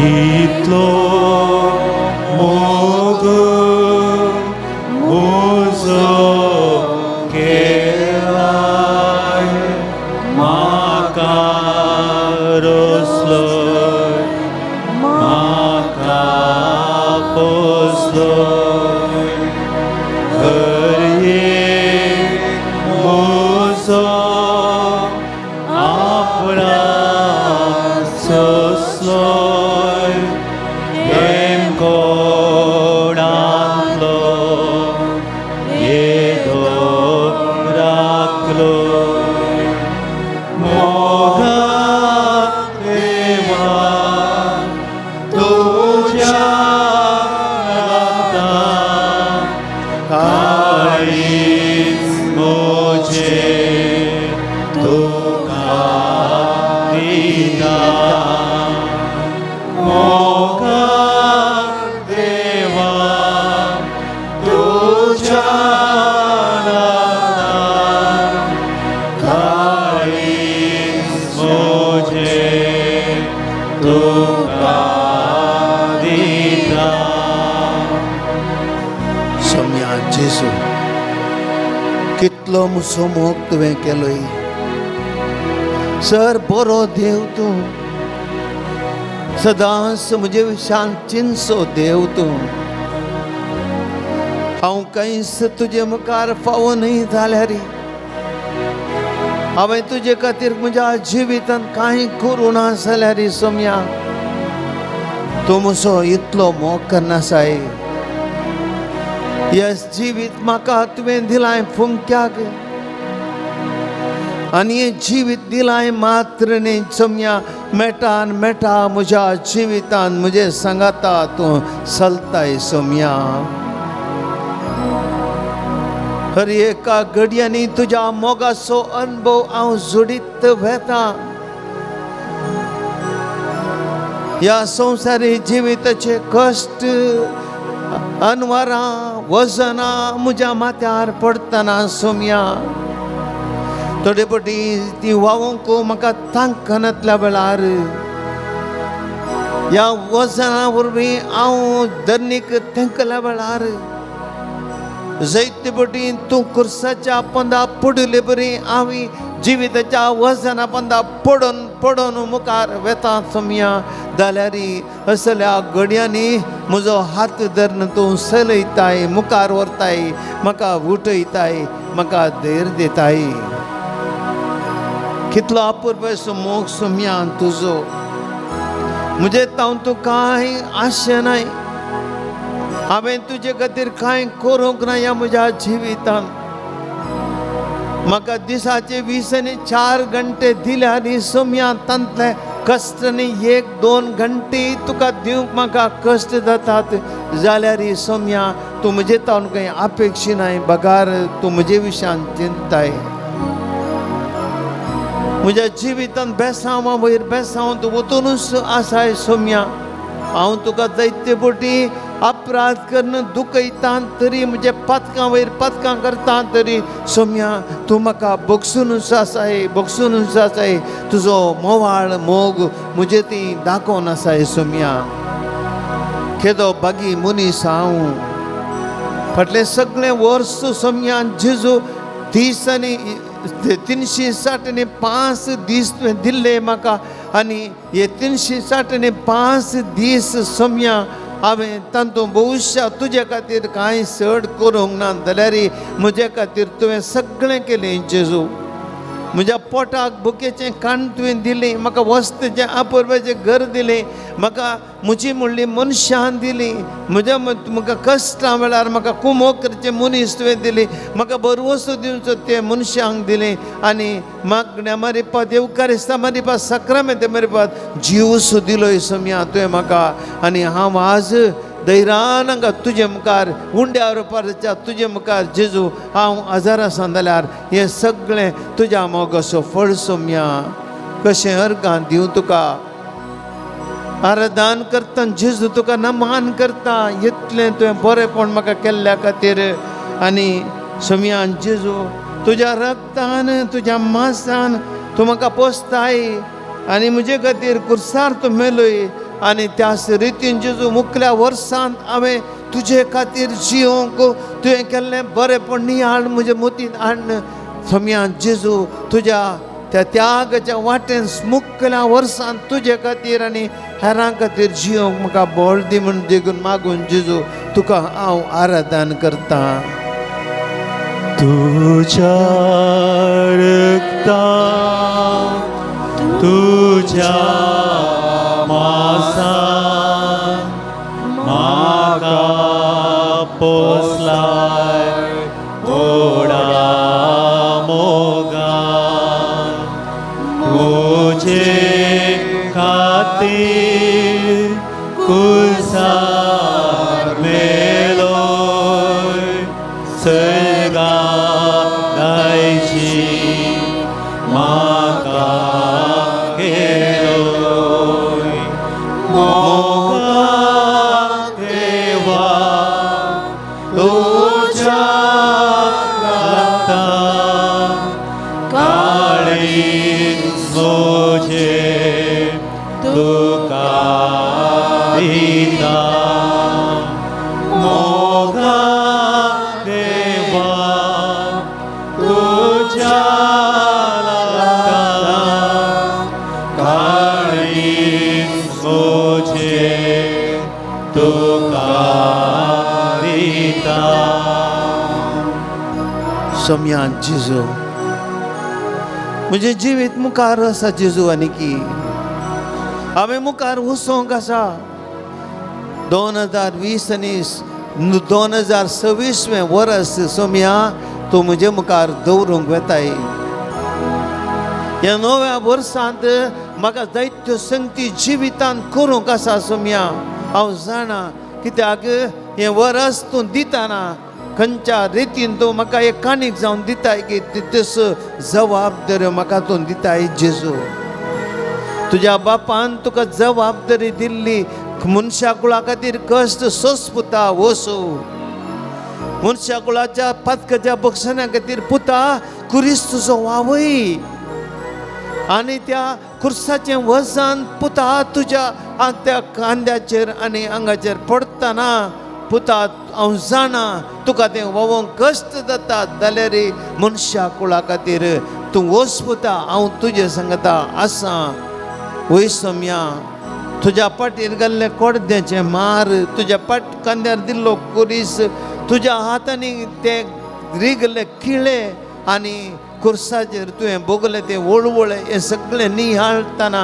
कितलो मोग म्हजो केलाय म्हाका रचलोय म्हाका पोसलोय हर एक म्हजो आपणाक सोंसलोय कोणांतलो येदो राखलोय मोगा देवा तुज्या हातांत काळीज म्हजें तुका दिता मोगा देवा तुज्या हातांत काळीज म्हजें तुका दिता. सम्या जेजू कितलो मुसो मोग तुवें केलोय. सर बरो देव तूं सदांच म्हजे विशान चिंतसो देव तूं. हांव कांयच तुजे मुखार फावो न्ही जाल्यार हांवें तुजे खातीर म्हज्या जिवितांत कांय करूं ना जाल्यार सोम्या तूं म्हजो इतलो मोग करनासाय. हे जिवीत म्हाका तुवें दिलाय फुंक्याक आनी हे जिवीत दिलाय मात्र न्ही सोम्या मेटान मेटा म्हज्या जिवितांत म्हजे सांगाता तूं चलताय सोम्या. हर एका घडयांनी तुज्या मोगाचो अनुभव हांव जोडीत वेता. ह्या संवसारी जिविताचे कश्ट अनवरां वजनां म्हज्या माथ्यार पडटना सोम्या थोडे फावटी ती व्हांवूंक म्हाका तांकनातल्या वेळार ह्या वजना वरवीं हांव धरणीक तेंकल्या वेळार जायते फावटी तूं खुर्साच्या पंदा पडले बरी हांव जिविताच्या वजना पंदा पडोन पडोन मुखार वेता सोम्या. जाल्यार असल्या घडयांनी म्हजो हात धरून तूं चलयताय मुखार व्हरताय म्हाका उठयताय म्हाका धैर्य दिताय. कितलो अपुर्बसो मोग सोम्या तुजो. म्हजे तावन तूं कांय आशा नाय. हांवें तुजे खातीर कांय करूंक ना ह्या म्हज्या जिवितांत. म्हाका दिसाचे 24 घंटे दिल्यार सोम्या तांतले कश्टांनी 1-2 घंटे तुका दिवंक म्हाका कश्ट जातात जाल्यार सोम्या तूं म्हजे तावन खंय अपेक्षा नाय बगार तूं म्हजे विशयान चिंताय. म्हज्या जिवितांत बेसांवा वयर बेसांव वतूनच आसाय सोम्या. हांव तुका जायते फावटी अपराध करून दुखयता तरी म्हजे पथकां वयर पथकां करता तरी सोम्या तूं म्हाका बगसूनच आसाय तुजो मोवाळ मोग म्हजे ती दाखोवन आसाय सोम्या. केदो बागी मनीस हांव फाटले सगळे वर्स सोम्या जेजू दीस आनी 365 दीस तुवें दिल्ले म्हाका आनी हे 365 दीस सोम्या हांवें तातूंत भविश्या तुजे खातीर कांय चड करूंक ना जाल्यार म्हजे खातीर तुवें सगळें केलें जेजू. म्हज्या पोटाक भुकेचें काण तुवें दिलें म्हाका वस्तेचें अपुर्बाचें घर दिलें म्हाका म्हजी म्हणली मनशां दिलीं म्हाका कश्टां वेळार म्हाका कुमोग करचें मनीस तुवें दिली म्हाका बरवसो दिवचो ते मनशांक दिलें आनी मागण्या मारिपा देवकारिस्तां मारिपा सक्रामेंत मारिपा जीव सो दिलोय सोम्या तुवें म्हाका आनी हांव आज धैर्यान हांगा तुजे मुखार उंड्या रोपारच्या तुजे मुखार जेजू हांव आजार आसा जाल्यार हें सगळें तुज्या मोगाचो फळ सोम्या कशें अर्गां दिवं तुका आराधन करता जेजू तुका नमान करता इतलें तुवें बरेंपण म्हाका केल्ल्या खातीर आनी सोम्या जेजू तुज्या रक्तान तुज्या मांसान तूं म्हाका पोसताय आनी म्हजे खातीर कुर्सार तूं मेलोय आनी त्याच रितीन जेजू मुखल्या वर्सांत हांवें तुजे खातीर जियोंक तुवें केल्लें बरेंपण नियाळ म्हज्या मतीन हाडन सोम्या जेजू तुज्या त्या त्यागाच्या वाटेन मुखल्या वर्सांत तुजे खातीर आनी हेरां खातीर जियोंक म्हाका बळ दी म्हूण देगून मागून जेजू तुका हांव आराधन करतां. तुझ्या रक्ता तुझ्या मासा म्हाका पोसलाय ओडा मोगा तुझे खातीर कुसार मेलोय सगा दायची म्हाका केलोय मोगा देवा तुझ्या रक्ता काळीज मोजे तुका दिता मोगा देवा तुझ्या रक्ता काळीज मोजे तुका दिता. सोम्या जेजू म्हजें जिवीत मुखार आसा जेजू आनी की हांवें मुखार वचोंक आसा 2020 आनी 2026वें वर्स सोम्या तूं म्हजे मुखार दवरूंक वेताय. ह्या नव्या वर्सांत म्हाका जायत्यो संगती जिवितांत करूंक आसा सोम्या हांव जाणा कित्याक हें वर्स तूं दिताना खंयच्या रितीन तूं म्हाका एक काणीक जावन दिताय की तसो जबाबदारी म्हाका तूं दिताय जेजू. तुज्या बापान तुका जबाबदारी दिल्ली मनशा कुळा खातीर कश्ट सोंसपुता वसो मनशा कुळाच्या पातकाच्या बक्षण्या खातीर पुता क्रिस्तूचो वावय आनी त्या कुर्साचें वजन पुता तुज्या त्या कांद्याचेर आनी आंगाचेर पडटना पुता हांव जाणा तुका तें वोवंक कश्ट जाता जाल्यार मनशा कुळा खातीर तूं वचपुता हांव तुजे सांगता आसा. वय सोम्या तुज्या पाटीर घाल्ले कोडद्याचे मार तुज्या पाट कांद्यार दिल्लो कुरीस तुज्या हातांनी ते रिगले किळे आनी कुर्साचेर तुवें भोगले ते वळवळे हे सगळें नियाळतना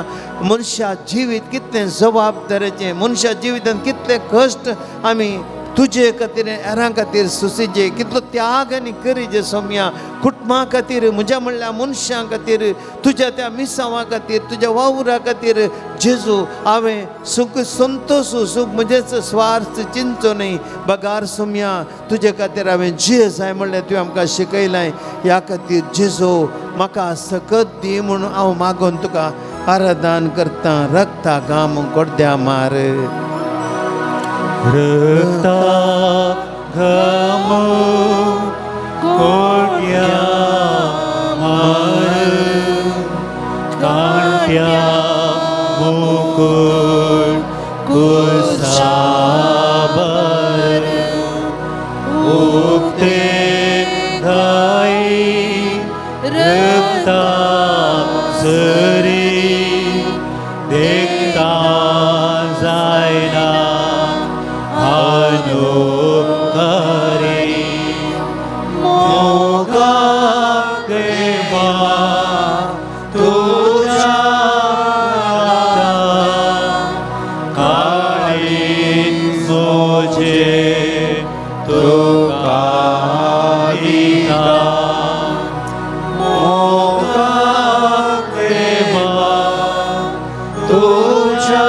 मनशा जिवीत कितलें जबाबदारेचें मनशा जिवितांत कितले कश्ट आमी तुजे खातीर हेरां खातीर सुसेजे कितलो त्याग आनी करीजे सोम्या कुटुंबा खातीर म्हज्या म्हणल्या मनशां खातीर तुज्या त्या मिसांवा खातीर तुज्या वावरा खातीर जेजू हांवें सुख संतोश सूख म्हजेच स्वार्थ चिंतचो न्ही बगार सोम्या तुजे खातीर हांवें जे जाय म्हणलें तुवें आमकां शिकयलां ह्या खातीर जेजू म्हाका सकत दी म्हणून हांव मागोन तुका आराधन करता. रक्ता घाम कोड्या मार रक्ता घाम कोड्या मार कांट्या मुकुट कुसाबर उक्ते धाई रक्ता सरी देखता जायना अनुकारी मोगा देवा तुझ्या काळीज मोजे तुका दिता मोगा देवा तुझ्या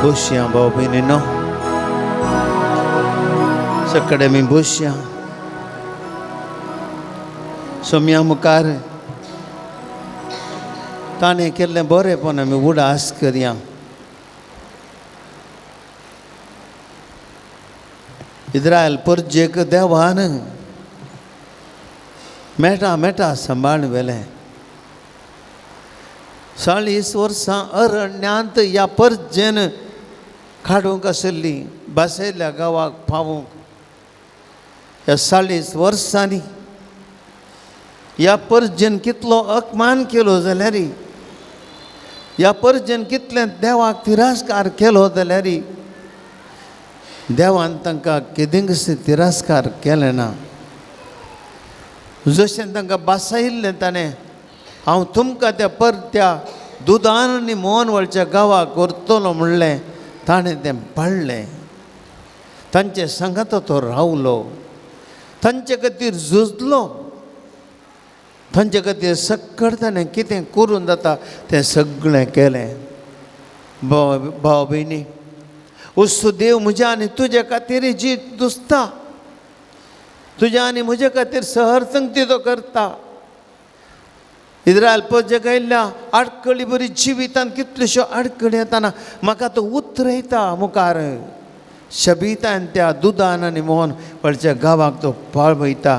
बोशया भाऊ भयणीनो सकडे मी बोशया सोम्या मुखार ताणें केल्लें बरेंपण आमी उडास करया. इस्रायल परजेक देवान मेटा सांबाळून व्हेलें. 40 वर्सां अरण्यांत ह्या परजेन काडूंक आसली बसयल्ल्या गांवाक पावूंक. ह्या 40 वर्सांनी ह्या परजेन कितलो अपमान केलो जाल्यार, ह्या परजेन कितलें देवाक तिरस्कार केलो जाल्यार देवान तांकां केदींच तिरस्कार केलें ना. जशें तांकां बसयल्लें ताणें, हांव तुमकां त्या दुदान आनी मोहन वळच्या गांवाक व्हरतलो म्हणलें, ताणें तें पाळलें. तांचे सांगात तो रावलो, तांचे खातीर झुजलो, तांचे खातीर सक्कड ताणें कितें करून जाता तें सगळें केलें. भाव भयणी, असो देव म्हज्या आनी तुजे खातीर जी दुसता, तुज्या आनी म्हजे खातीर सहरसंगती तो करता. इस्रायल परजेक आयिल्ल्या आडकळी बरी जिवितांत कितल्योश्यो आडकळी येताना म्हाका तो उतरयता मुखार. शबितान त्या दुदान आनी मोहन वळच्या गांवाक तो पावयता.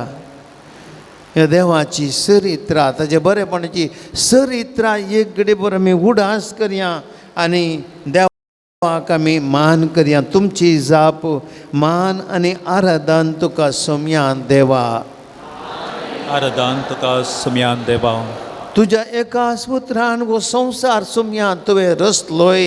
ह्या देवाची सरित्रा, ताचे बरेपणाची सरित्रा एक घडी भर आमी उडास करया आनी देवाक आमी मान करया. तुमची जाप मान आनी आराधन तुका सोम्यान देवा. आराधन तुका सोम्यान देवा. तुज्या एकाच पुत्रान हो संवसार सोम्यान तुवें रचलोय.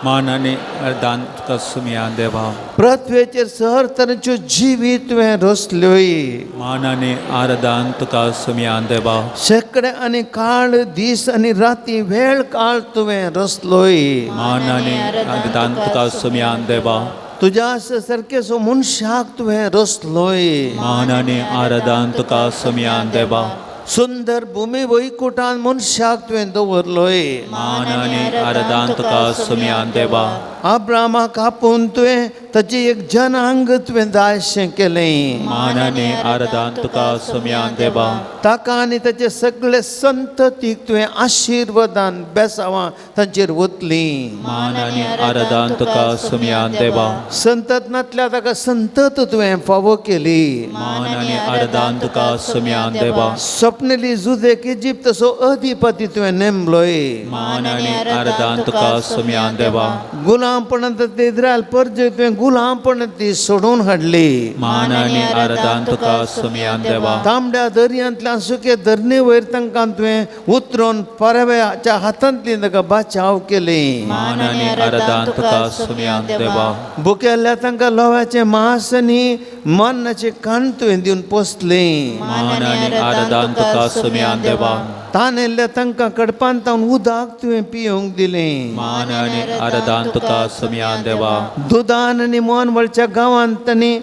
मान आनी आराधन तुका सोम्यान देवा. पृथ्वेचेर सहर तरेच्यो जिवी तुवें रचल्योय. मान आनी आराधन तुका सोम्यान देवा. शेकडे आनी काळ, दीस आनी राती, वेळ काळ तुवें रचलोय. मान आनी आराधन तुका सोम्यान देवा. तुज्या सारकेचो मनशाक तुवें रचलोय. मान आनी आराधन तुका सोम्यान देवा. सुंदर भुमी वैकुंठान मनशाक तुवें दवरलोय. मान आनी आराधन तुका सोम्यान देवा. अब्रामाक आपोवन तुवें ताची एक जनांग तुवें जायशें केलें. मान आनी आराधन तुका सोम्यान देवा. ताका आनी ताचे सगळे संततीक तुवें आशिर्वादान बेसावां तांचेर वतलीं. मान आनी आराधन तुका सोम्यान देवा. संततनांतल्या ताका संतत तुवें फावो केली. मान आनी आराधन तुका सोम्यान देवा. स्वप्नली जुदेक इजिप्तचो अधिपती तुवें नेमलोय. मान आनी आराधन तुका सोम्यान देवा. गुलामपणांत ते इस्रायल परजे तुवें गुलामपणांत ती सोडून हाडली. मान आनी आराधन तुका सोम्यान देवा. तांबड्या दर्यांतल्यान सुके धरणे वयर तांकां तुवें उतरून परव्याच्या हातांतली ताका बचाव केली. मान आनी आराधन तुका सोम्यान देवा. भुकेल्ल्या तांकां लोव्याचें मांस आनी मन्नाचें काण तुवें दिवन पोसलें. मान आनी आराधन तुका सोम्यान देवा. ताणेल्ल्या तांकां कडपांतावन उदक तुवें पियोंक दिलें. मान आनी आराधन तुका सोम्यान देवा. दुदान आनी मोनवळच्या गांवांत तांणी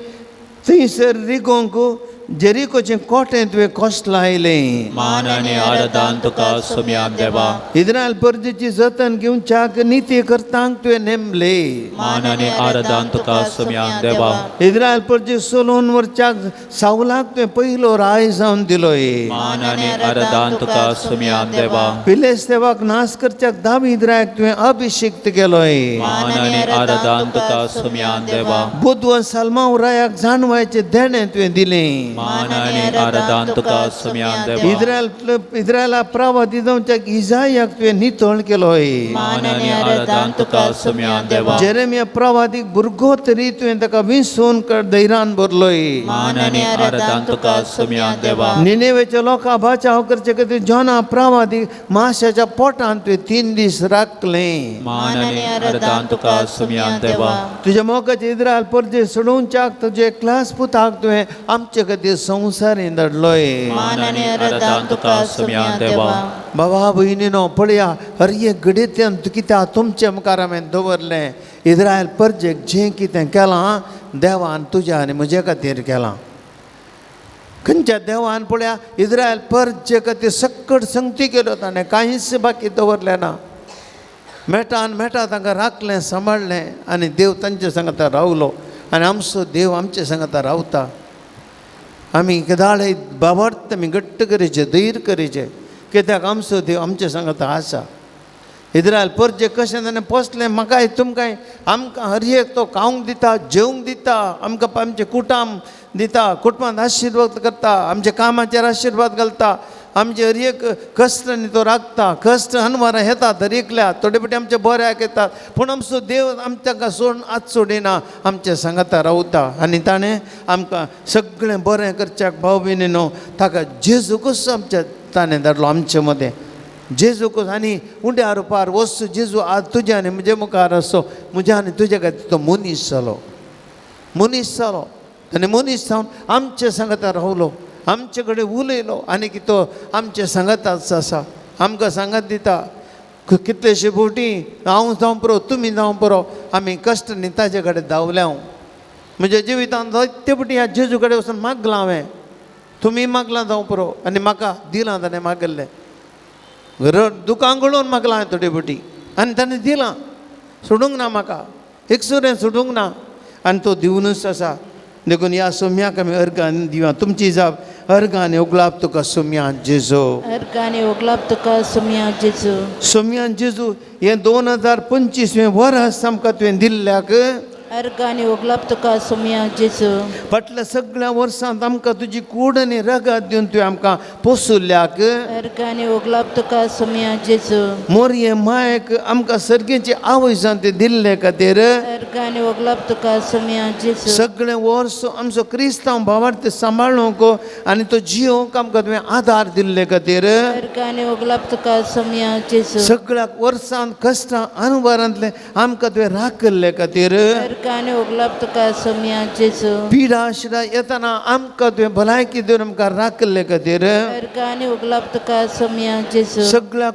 थंयसर रिगोंक जेरिकोचें कोटें तुवें कोसलायलें. मान आनी आराधन तुका सोम्यान देवा. इस्रायल परजेची जतन घेवच्याक निती करतांक तुवें नेमले. मान आनी आराधन तुका सोम्यान देवा. इस्रायल परजे सोलोन वरच्याक सावलाक तुवें पयलो राय जावन दिलोय. मान आनी आराधन तुका सोम्यान देवा. फिलिस्तेवाक नाश करच्याक दावीद रायाक तुवें अभिषेक्त केलोय. मान आनी आराधन तुका सोम्यान देवा. बुधवन सलमाव रायाक जाणवायचें देणें तुवें दिलें. मान आनी आराधन तुका सोम्यान देवा. इस्रायला प्रवादी जावच्याक इजायाक तुवें नितळ केलोय. मान आनी आराधन तुका सोम्यान देवा. जेरेमिया प्रवादीक भुरगो तरी तुवें ताका विंसून दैरान भरलोय. मान आनी आराधन तुका सोम्यान देवा. निनेवेच्या लोकां बचाव करचे खातीर जोना प्रवादीक माश्याच्या पोटांत तुवें 3 दीस राखलें. मान आनी आराधन तुका सोम्यान देवा. तुज्या मोगाचे इस्रायल परजे सोडोवच्याक तुजे एकल्याच पुताक तुवें आमचे खातीर संवसारीं धाडलोय. मान आनी आराधन तुका सोम्यान देवा. बाबा भयणीनो पळया, हर एक घडयेंतल्यान कित्याक तुमचे मुखार हांवें दवरलें. इस्रायल परजेक जें कितें केलां देवान तुज्या आनी म्हजे खातीर केलां. खंयच्या देवान पळया इस्रायल परजे खातीर सक्कड संगती केल्यो ताणें कांयच बाकी दवरलें ना. मेटान मेटा तांकां राखलें, सांबाळलें आनी देव तांचे सांगता रावलो आनी आमचो देव आमचे सांगता रावता. आमी केदाळे बाबर्त आमी घट्ट करीचे, धैर्य करीचे. कित्याक आमचो देव आमचे सांगता आसा. इस्रायल परजे कशें ताणें पोसलें म्हाकाय तुमकांय आमकां हर एक तो खावंक दिता, जेवंक दिता, आमकां आमचे कुटाम दिता, कुटुंबांत आशिर्वाद करता, आमच्या कामाचेर आशिर्वाद घालता, आमचे हर एक कश्टांनी तो राखता, कश्ट अनवरां येतात हर एकल्या, थोडे फावटी आमच्या बऱ्याक येतात, पूण आमचो देव आमच्या सोडून आज सोडिना, आमच्या सांगाता रावता. आनी ताणें आमकां सगळें बरें करच्याक भाव भयणीनो ताका जेजूकूच आमच्या ताणें धाडलो आमचे मदें. जेजूकूच आनी उंड्या रुपार वस्त जेजू आज तुज्या आनी म्हजे मुखार असो, म्हज्या आनी तुज्या खातीर तो मनीस जालो. ताणें मनीस जावन आमचे सांगाता रावलो, आमचे कडेन उलयलो आनी की तो आमचे सांगाताच आसा. आमकां सांगात दिता कितलेशे फावटी हांव जावं पुरो, तुमी जावं पुरो, आमी कश्टांनी ताजे कडेन धांवल्या. म्हज्या जिवितांत जायते फावटी ह्या जेजू कडेन वचून मागलां हांवें, तुमी मागलां जावं पुरो आनी म्हाका दिलां ताणें मागल्लें. दुकान घडोवन मागलां हांवें थोडे फावटी आनी ताणें दिलां, सोडूंक ना म्हाका, एक सुरें सोडूंक ना आनी तो दिवनूच आसा. देखून ह्या सोम्याक आमी अर्गान दिवया. तुमची जाप अर्गान उगलाप तुका सोम्या जेजू, अर्गाने ओगलाप तुका सोम्या जेजू. सोम्या जेजू हें 2025वें वर्स आमकां तुवें दिल्ल्याक. अर्गाने ओगलाप तुका सोम्या जेजू. फाटल्या सगळ्या वर्सांत आमकां तुजी कूड आनी रगत दिवन तुवें आमकां पोसुल्ल्याक. अर्गाने ओगलाप तुका सोम्या जेजू. मोरये मायक आमकां सर्गेची आवय जावन ते दिल्ले खातीर. अर्गाने ओगलाप तुका सोम्या जेजू. सगळें वर्स आमचो क्रिस्तांव भावार्थ सांबाळूंक आनी तो जियोवंक आमकां तुवें आदार दिल्ले खातीर. अर्गाने ओगलाप तुका सोम्या जेजू. सगळ्या वर्सांत कश्टां अनवरांतले आमकां तुवें राखले खातीर. अर्गाने ओगलाप तुका सोम्या जेजू. पिडा शिडा येतना आमकां तुवें भलायकी दिवन आमकां राखले खातीर. अर्गाने ओगलाप तुका सोम्या जेजू. सगळ्या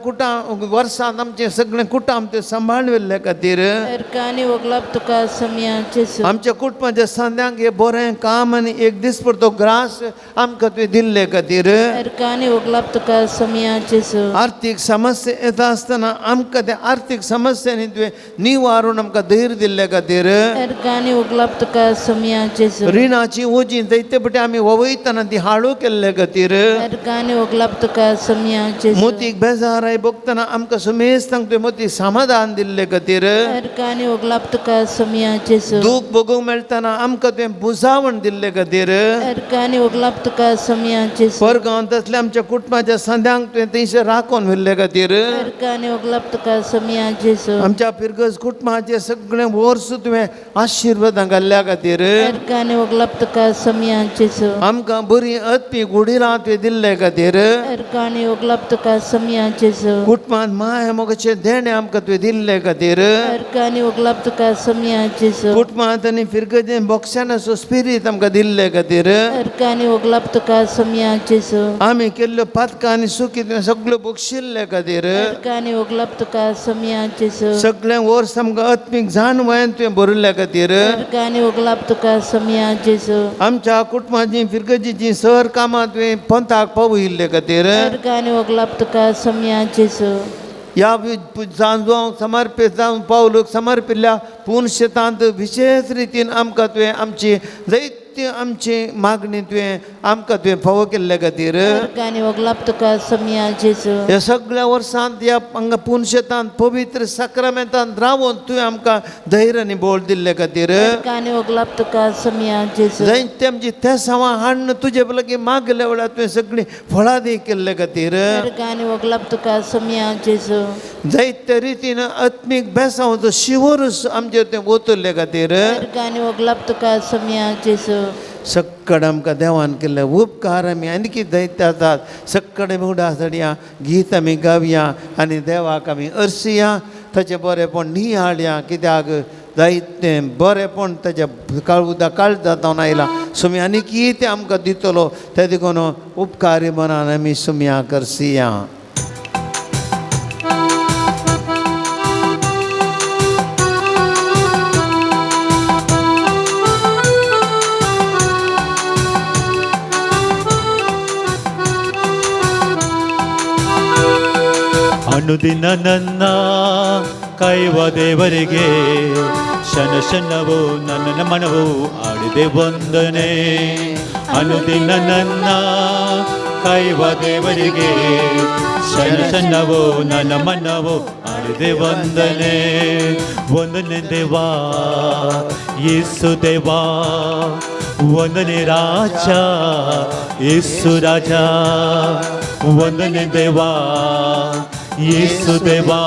वर्सांत आमचे सगळें कुटाम ते सांबाळिल्ले खातीर. अर्गाने ओगलाप तुका सोम्या जेजू. आमच्या कुटुंबाच्या सांद्यांक हे बरें काम आनी एक दीस परतो ग्रास आमकां तुवें दिल्ले खातीर. अर्गाने ओगलाप तुका सोम्या जेजू. आर्थीक समस्या येता आसतना आमकां त्या आर्थीक समस्यांनी तुवें निवारून आमकां धैर्य दिल्ले खातीर. अर्गाने ओगलाप तुका सोम्या जेजू. रिणाची ओजी जायते फावटी आमी ववयतना ती हाळू केल्ले खातीर. अर्गाने ओगलाप तुका सोम्या जेजू. मोतीक बेजाराय भोगतना आमकां सुमेस्तांक तुवें मोती समाधान दिल्ले खातीर. अर्गाने ओगलाप तुका सोम्या जेजू. दूख भोगूंक मेळटना आमकां तुवें बुजावण दिल्ले खातीर. अर्गाने ओगलाप तुका सोम्या जेजू. परगांवांत असल्या आमच्या कुटुंबाच्या संद्यांक तुवें थंयसर राखून व्हेल्ले खातीर. अर्गाने ओगलाप तुका सोम्या जेजू. आमच्या पिरगज कुटुंबाचे सगळें वर्स तुवें आशिर्वादां घाल्ल्या खातीर. अर्गाने ओगलाप तुका सोम्या जेजू. आमकां बरी अतपी गुडिरां तुवें दिल्ले खातीर. अर्गाने ओगलाप तुका सोम्या जेजू. कुटुंबांत माय मोगाचें देणें आमकां तुवें दिल्ले खातीर. अर्गाने ओगलाप तुका सोम्या जेजू. कुटुंबांत आनी फिरगजें बोक्षानाचो स्पिरीट आमकां दिल्ले खातीर. अर्गाने ओगलाप तुका सोम्या जेजू. आमी केल्ल्यो पातकां आनी सुखी तुवें सगळ्यो बक्षिल्ले खातीर. अर्गाने ओगलाप तुका सोम्या जेजू. सगळें वर्स आमकां आत्मीक जाणवायन तुवें भरिल्ल्या खातीर. अर्गाने ओगलाप तुका सोम्या जेजू. आमच्या कुटुंबाची फिरगजीची सर कामां तुवें पंथाक पावयिल्ले खातीर. अर्गाने ओगलाप तुका सोम्या जेजू. ह्या जावं समर्पीत जावन पावलूक समर्पिल्ल्या पुणशेतांत विशेष रितीन आमकां तुवें आमची जायती आमची मागणी तुवें आमकां तुवें फावो केल्ले खातीर. अर्गाने ओगलाप तुका सोम्या जेजू. ह्या सगळ्या वर्सांत ह्या हांगा पुणशेतांत पवित्र साक्रामेंतांत रावून तुवें आमकां धैर्य आनी बोळ दिल्ले खातीर. अर्गाने ओगलाप तुका सोम्या जेजू. जायते आमची त्या सावां हाडून तुजे लागीं मागले वेळार तुवें सगळीं फळादी केल्ले खातीर. अर्गाने ओगलाप तुका सोम्या जेजू. जायते रितीन आत्मीक बेसांवचो शिवरूच आमचे तें ओतुल्ले खातीर. अर्गाने ओगलाप तुका सोम्या जेजू. सक्कड आमकां देवान केल्ले उपकार आमी आनी दैत्य जातात. सक्कड उडा चडया, गीत आमी गावया आनी देवाक आमी अर्सिया, ताचें बरेंपण नियाळया. कित्याक जायते बरेंपण ताच्या काळ जावन आयला. सुमी आनी कितें आमकां दितलो ते देखून उपकारी मनान आमी सुमयाक अर्सिया. ಅನುದಿನ ನನ್ನ ಕೈವ ದೇವರಿಗೆ ಕ್ಷಣ ಕ್ಷಣವೋ ನನ್ನ ಮನವೋ ಆಡಿದೆ ವಂದನೆ. ಅನುದಿನ ನನ್ನ ಕೈವ ದೇವರಿಗೆ ಶರಣ ಶರಣವೋ ನನ್ನ ಮನವೋ ಆಡಿದೆ ವಂದನೆ ವಂದನೆ ದೇವಾ ಯೇಸು ದೇವಾ ವಂದನೆ ರಾಜ ಯೇಸು ರಾಜ ವಂದನೆ ದೇವಾ ಯೇಸು ದೇವಾ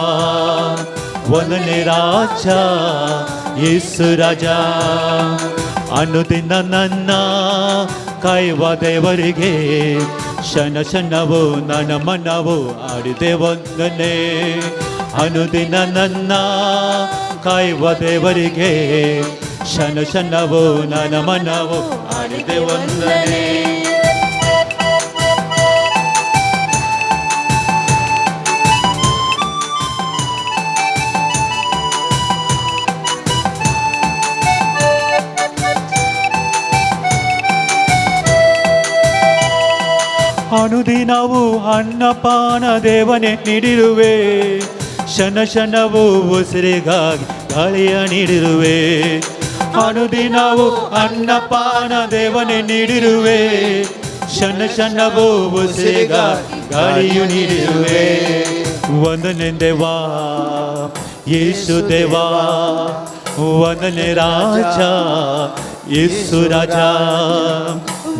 ವಂದನೆ ರಾಜ ಯೇಸು ರಾಜ ಅನುದಿನ ನನ್ನ ಕಾಯುವ ದೇವರಿಗೆ ಶನ ಶನವು ನನ್ನ ಮನವು ಆಡಿದೆ ವಂದನೆ ಅನುದಿನ ನನ್ನ ಕಾಯುವ ದೇವರಿಗೆ ಶನ ಶನವು ನನ್ನ ಮನವು ಆಡಿದೆ ವಂದನೆ ಅನುದಿನವು ಅನ್ನಪಾನ ದೇವನೇ ನೀಡಿರುವೆ ಶನ ಶನವು ಉಸಿರಿಗಾಗಿ ಗಾಳಿಯ ನೀಡಿರುವೆ ಅನುದಿನವು ಅನ್ನಪಾನ ದೇವನೇ ನೀಡಿರುವೆ ಶನ ಶನವು ಉಸಿರಿಗಾಗಿ ಗಾಳಿಯು ನೀಡಿರುವೆ ವಂದನೆ ದೇವಾ ಯೇಸು ದೇವಾ ವಂದನೆ ರಾಜ ಯೇಸು ರಾಜ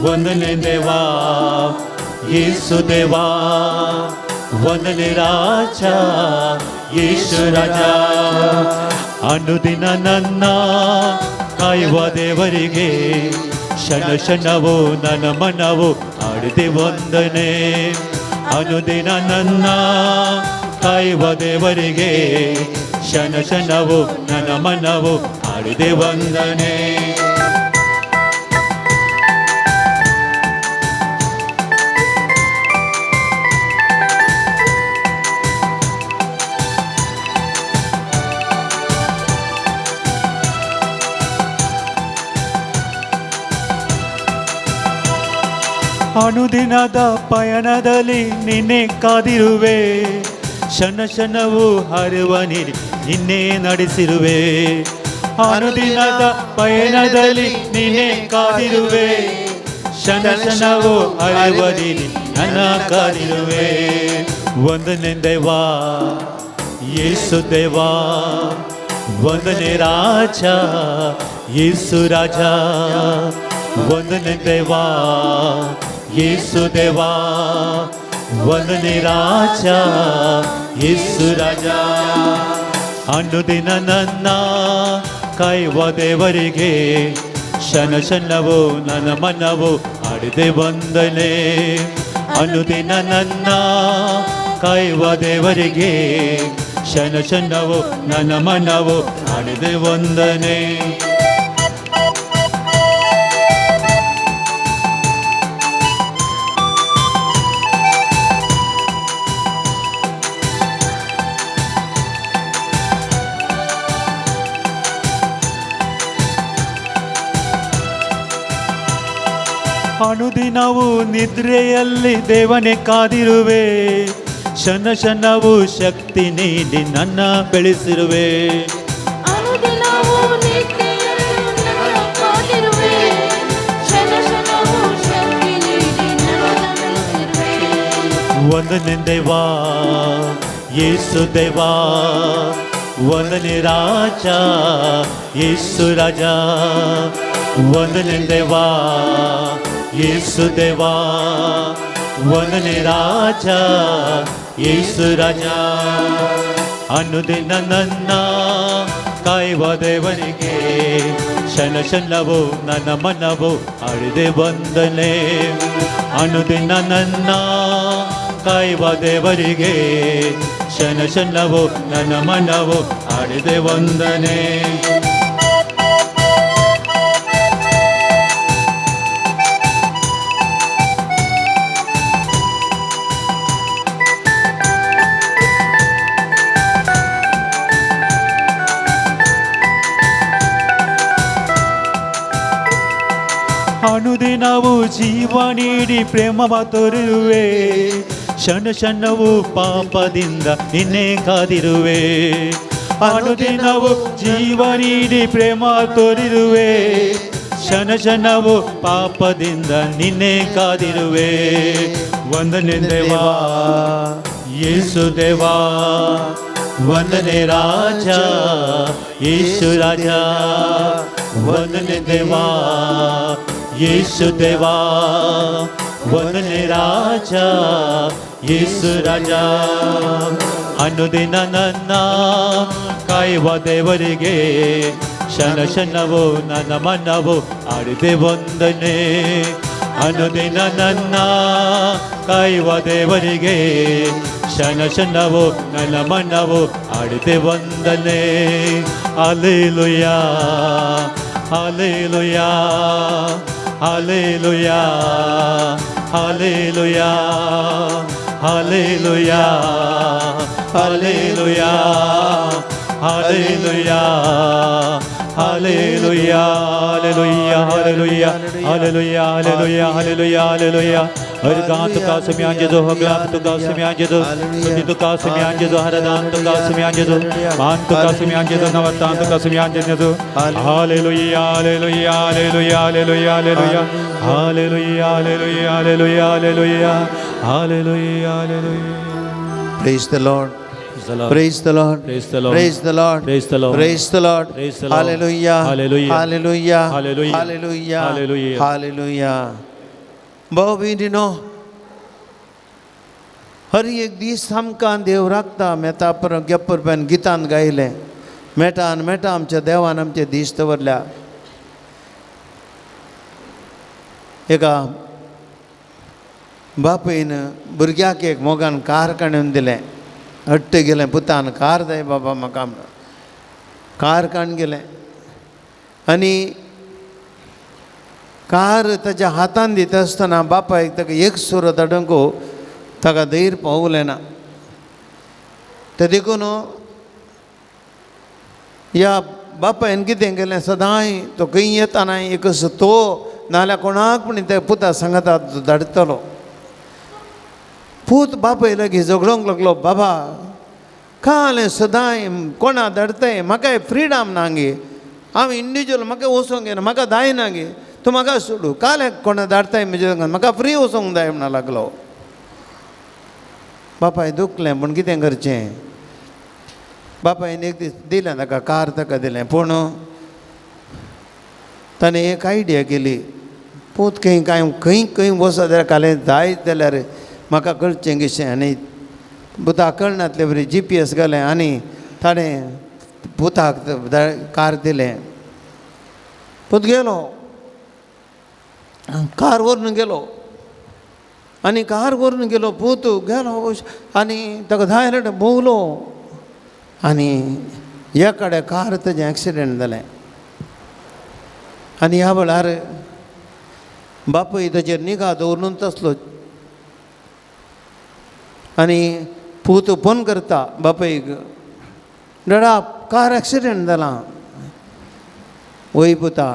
ವಂದನೆ ದೇವಾ ಯೇಸು ದೇವಾ ವಂದನೆ ರಾಜ ಯೇಸು ರಾಜ ಅನುದಿನ ನನ್ನ ಕಾಯುವ ದೇವರಿಗೆ ಶನ ಶನವು ನನ್ನ ಮನವು ಆಡಿದೆ ವಂದನೆ ಅನುದಿನ ನನ್ನ ಕಾಯುವ ದೇವರಿಗೆ ಶನ ಶನವು ನನ್ನ ಮನವು ಆಡಿದೆ ವಂದನೆ ಅನುದಿನದ ಪಯಣದಲ್ಲಿ ನಿನ್ನೆ ಕಾದಿರುವೆ ಶನ ಶನವು ಹರಿವ ನೀರಿ ನಿನ್ನೆ ನಡೆಸಿರುವೆ ಅನುದಿನದ ಪಯಣದಲ್ಲಿ ನಿನ್ನೆ ಕಾದಿರುವೆ ಶನ ಶನವು ಹರಿವ ನೀರಿ ನನ್ನ ಕಾದಿರುವೆ ವಂದನೆ ದೇವಾ ಯೇಸು ದೇವಾ ವಂದನೆ ರಾಜ ಯೇಸು ರಾಜ ವಂದನೆ ದೇವಾ ಯೇಸು ದೇವಾ ವಂದನೆ ರಾಜ ಯೇಸು ರಾಜ ಅನುದಿನ ನನ್ನ ಕಾಯುವ ದೇವರಿಗೆ ಶನ ಶನವು ನನ್ನ ಮನವು ಆಡಿದೆ ವಂದನೆ ಅನುದಿನ ನನ್ನ ಕಾಯುವ ದೇವರಿಗೆ ಶನ ಶನವು ನನ್ನ ಮನವು ಆಡಿದೆ ವಂದನೆ ಅನುದಿನವು ನಿದ್ರೆಯಲ್ಲಿ ದೇವನೇ ಕಾದಿರುವೆ ಶನ ಶನವು ಶಕ್ತಿ ನೀಡಿ ನನ್ನ ಬೆಳೆಸಿರುವೆ ಅನುದಿನವೂ ನಿತ್ಯದಲ್ಲಿ ನನ್ನ ಕಾದಿರುವೆ. ಶನ ಶನವೂ ಶಕ್ತಿ ನೀಡಿ ನನ್ನ ಬೆಳೆಸಿರುವೆ. ವಂದನೆ ದೇವಾ ಯೇಸು ದೇವಾ ವಂದನೆ ರಾಜ ಯೇಸು ರಾಜ ವಂದನೆ ದೇವಾ ಯೇಸು ದೇವಾ ವಂದನೆ ರಾಜ ಯೇಸು ರಾಜ ಅನುದಿನ ನನ್ನ ಕಾಯುವ ದೇವರಿಗೆ ಶನ ಶನವು ನನ್ನ ಮನವು ಆಡಿದೆ ವಂದನೆ ಅನುದಿನ ನನ್ನ ಕಾಯುವ ದೇವರಿಗೆ ಶನ ಶನವು ನನ್ನ ಮನವು ಆಡಿದೆ ವಂದನೆ ಅನುದಿನವು ಜೀವ ನೀಡಿ ಪ್ರೇಮವ ತೋರಿರುವೆ ಶನ ಶನವು ಪಾಪದಿಂದ ನಿನ್ನೆ ಕಾದಿರುವೆ ಅನುದಿನವು ಜೀವ ನೀಡಿ ಪ್ರೇಮ ತೋರಿರುವೆ ಶನ ಶನವು ಪಾಪದಿಂದ ನಿನ್ನೆ ಕಾದಿರುವೆ ವಂದನೆ ದೇವಾ येसु देवा वंदने राजा येसु राजा वंदने देवा येसु देवा वंदने राजा येसु राजा ಅನುದಿನ ನನ್ನ ಕಾಯುವ ದೇವರಿಗೆ ಕ್ಷಣ ಕ್ಷಣವೂ ನನ್ನ ಮನವು ಆಡಿದೆ ವಂದನೆ ಅನುದಿನ ನನ್ನ ಕಾಯುವ ದೇವರಿಗೆ ಕ್ಷಣ ಕ್ಷಣವೂ ನನ್ನ ಮನವು ಆಡಿದೆ ವಂದನೆ hallelujah hallelujah hallelujah hallelujah hallelujah hallelujah hallelujah hallelujah hallelujah hallelujah hallelujah hallelujah hallelujah hallelujah हरदान तुका सम्यांजो हगलाम तुका सम्यांजो स्तुति तुका सम्यांजो हरदान तुका सम्यांजो मान तुका सम्यांजो नवतान तुका सम्यांजो hallelujah hallelujah hallelujah hallelujah hallelujah hallelujah hallelujah hallelujah hallelujah hallelujah hallelujah Praise the Lord. Praise the Lord. Praise the Lord. Praise the Lord. Praise the Lord. Praise the Lord. Praise the Lord. Praise the Lord. Hallelujah. Hallelujah. Hallelujah. Hallelujah. Hallelujah. Hallelujah. Hallelujah. भाऊ हर एक दीस आमकां देव राखता मेता पर गेप्पर pen गितान गायलें मेटान Meta आमच्या देवान आमचे दीस दवरल्या एका बापयन भुरग्याक एक मोगान कार काडून दिलें हट्ट गेलें पुतान कार जाय बाबा म्हाका कार काडून गेलें आनी कार ताच्या हातान दिता आसतना बापायक ताका एक सुरो धाडूंक ताका धैर्य पावलें ना ते देखून ह्या बापायन कितें केलें सदांय तो खंय येताना एक तो नाल्यार कोणाक पूण त्या पुता सांगता धाडटलो पूत बापाय लागीं झगडोंक लागलो बाबा कालें सदांय कोणा धाडटाय म्हाका फ्रिडम ना गे हांव इंडिविज्युअल म्हाका वचोंक घेना म्हाका जायना गे तूं म्हाका सोडू कालें कोणा धाडटाय म्हजे म्हाका फ्री वचोंक जाय म्हणून लागलो बापाय दुखलें पूण कितें करचें बापायन एक दीस दिलें ताका कार ताका दिलें पूण ताणें एक आयडिया केली पूत खंय खंय वचत जाल्यार कालें जायत जाल्यार म्हाका कळचें कशें आनी पुताक कळनातले बरी GPS घालें आनी ताणें पुताक कार दिलें पूत गेलो कार व्हरून गेलो आनी कार व्हरून गेलो पूत गेलो आनी ताका धांय भोंवलो आनी ह्या कडेन कार ताजें एक्सिडेंट जालें आनी ह्या वेळार बापूय ताचेर निगा दवरूनच आसलो आनी पूत फोन करता बापायक डॅडा कार एक्सिडेंट जाला वय पुता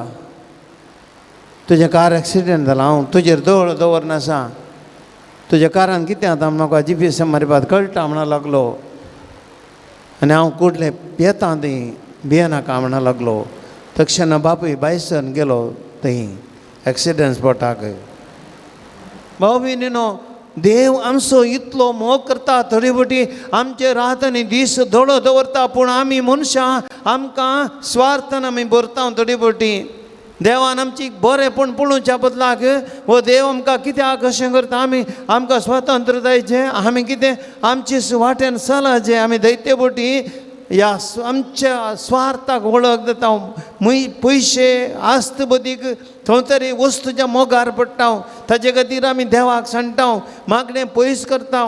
तुजें कार एक्सिडेंट जाला हांव तुजेर दोळ दवरना आसा तुज्या कारान कितें जाता म्हाका GPS मारपाक कळटा म्हणून लागलो आनी हांव कुडलें येता थंय भियेनाका म्हणून लागलो तक्षण बापूय बायसन गेलो थंय एक्सिडेंट स्पॉटाक भाऊ भयणीनो देव आमचो इतलो मोग करता थोडी बोटी आमचे रात आनी दीस दोळो दवरता पूण आमी मनशां आमकां स्वार्थान आमी भरता थोडी बोटी देवान आमची बरेंपण पळोवच्या बदलाक हो देव आमकां कित्याक कशें करता आमकां स्वतंत्र जायचें आमी कितें आमचे वाटेन चलचें आमी दैत्य बोटी ह्या आमच्या स्वार्थाक वळख दिता पयशे आस्त बदीक थंय तरी वस्तूच्या मोगार पडटा ताचे खातीर आमी देवाक सांडटा मागणें पयस करता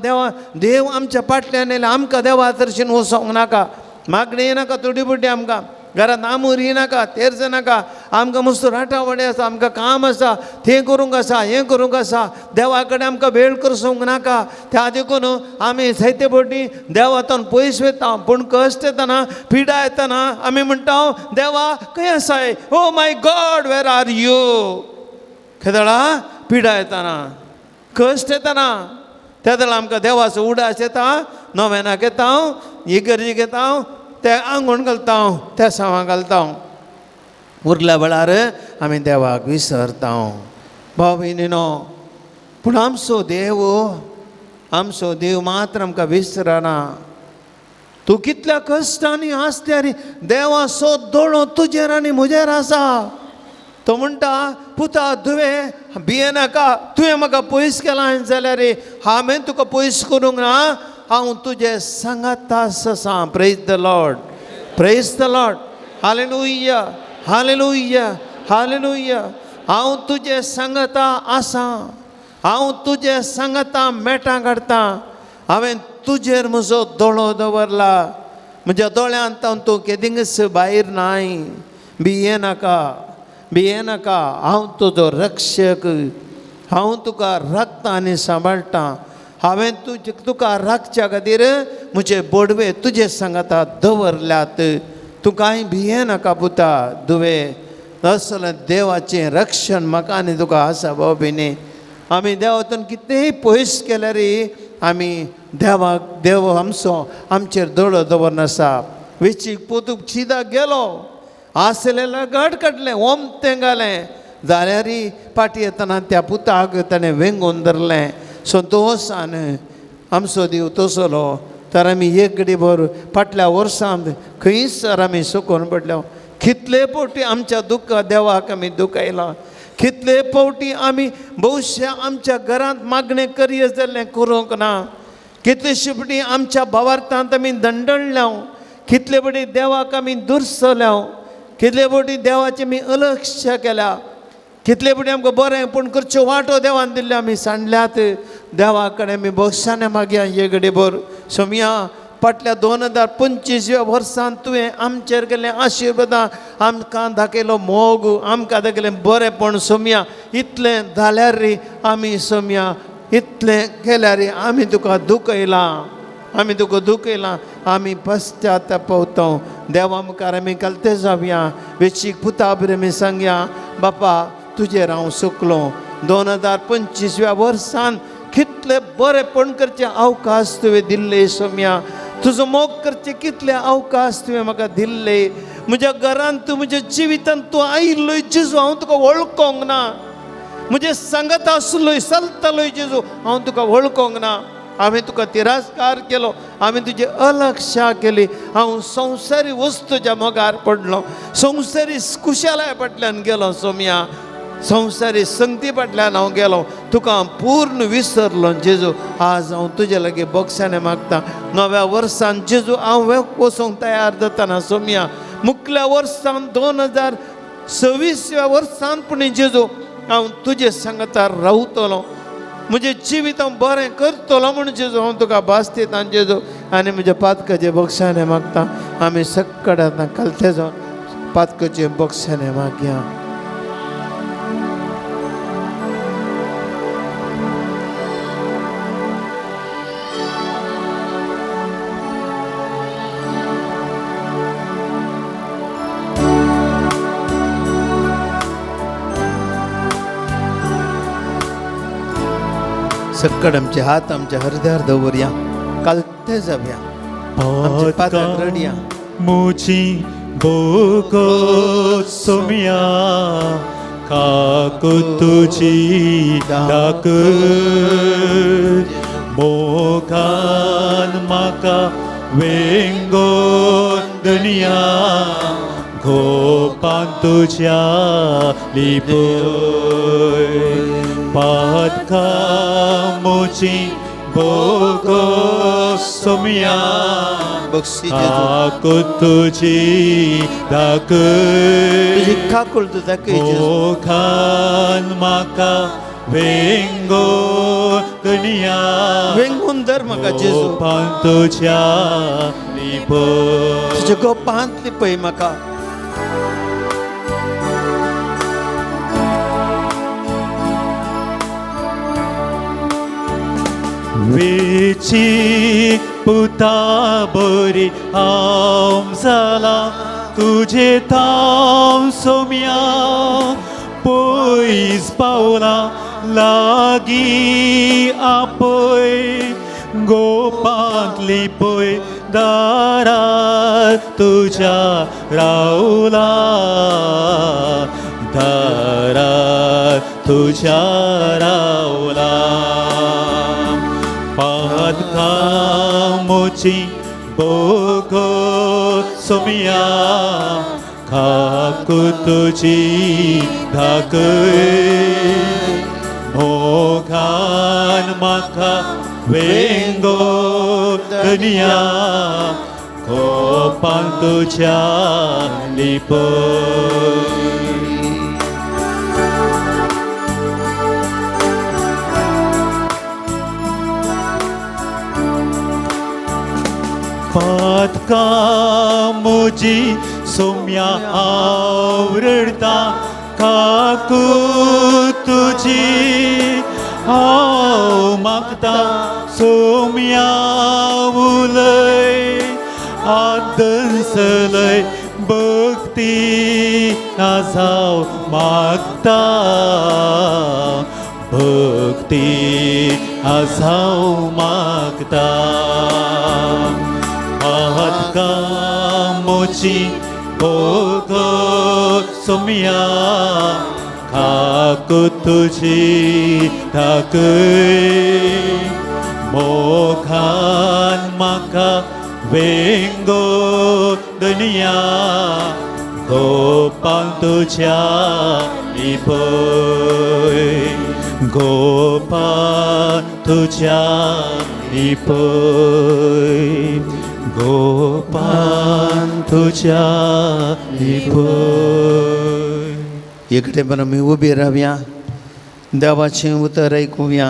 देव आमच्या फाटल्यान येयला आमकां देवा दर्शन वचोंक नाका मागणें नाका थोडी बोटी आमकां घरांत आमूर नाका तेर्च नाका आमकां मस्त राटावडे आसा आमकां काम आसा तें करूंक आसा हें करूंक आसा देवा कडेन आमकां वेळ करसूंक नाका त्या देखून आमी जायते फावटी देवातान पयस वयता पूण कश्ट येतना पिडा येतना आमी म्हणटा देवा खंय आसाय oh my God where are you खेदळा पिडा येतना कश्ट येतना त्या वेळा आमकां देवाचो उडास येता नोवेनाक येता इगर्जेक येता ते आंगण घालता त्या सावां घालता उरल्या वेळार आमी देवाक विसरता भाव भयणीनो पूण आमचो देव आमचो देव मात्र आमकां विसरना. तूं कितल्या कश्टांनी आसल्यार देवाचो दोळो तुजेर आनी म्हजेर आसा. तो म्हणटा पुता तुवें भियेनाका, तुवें म्हाका पयस केलां जाल्यार हांवें तुका पयस करूंक ना. हांव तुजे सांगात आसा. Praise the Lord, praise the Lord. Hallelujah, hallelujah, hallelujah. हांव तुजे सांगता आसा, हांव तुजे सांगता मेटां काडटा. हांवें तुजेर म्हजो दोळो दवरला. म्हज्या दोळ्यांत तूं केदींच भायर नाय. भियेनाका, भियेनाका. हांव तुजो रक्षक. हांव तुका राखता आनी सांबाळटा. हांवें तुका राखच्या खातीर म्हजे बोडवे तुजे सांगाता दवरल्यात. तूं कांय भियेनाका पुता. दुवे असलें देवाचें रक्षण म्हाका आनी तुका आसा बाबीने. आमी देवातून कितेंय पयस केल्यार आमी देव आमचेर दोळो दवरनासा. वेचीक पोतूक चिदा गेलो, आसलेलें घट काडलें, ओमतें घालें जाल्यार पाटी येतना त्या पुताक ताणें वेंगून धरलें. सो दोसान आमचो देव तसलो तर आमी एक घडी भर फाटल्या वर्सांत खंयसर आमी सुकून पडल्या. कितले फावटी आमच्या दुख्ख देवाक आमी दुखयलां. कितले फावटी आमी भविश्य आमच्या घरांत मागणें करया जाल्लें करूंक ना. कितलेशे फावटी आमच्या भावार्थांत आमी दंडळल्या. कितले फावटी देवाक आमी दुर्सल्या. कितले फावटी देवाचें आमी अलक्ष केल्या. कितले फावटी आमकां बरेंपण करच्यो वाटो देवान दिल्ल्यो आमी सांडल्यात. देवा कडेन आमी बक्षाने मागया एक घडी भर. सोमया फाटल्या 2025 वर्सांत तुवें आमचेर केल्लें आशिर्वादां, आमकां दाखयलो मोग, आमकां दाखयलें बरेंपण. सोमया इतलें जाल्यार आमी सोमया इतलें केल्यार आमी तुका दुखयलां, आमी तुका दुखयलां. आमी पश्चातापवतो. देवा मुखार आमी कालते जावया. वेचीक पुता बरें आमी सांगया बापा तुजेर हांव सुकलो. 2025 वर्सांत कितले बरेपण करचे अवकाश तुवें दिल्ले. सोम्या तुजो मोग करचे कितले अवकाश तुवें म्हाका दिल्ले. म्हज्या घरांत तूं म्हज्या जिवितांत तूं आयिल्लोय जेजू हांव तुका वळखोंक ना. म्हजे सांगत आसलोय चलतलोय जेजू हांव तुका वळखोंक ना. हांवें तुका तिरस्कार केलो, हांवें तुजी अलक्षा केली. हांव संवसारी वस्तूच्या मोगार पडलो, संवसारी कुशालाय फाटल्यान गेलो. सोम्या संवसारी संगती फाटल्यान हांव गेलो, तुका पूर्ण विसरलो. जेजू आज हांव तुजे लागीं बक्षाने मागता. नव्या वर्सान जेजू हांव वचोंक तयार जाताना. सोम्या मुखल्या वर्सान 2026 वर्सान पूण जेजू हांव तुजे सांगतार रावतलो. म्हजें जिवीत हांव बरें करतलो म्हूण जेजू हांव तुका भासयता जेजू. आनी म्हज्या पातकाचे बक्षाने मागता. आमी सक्कड आतां कालते जावन पातकाचे बक्षाने मागया. सक्कड आमचे हात आमच्या हृदयार दवरया. कालते जावया. आमचे पाताक रडया. मुची बोको सोम्या काकू तुझी डाक मोगान म्हाका वेंगोन दुनिया गोपान तुझ्या लिपोय पातका मुची बोको सोम्या बक्षी काकू तुझी दाक तुझी खाकूळ तूं दाखय जेजू. मोखान म्हाका वेंगो दुनिया वेंगून धर म्हाका जेजू. गोपान तुझ्या लिपो तुज्या गोपांतली पळय म्हाका. वेची पुता बरी हांव जाला तुझे थांब सोम्या पयस पावला लागी आपय गोपांतली पय दारार तुझ्या रावला दारार तुझ्या रावला कामोची बोगो सोमिया खाकू तुझी धाकय मोघान म्हाका वेंगो दुनिया कोपान तुझ्या लिपय पातका मुजी सोम्या आवडता काकू तुझी हांव मागता सोम्या उलय आदनसलय भक्ती आजाव मागता भक्ती आजाव मागता कामोची बोगो सोमिया खाकू तुझी धाकय मोघान म्हाका वेंगो दुनिया गोपाल तुझ्या लिपय गोपाल तुझ्या लिपय गोपाल तुझ्या लिपय इकडे बरं मी उभी राहूया देवाचे उतर ऐकूया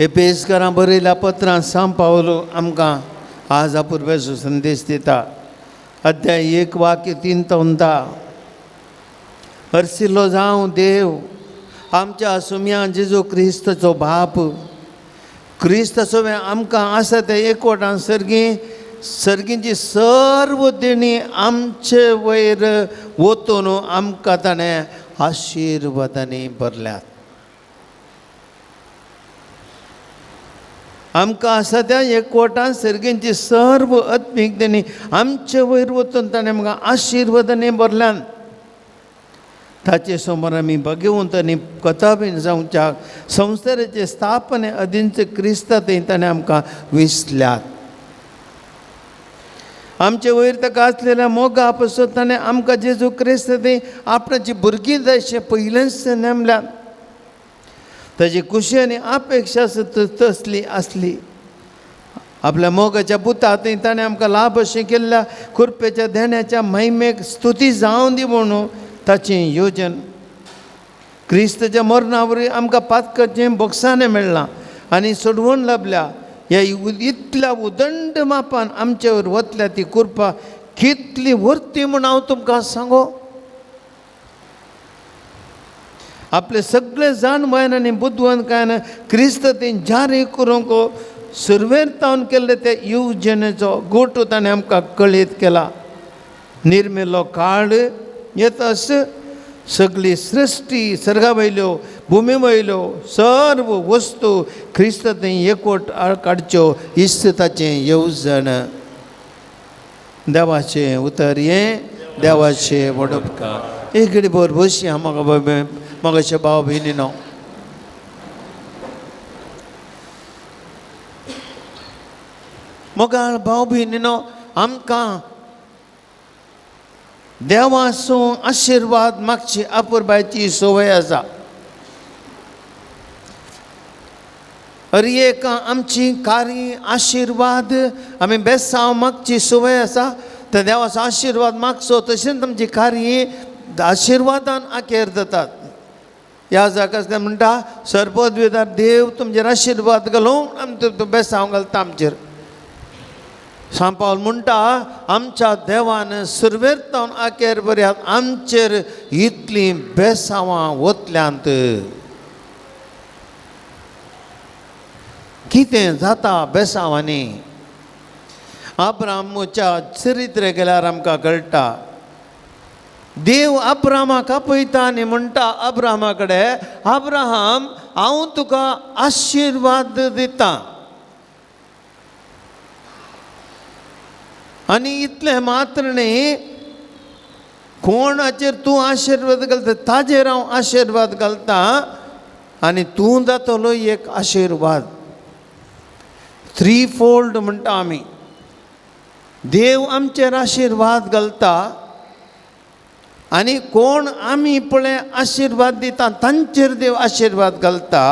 एपेसकारां बरयल्या पत्रांत सांग पावलो आमकां आज अपुर्वेचो संदेश दिता अध्याय 1 वाक्य 3 ते 10 हरसिल्लो जावं देव आमच्या सुम्या जेजू क्रिस्ताचो बाप क्रिस्त सोबे आमकां आसा ते एकवटान सर्गींची सर्व देणी आमचे वयर वतून आमकां ताणें आशिर्वादांनी भरल्यात आमकां आसा त्या एकवटान सर्गींची सर्व आत्मीक देणी आमचे वयर वतून ताणें आमकां आशिर्वादांनी भरल्यात ताचे समोर आमी भगवंत आनी कथा बीन जावच्या संवसाराचे स्थापने अधीनचे क्रिस्तांतय ताणें आमकां विसल्यात आमचे वयर ताका आसलेल्या मोगा पासून ताणें आमकां जेजू क्रिस्तांतय आपणाची भुरगीं जायशे पयलेंच नेमल्यात ताची खुशी आनी अपेक्षा तसली आसली आपल्या मोगाच्या पुतांतय ताणें आमकां लाभ अशें केल्ल्या खुरपेच्या देण्याच्या महिमेक स्तुती जावं दी म्हणून ताचें योजन क्रिस्ताच्या मरणावरी आमकां पातकाचें बक्षाने मेळ्ळां आनी सोडवण लाभल्या ह्या इतल्या उदंड मापान आमचे वयर वतल्या ती कृपा कितली वर्ती म्हूण हांव तुमकां सांगो आपले सगळे जाणवयन आनी बुद्धवंतकायेन क्रिस्तांतय जारी करूंक सुरवेर केल्ले ते येवजणेचो गोटू ताणें आमकां कळीत केला निर्मेलो काळ येतास सगळी सृश्टी सर्गा वयल्यो भुमी वयल्यो सर्व वस्तू क्रिस्तांतय एकवट काडच्यो इश्ट ताचें येवजण देवाचें उतर हें देवाचें वडपकार एक घडी भर बसया म्हाका भाव भयणीनो मोगाळ भाव भयणीनो आमकां देवासून आशिर्वाद मागची अपुरबायची संवय आसा एक आमची कार्य आशिर्वाद आमी बेसांव मागची संवय आसा तर देवाचो आशिर्वाद मागचो तशेंच आमची कार्य आशिर्वादान आखेर जातात ह्या जागाच ते म्हणटा सरपदवीदार देव तुमचेर आशिर्वाद घालून आमी बेसांव घालता आमचेर सांत पावल म्हणटा आमच्या देवान सुरवेर आखेर पर्यंत आमचेर इतली बेसांवां वतल्यांत कितें जाता बेसांवांनी अब्राहामाच्या चरित्र गेल्यार आमकां कळटा देव अब्राहामाक आपयता आनी म्हणटा अब्राहामा कडेन अब्राहाम हांव तुका आशिर्वाद दितां आनी इतलें मात्र न्ही कोणाचेर तूं आशिर्वाद घालता ताजेर हांव आशिर्वाद घालता आनी तूं जातलो एक आशिर्वाद. 3fold म्हणटा आमी. देव आमचेर आशिर्वाद घालता आनी कोण आमी पळय आशिर्वाद दिता तांचेर देव आशिर्वाद घालता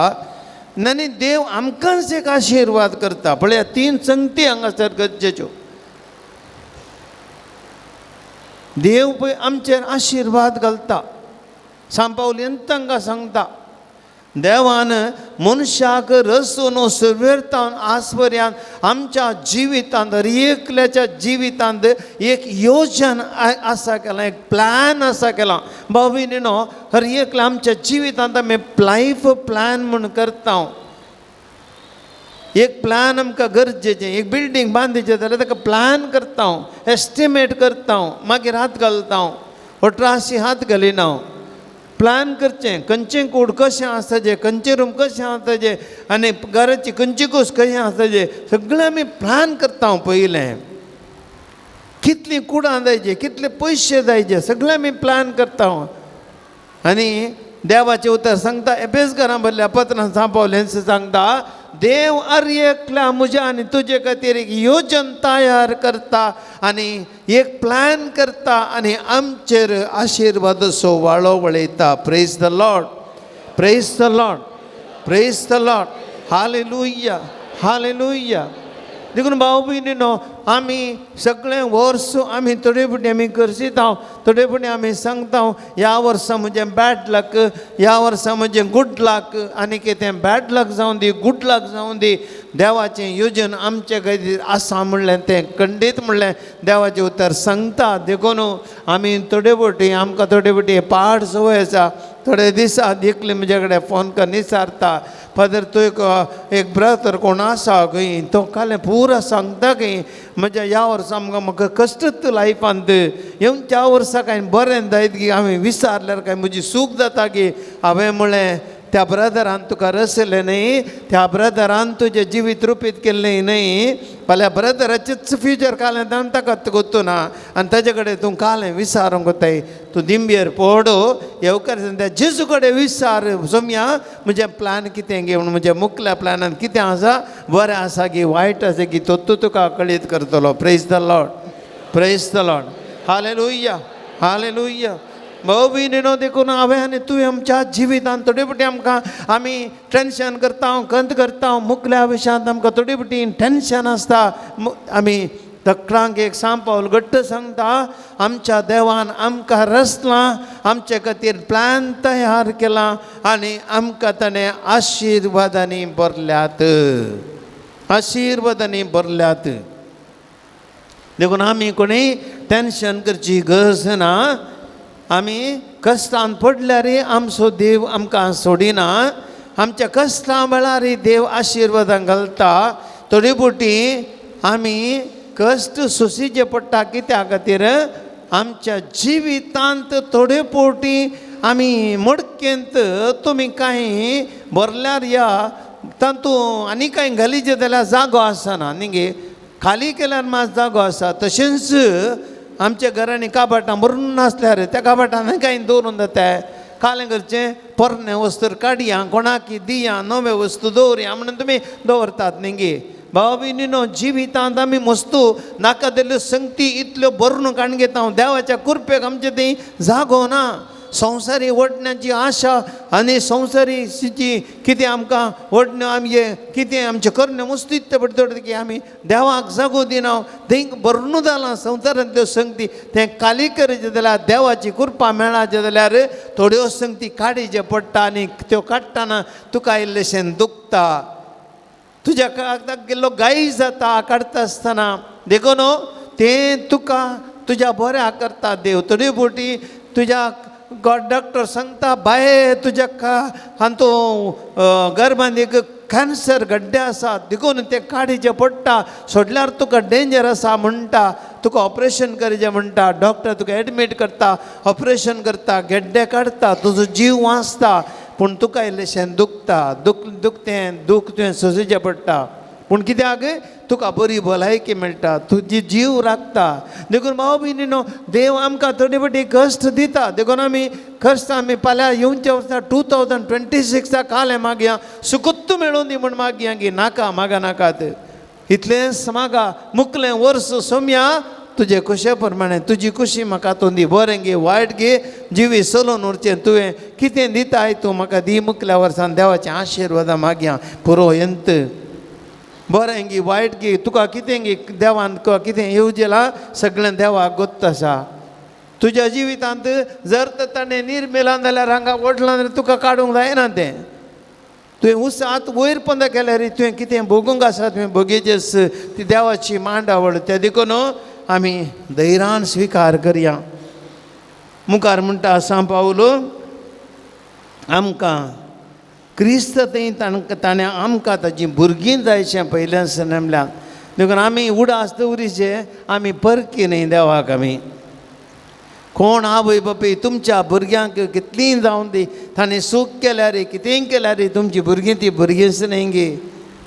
आनी देव आमकांच एक आशिर्वाद करता. पळय 3 संगती हांगासर गरजेच्यो. देव पळय आमचेर आशिर्वाद घालता. सांपावलीन तांकां सांगता देवान मनशाक रचून सुरवेरतावन आसपर्यांत आमच्या जिवितांत हर एकल्याच्या जिवितांत एक योजन आसा केलां, एक प्लॅन आसा केला. भाव भयणीनो, हर एकल्या आमच्या जिवितांत आमी लायफ प्लॅन म्हूण करता. एक प्लॅन आमकां गरजेचें. एक बिल्डींग बांदचें जाल्यार ताका प्लॅन करता हांव, एस्टिमेट करता हांव, मागीर हात घालता हांव. 18 हात घालिना हांव. प्लॅन करचें, खंयचें कूड कशें आसचें, खंयचें रूम कशें आसचें आनी घराची खंयची घोस कशें आसचें, सगळें आमी प्लॅन करता हांव. पयलें कितलीं कुडां जायचीं, कितले पयशे जायचे, सगळें आमी प्लॅन करता हांव. आनी देवाचें उतर सांगता एफेसकारां बरयल्या पत्रांत सांपावलें सांगता देव हर एकल्या म्हज्या आनी तुजे खातीर एक योजन तयार करता आनी एक प्लॅन करता आनी आमचेर आशिर्वाद वाळो वळयता. Praise the Lord, praise the Lord, praise the Lord. Hallelujah, hallelujah. देखून भाव भयणीनो, आमी सगळें वर्स आमी थोडे फावटी आमी करसिता, थोडे फावटी आमी सांगता ह्या वर्सा म्हजें बॅड लक, ह्या वर्सा म्हजें गुड लक, आनी कितें बॅड लक जावं दी, गुड लक जावं दी. देवाचें योजन आमचे खातीर आसा म्हणलें तें खंडीत म्हणलें देवाचें उतर सांगता. देखून आमी थोडे फावटी आमकां थोडे फावटी पाड संवय आसा. थोडे दिसांत एकले म्हजे कडेन फोन करून विचारता फादर तूं एक ब्रदर कोण आसा खंय, तो कालें पुरो सांगता की म्हज्या ह्या वर्सा म्हाका कश्टच लायफांत येवन त्या वर्सा कांय बरें जायत की हांवें विचारल्यार काय म्हजी सूख जाता की. हांवें म्हळें त्या ब्रदरान तुका रचलें न्ही, त्या ब्रदरान तुजें जिवीत रुपीत केल्लें न्ही, फाल्यां ब्रदराचेंच फ्युचर कालें जावन ताका गोतू ना आनी ताजे कडेन तूं कालें विचारूंक कोताय. तूं दिंबेर पडो येवकार त्या जेजू कडेन विचार सोम्या म्हजें प्लॅन कितें गे म्हणून, म्हज्या मुखल्या प्लॅनान कितें आसा, बरें आसा की वायट आसा की तो तुका कळीत करतलो. Praise the Lord, praise the Lord. Hallelujah, hallelujah. भाव भयणीनो, देखून हांवें आनी तुवें आमच्या जिवितांत थोडे फावटी आमकां आमी टेन्शन करता, खंत करता, मुखल्या विशयांत आमकां थोडे फावटी टेन्शन आसता. आमी तकडांक एक सांपावल घट्ट सांगता आमच्या देवान आमकां रचलां, आमचे खातीर प्लॅन तयार केला आनी आमकां ताणें आशिर्वादांनी भरल्यात, आशिर्वादांनी भरल्यात. देखून आमी कोणीय टेन्शन करची गरज ना. आमी कश्टांत पडल्यार आमचो देव आमकां सोडिना. आमच्या कश्टां वेळार देव आशिर्वादां घालता. थोडी फावटी आमी कश्ट सोंसिचे पडटा कित्या खातीर आमच्या जिवितांत थोडे फावटी आमी मडकेंत तुमी कांय भरल्यार या तातूंत आनी कांय घालीचें जाल्यार जागो आसना न्ही, खाली केल्यार मात जागो आसा. तशेंच आमच्या घरांनी काबाटां भरून नासल्यार त्या काबाटांत कांय दवरून जाता. कालें करचें, पोरणे वस्तू काडया, कोणाक दिया, नवे वस्तू दवरया म्हणून तुमी दवरतात न्ही. भाव भयणीनो, जिवितांत आमी वस्तू नाका जाल्ल्यो संगती इतल्यो भरून काडून घेता. देवाच्या कृपेक आमचे थंय जागो ना. संवसारी वडण्याची आशा आनी संवसारीची कितें आमकां वडण्यो आमगे कितें आमचें करणे वस्तू इतले पडटा की आमी देवाक जागो दिना. थंय भरून जालां संवसारांतल्यो संगती. तें खाली करचें जाल्यार देवाची कृपा मेळाचें जाल्यार थोड्यो संगती काडचे पडटा आनी त्यो काडटना तुका इल्लेशें दुखता, तुज्या काळाक गेल्लो गायी जाता काडटा आसतना. देखून तें तुका तुज्या बऱ्या करता देव. थोडी फावटी तुज्या डॉक्टर सांगता बाये तुज्या तूं गर्भांत एक कॅन्सर गड्डे आसा, देखून ते काडचे पडटा, सोडल्यार तुका डेंजर आसा म्हणटा, तुका ऑपरेशन करचें म्हणटा. डॉक्टर तुका एडमीट करता, ऑपरेशन करता, गड्डे काडटा, तुजो जीव वाचता, पूण तुका इल्लेशें दुखता. दुखतें दूख तुवें सोंसिचें पडटा. पूण कित्याक तुका बरी भलायकी मेळटा तुजी जीव राखता देखून भाव भयणीनो देव आमकां थोडी बटी कश्ट दिता देखून आमी कश्ट आमी फाल्यां येवच्या वर्सा 2026 काले मागया सुकुत्त मेळून दी म्हूण मागया की नाका मागा नाकात इतलेंच मागा मुकलें वर्स सोम्या तुजे कुशे प्रमाणे तुजी खुशी म्हाका तूं दी बरें गे वायट गे जिवी चलोवन उरचें तुवें कितें दिताय तूं म्हाका दी मुकल्या वर्सान देवाचें आशिर्वादा मागया पुरोयंत बरें गी वायट गी तुका कितें गी देवान तुका कितें येवजेलां सगळें देवाक गोत्त आसा तुज्या जिवितांत जर तर ताणें निर्मेलां जाल्यार हांगा ओडलां जाल्यार तुका काडूंक जायना तें तुवें उसात वयर पंद केल्यार तुवें कितें भोगूंक आसा तुवें भोगेचेस ती देवाची मांडावळ त्या देखून आमी धैर्यान स्विकार करया मुखार म्हणटा सांत पावलो आमकां क्रिस्त थंय ताणें आमकां ताची भुरगीं जायचें पयलें नेमल्यान देखून आमी उडास दवरीचे आमी परकी न्ही देवाक आमी कोण आवय बापूय तुमच्या भुरग्यांक कितलीं जावन दी ताणें सूख केल्यार कितेंय केल्यार तुमची भुरगीं ती भुरगींच न्ही गे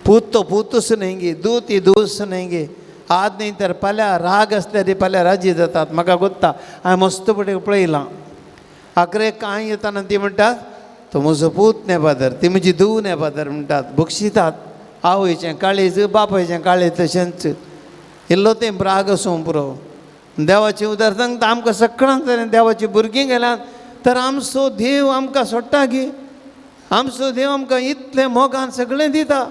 पूत तो पूतच न्ही गे दूत ती दूस न्ही गे आज न्ही तर फाल्यां राग आसल्यार फाल्यां राजी जातात म्हाका कोत्ता हांवें मस्त पडे पळयलां आखरेक कांय येताना ती म्हणटात तो म्हजो पूत नेबादर ती म्हजी धूव नेबादर म्हणटात बक्षितात आवयचें काळीज बापायचें काळीज तशेंच इल्लो तें राग आसूं पुरो देवाचें उदार सांगता आमकां सगळ्यांक जालें देवाची भुरगीं गेल्यात तर आमचो देव आमकां सोडटा गे आमचो देव आमकां इतलें मोगान सगळें दिता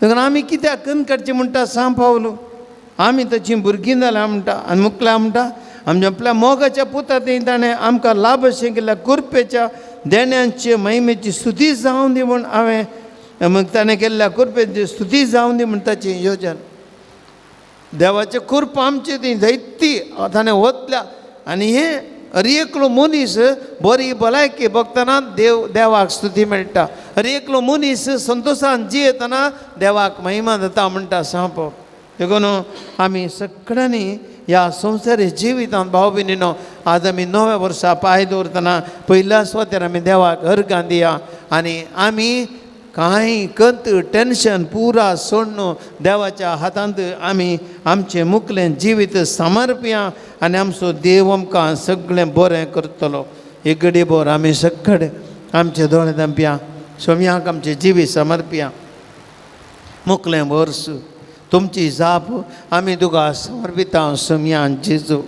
देखून आमी कित्याक कन्न काडचें म्हणटा सांत पावलो आमी ताची भुरगीं जाल्यां म्हणटा आनी मुखल्या म्हणटा आमच्या आपल्या मोगाच्या पुता थंय ताणें आमकां लाभ अशें केल्या कुरपेच्या देण्यांची महिमेची स्तुती जावं दी म्हूण हांवें मग ताणें केल्ल्या कुरपेची स्तुती जावं दी म्हूण ताची योजन देवाचें कुर्प आमची ती दैती ताणें ओतल्या आनी हें एकलो मनीस बरी भलायकी भोगतना देवाक स्तुती मेळटा एकलो मनीस संतोशान जियेतना देवाक महिमा जाता म्हणटा सांप देखून आमी सगळ्यांनी ह्या संवसारी जिवितांत भाव भयणीनो आज आमी नव्या वर्सा पांय दवरतना पयल्या स्वातेर आमी देवाक अर्गां दिया आनी आमी कांय कंत टेन्शन पुरा सोडून देवाच्या हातांत आमी आमचें मुखलें जिवीत समर्पया आनी आमचो देव आमकां सगळें बरें करतलो एक घडीभर आमी सगळे आमचे दोळे धांपया सोम्याक आमचें जिवीत समर्पया मुखलें वर्स तुमची जाप आमी तुका समर्पिता सोम्यान जेजू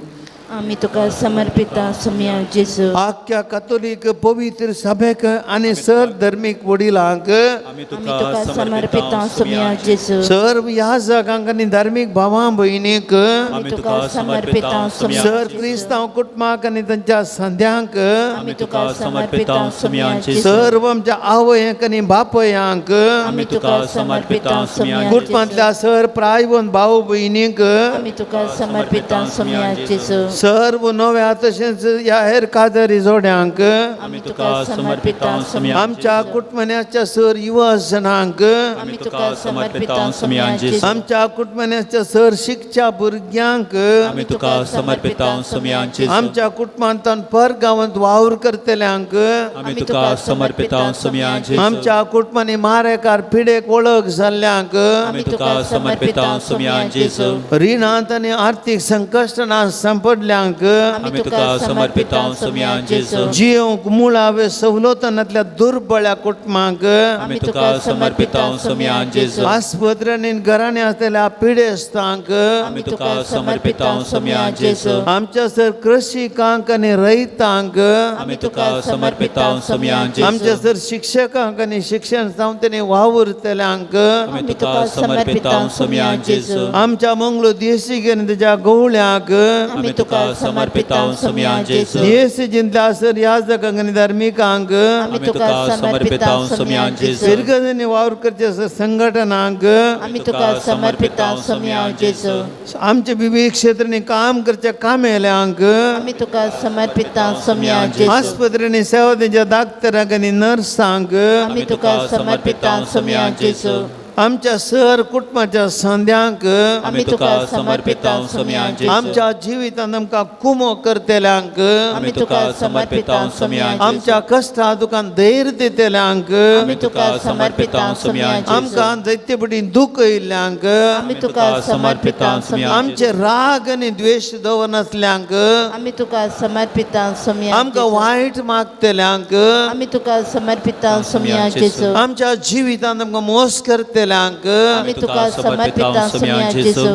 आमी तुका समर्पिता सोम्या जेजू आख्या कॅथोलीक पवित्र सभेक आनी सर धर्मीक वडिलांक आमी तुका समर्पिता सोम्या जेजू सर्व याजकांक आनी धार्मीक भावां भयणीक आमी तुका समर्पिता सोम्या सर क्रिस्तांव कुटुंबाक आनी तांच्या संध्यांक आमी तुका समर्पिता सोम्या जेजू सर्व आमच्या आवयांक आनी बापयांक आमी तुका समर्पिता सोम्या कुटुंबांतल्या सर प्रायवंत भाव भयणीक आमी तुका समर्पिता सोम्या जेजू सर्व नव्या तशेंच ह्या हेर कादरी जोड्यांक आमी तुका समर्पिता सोम्या आमच्या कुटुंबाच्या सर युवा जनांक आमी तुका समर्पिता सोम्या जेजू आमच्या कुटुंबाच्या सर शिकच्या भुरग्यांक आमी तुका समर्पिता सोम्या जेजू आमच्या कुटुंबांत परगांवांत वावर करतल्यांक आमी तुका समर्पिता सोम्या जेजू आमच्या कुटुंबांनी मारेकार पिडेक वळख जाल्ल्यांक आमी तुका समर्पिता सोम्या जेजू रिणांत आनी आर्थीक संकश्टांत सांपडल्यांक आमी तुका समर्पिता सोम्या जेजू जियोंक मुळावे सवलतांतल्या दुर्बळ्या कुटुंबांक आमी तुका समर्पिता सोम्या जेजू आस्पत्र्यांनी घरांनी आसलेल्या पिडेस्तांक आमी तुका समर्पिता सोम्या जेजू आमच्या सर कृषिकांक आनी रैतांक आमी तुका समर्पिता सोम्या जेजू आमच्या सर शिक्षकांक आनी शिक्षण संस्थेनी वावुरतल्यांक आमी तुका समर्पिता सोम्या जेजू आमच्या मंगळू देशीक आनी तेच्या गवळ्यांक आमी तुका समर्पिता सोम्या जेजू येसुजिंतल्या सर याजकांक आनी धार्मिकांक आमी तुका समर्पिता सोम्या जेजू विरगतींनी वावर करचे सर संघटनांक आमी तुका समर्पिता सोम्या जेजू आमचे विविध क्षेत्रांनी काम करच्या कामेल्यांक आमी तुका समर्पिता सोम्या जेजू आस्पत्र्यांनी सेवा तेंच्या डाक्टरांक आनी नर्सांक आमी तुका समर्पिता सोम्या जेजू आमच्या सर कुटुंबाच्या संध्यांक आमी तुका समर्पिता सोम्या जेजू आमच्या जिवितांत आमकां कुमो करतेल्यांक आमी तुका समर्पिता सोम्या आमच्या कश्टा दुखान धैर्य दितेल्यांक आमी तुका समर्पिता सोम्या आमकां जायते पटीन दुख येयल्ल्यांक आमी तुका समर्पिता सोम्या आमचे राग आनी द्वेश दवरनासल्यांक आमी तुका समर्पिता सोम्या आमकां वायट मागतेल्यांक आमी तुका समर्पिता सोम्या जेजू आमच्या जिवितांत आमकां मोस करतेल्यांक आमी तुका समर्पिता सोम्या जेजू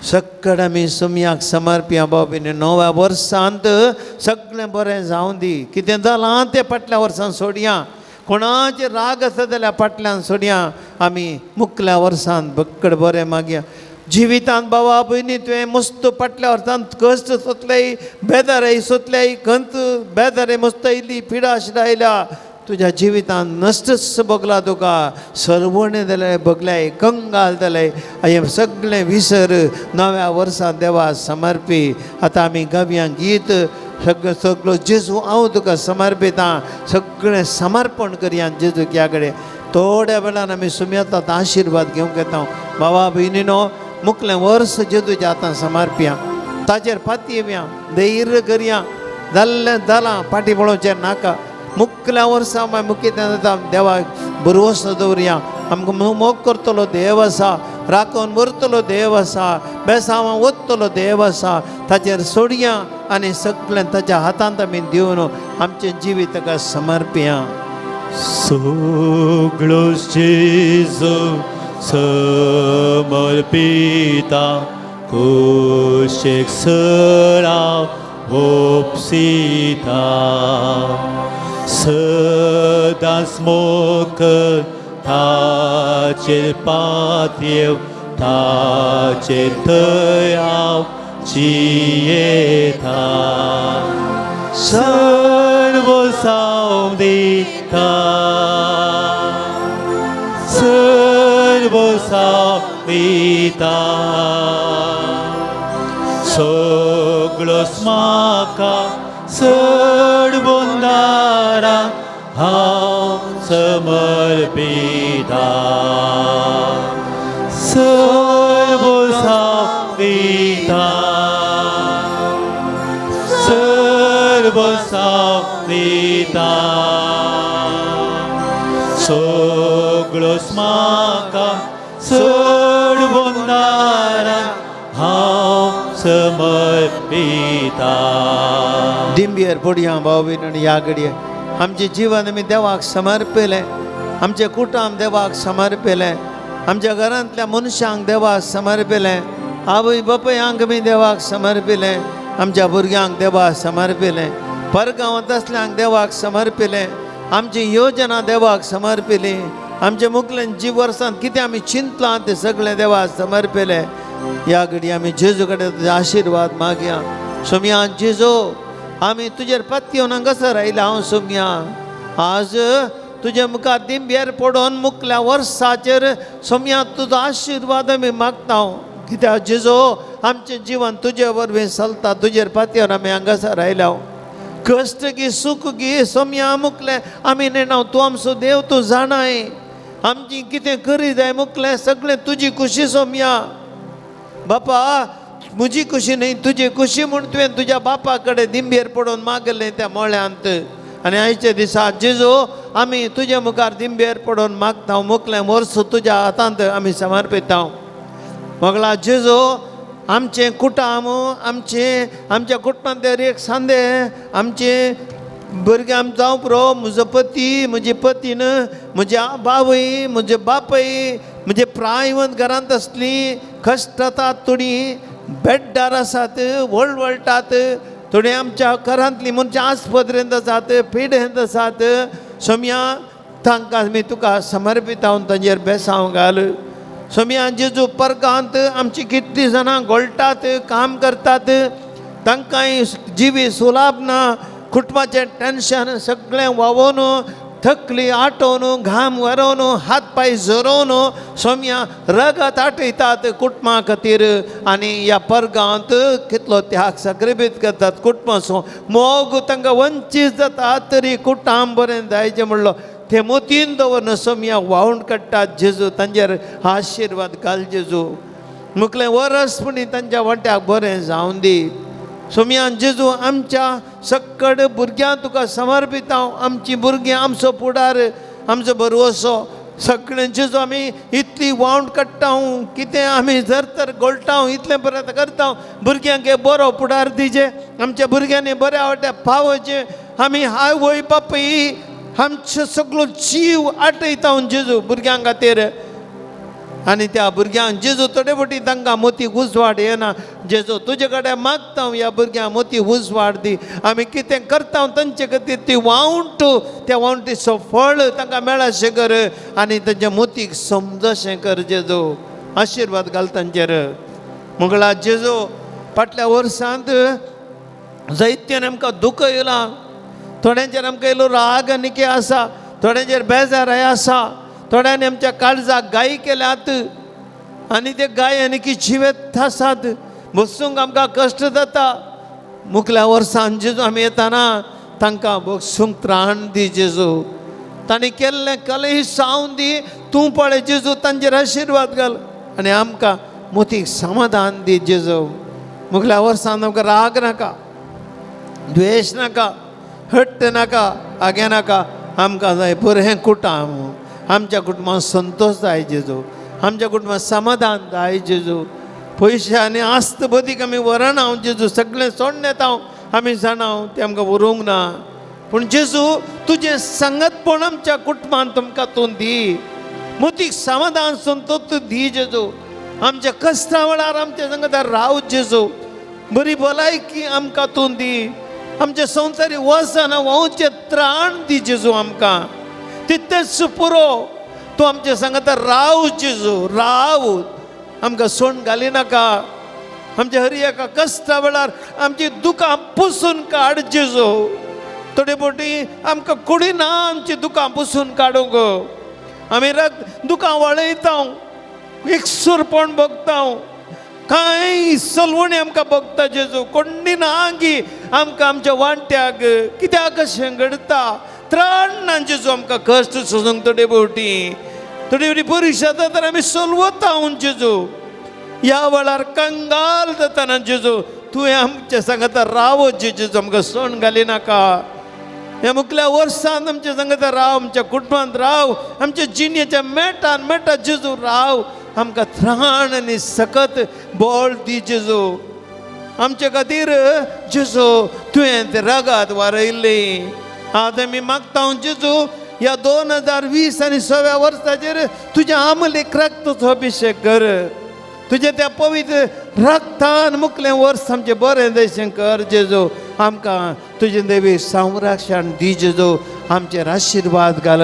सगळें आमी सोम्याक समर्पिया बाबीन नव्या वर्सांत सगळें बरें जावं दी कितें जालां तें फाटल्या वर्सान सोडया कोणाचे राग आसा जाल्यार फाटल्यान सोडया आमी मुखल्या वर्सांत बक्कड बरें मागया जिवितांत बाबा भयणी तुवें मस्त फाटल्या वर्सांत कश्ट सोंसलेय बेजाराय सोंसलेय खंत बेजारे मस्त येयली पिडा शिडा आयल्या तुज्या जिवितांत नश्टच भोगला तुका सरवणें जालें भोगलें कंगाल जालें हें सगळें विसर नव्या वर्सा देवा समर्पी आतां आमी गावयांक गीत सगळो जेजू हांव तुका समर्पिता सगळें समर्पण करया जेजूच्या कडेन थोड्या वेळान आमी सुम्यातात आशिर्वाद घेवंक येता बाबा भयणीनो मुखलें वर्स जेजूच्या हातान समर्पिया ताचेर फाती येवया धैर्य करया जाल्लें जालां फाटी पळोवचें नाका मुखल्या वर्सा मुख्यत्यान जाता देवाक भरवोसो दवरया आमकां मोग करतलो देव आसा राखून व्हरतलो देव आसा बेसांवां ओततलो देव आसा ताचेर सोडया आनी सगळें ताच्या हातांत आमी दिवन आमचें जिवीत ताका समर्पिया सगळो जेजू समर्पिता कुशेक सराव वोपसिता सदांच मोग ताचेर पातयेव ताचेर दयाव जियेता सर्व साव दिता सर्व साव दिता सगळोच म्हाका सडबोंदारा हांव समर्पिता सर्व साव दिता सर्व साव दिता सगळोच म्हाका सडबोंदारा हांव समर्पिता दिंबियर पडया भाव भयण या घडये आमचें जीवन आमी देवाक समर्पिलें आमचें कुटुंब देवाक समर्पिलें आमच्या घरांतल्या मनशांक देवाक समर्पिलें आवय बापायांक आमी देवाक समर्पिलें आमच्या भुरग्यांक देवाक समर्पिलें परगांवांत आसल्यांक देवाक समर्पिलें आमची योजना देवाक समर्पिली आमच्या मुखल्यान जी वर्सांत कितें आमी चिंतलां तें सगळें देवाक समर्पिलें या घडी आमी जेजू कडेन तुजो आशिर्वाद मागया सोम्या जेजू आमी तुजेर पत्त्योन हांगासर आयला हांव सोम्या आज तुजे मुखार दिंब्यार पडोन मुखल्या वर्साचेर सोम्या तुजो आशिर्वाद आमी मागता कित्याक जेजू आमचें जिवन तुजे वरवीं चलता तुजेर पत्त्योन आमी हांगासर आयला कश्ट गी सुख गी सोम्या मुखलें आमी नेणाव तूं आमचो देव तूं जाणाय आमची कितें करी जाय मुखलें सगळें तुजी खुशी सोम्या बापा म्हजी खुशी न्ही तुजी खुशी म्हूण तुवें तुज्या बापा कडेन दिंबेर पडोवन मागलें त्या मोळ्यांत आनी आयच्या दिसा जेजू आमी तुजे मुखार दिंबेर पडोवन मागता मुखलें वर्स तुज्या हातांत आमी समर्पिता मोगला जेजू आमचें कुटुंब आमच्या कुटुंबांत एक सांदे आमचे भुरग्यां जावं पुरो म्हजो पती म्हजी पतीन म्हज्या बावय म्हजे बापय म्हजे प्रायवंत घरांत आसली कश्ट जातात थोडी बेड्डार आसात वळवळटात थोडी आमच्या घरांतलीं मनशां आस्पत्रेंत आसात पिडेंत आसात सोम्या तांकां आमी तुका समर्पिता तांचेर बेसांव घाल सोम्या जेजू परगांत आमची कितलीं जाणां घोळटात काम करतात तांकांय जिवी सुलाभ ना कुटुंबाचें टेन्शन सगळें व्हांवोवन थकली आटोवन घाम व्हरोवन हात पांय झरोवन सोम्या रगत आटयतात कुटुंबा खातीर आनी ह्या परगांत कितलो त्याग साकरिबीत करतात कुटुंबाचो मोग तांकां वंचीत जाता तरी कुटुंब बरें जायचें म्हणलो ते मोतीन दवरन सोम्या वाहून काडटात जेजू तांचेर आशिर्वाद घाल जेजू मुखलें वरसपणी तांच्या वाट्याक बरें जावं दी सोम्यान जेजू आमच्या सक्कड भुरग्यांक तुका समर्पित हांव आमची भुरगीं आमचो फुडार आमचो बरवसो सगळें जेजू आमी इतली वावंड काडटा कितें आमी जर तर गोळटा इतलें बरें करता भुरग्यांक एक बरो फुडार दिजे आमच्या भुरग्यांनी बऱ्या वाट्याक पावोवचे आमी हाय वय बापय आमचो सगळो जीव आटयता जेजू भुरग्यां खातीर आनी त्या भुरग्यांक जेजू थोडे फावटी तांकां मोती उजवाड येना जेजू तुजे कडेन मागता ह्या भुरग्यांक मोती उजवाड दी आमी कितें करता तांचे खातीर ती वावंट त्या वावंटीचो फळ तांकां मेळशें कर आनी तांच्या मोतीक समजशें कर जेजू आशिर्वाद घाल तांचेर मुगळा जेजू फाटल्या वर्सांत जायत्यान आमकां दुख येयलां थोड्यांचेर आमकां येयलो राग आनी आसा थोड्यांचेर बेजाराय आसा थोड्यांनी आमच्या काळजाक गायी केल्यात आनी ते गाय आनी जिवेत आसात बसूंक आमकां कश्ट जाता मुखल्या वर्सान जेजू आमी येताना तांकां बसूंक त्राण दी जेजू तांणी केल्लें कलेही सावन दी तूं पळय जेजू तांचेर आशिर्वाद घाल आनी आमकां मोतीक समाधान दी जेजू मुखल्या वर्सान आमकां राग नाका द्वेश नाका हट्ट नाका आगे नाका आमकां जाय बरें कुटाम आमच्या कुटुंबात संतोष जाय जेजू आमच्या कुटुंबात समाधान जाय जेजू पयशे आनी आस्त बदीक आमी व्हरना हांव जेजू सगळें सोडून येता आमी जाणा ते आमकां व्हरूंक ना पूण जेजू तुजें संगतपण आमच्या कुटुंबांत तुमकां तूं दी मोतीक समाधान संतोष तूं दी जेजू आमच्या कश्टा वेळार आमच्या संगतार राव जेजू बरी भलायकी आमकां तूं दी आमचे संवसारी वसन वाहूचे त्राण दी जेजू आमकां तितलेंच पुरो तूं आमचे सांगता राव जेजू राव आमकां सोंड घाली नाका आमच्या हर एका कश्टा वेळार आमची दुकां पुसून काड जेजू थोडे फावटी आमकां कुडी ना आमची दुकां पुसून काडूंक आमी दुकां वळयता एकसूरपण भोगता कांय सलवणी आमकां भोगता जेजू कोणी ना आंगी आमकां आमच्या वांट्याक कित्याक अशें घडता त्राण ना जेजू आमकां कश्ट सोसूंक थोडे फावटी परीक्षा जाता आमी सोलवता जेजू ह्या वेळार कंगाल जातना जेजू तुवें आमच्या सांगता राव जेजू आमकां सोंड घाली नाका ह्या मुखल्या वर्सान आमच्या सांगता राव आमच्या कुटुंबांत राव आमच्या जिणेच्या मेटान मेटा जेजू राव आमकां त्राण आनी सकत बोळ दी जेजू आमचे खातीर जेजू तुवें ते रगत वारयल्ली आतां आमी मागता जेजू ह्या 2020 आनी 6व्या वर्साचेर तुज्या आमलेक रक्ताचो अभिशेक कर तुजे त्या पवित्र रक्तान मुखलें वर्स आमचें बरें दर्शन कर जेजू आमकां तुजें देवी संरक्षण दी जेजू आमचेर आशिर्वाद घाल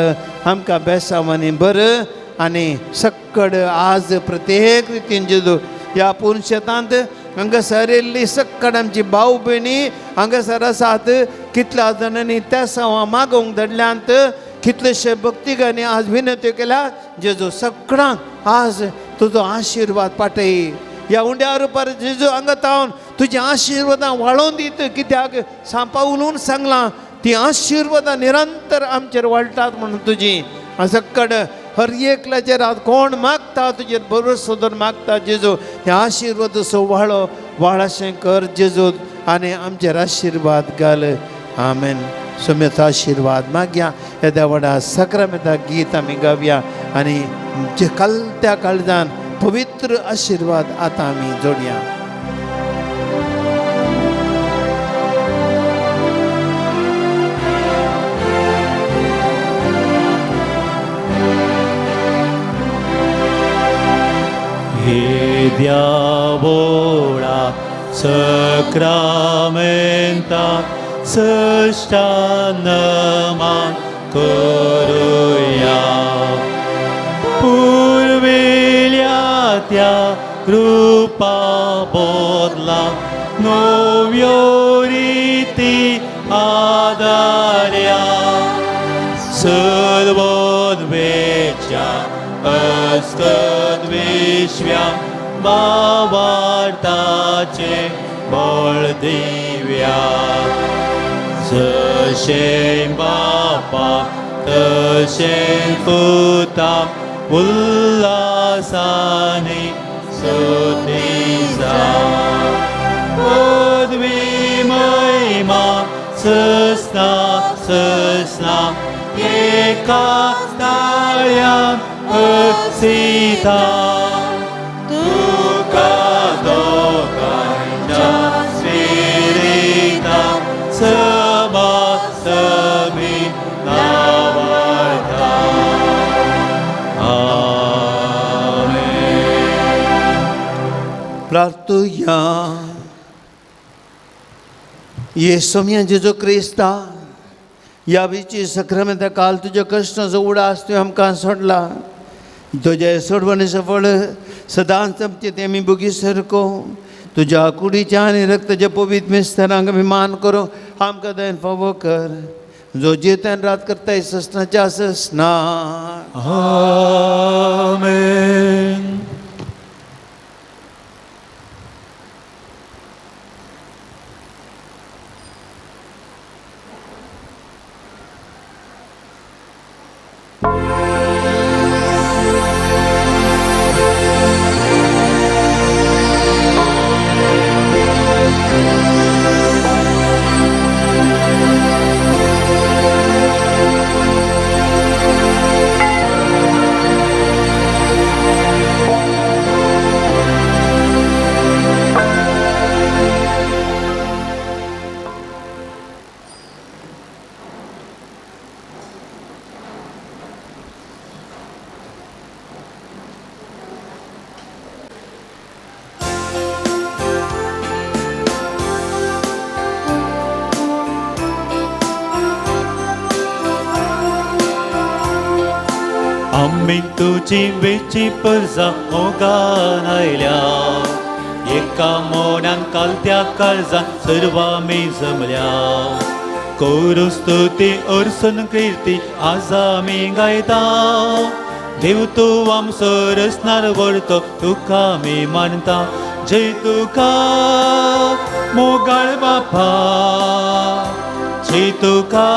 आमकां बेसांवांनी बरं आनी सक्कड आज प्रत्येक रितीन जेजू ह्या पूर्ण शेतांत हांगासर येयल्ली सक्कड आमची भाव भयणी हांगासर आसात कितल्या जाणांनी त्या सवां मागोवंक धडल्यांत कितलेशे भक्तिकांनी आज विनंत्यो केल्या जेजू सगळ्यांक आज तुजो आशिर्वाद पाठय ह्या उंड्या रुपार जेजू हांगा तावन तुजी आशिर्वादां वाडोवन दीत कित्याक सांपा उलोवन सांगलां ती आशिर्वादां निरंतर आमचेर वाडटात म्हणून तुजी सक्कड हर एकल्याचेर आज कोण मागता तुजेर भरोसो दवर मागता जेजू हे आशिर्वाद असो वाडशें कर जेजू आनी आमचेर आशिर्वाद घाल आमेन सुमेचा आशिर्वाद मागया हे देवाडा सक्रामेता गीत आमी गावया आनी जे कलत्या काळजान पवित्र आशिर्वाद आतां आमी जोडया हे द्यावोळा सक्रामेंता सष्टानमान करूया पूर्वेल्या त्या कृपा बोधला नव्यो रीती आदार्या सर्वोद्वेच्या अस्कद्विश्व्या बावार्ताचे बळ दिव्या जशे बापा तशें पुतां उल्हासाने स्तुतीजा पदवी महिमा ससना ससना एका ताळ्यान असिता तुका दोगांच्या स्पिरिता समस्तमी नावार्था आमेन. प्रार्थूया. येसू मिया जेजू क्रिस्ता, ह्या विची सक्रमेंता काल तुज्या कश्टाचो उडास तुवें आमकां सोडला. तुज्या सोडवणेचो फळ सदांच आमचे तेमी बुगी सारको तुज्या कुडीच्या आनी रक्ताच्या पवित्र मिस्तारांक आमी मान करूं आमकां दयन फावो कर. जो जितान रात करता ससनाच्या ससना. आमेन. आम्ही तुझी वेची परजा मोगान आयल्या. एका मोन्यान कालत्या काळजान सर्व आमी जमल्या. करू स्तुती अर्सन कीर्ती आज आमी गायता. देव तूं आमचो रचणार व्हरतो तुका आमी मानता. जय तुका मोगाळ बापा, जय तुका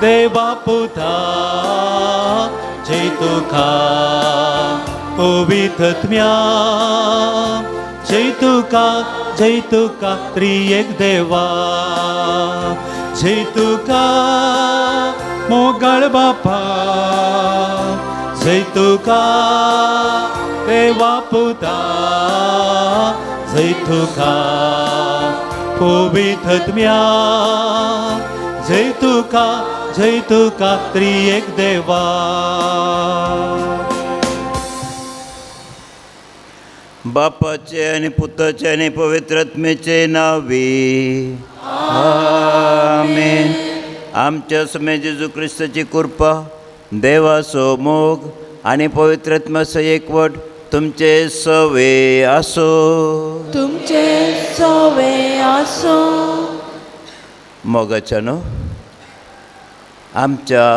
देवा पुता, जय तुका पवित्रत्म्या, जय तुका त्रिएक देवा, जय तुका मोगाळ बापा, जय तुका देवा पुता, जय तुका पवित्रत्म्या, जय तुका त्रिएक देवा. बापाचे आणि पुताचे आणि पवित्रात्मेचे नावे आमेन. आमच्या समय जेजू क्रिस्ताची कृपा, देवाचो मोग आणि पवित्रात्म्याचो एकवट तुमचे सवे आसो. तुमचे सवे आसो. मोगाच्यानो आमच्या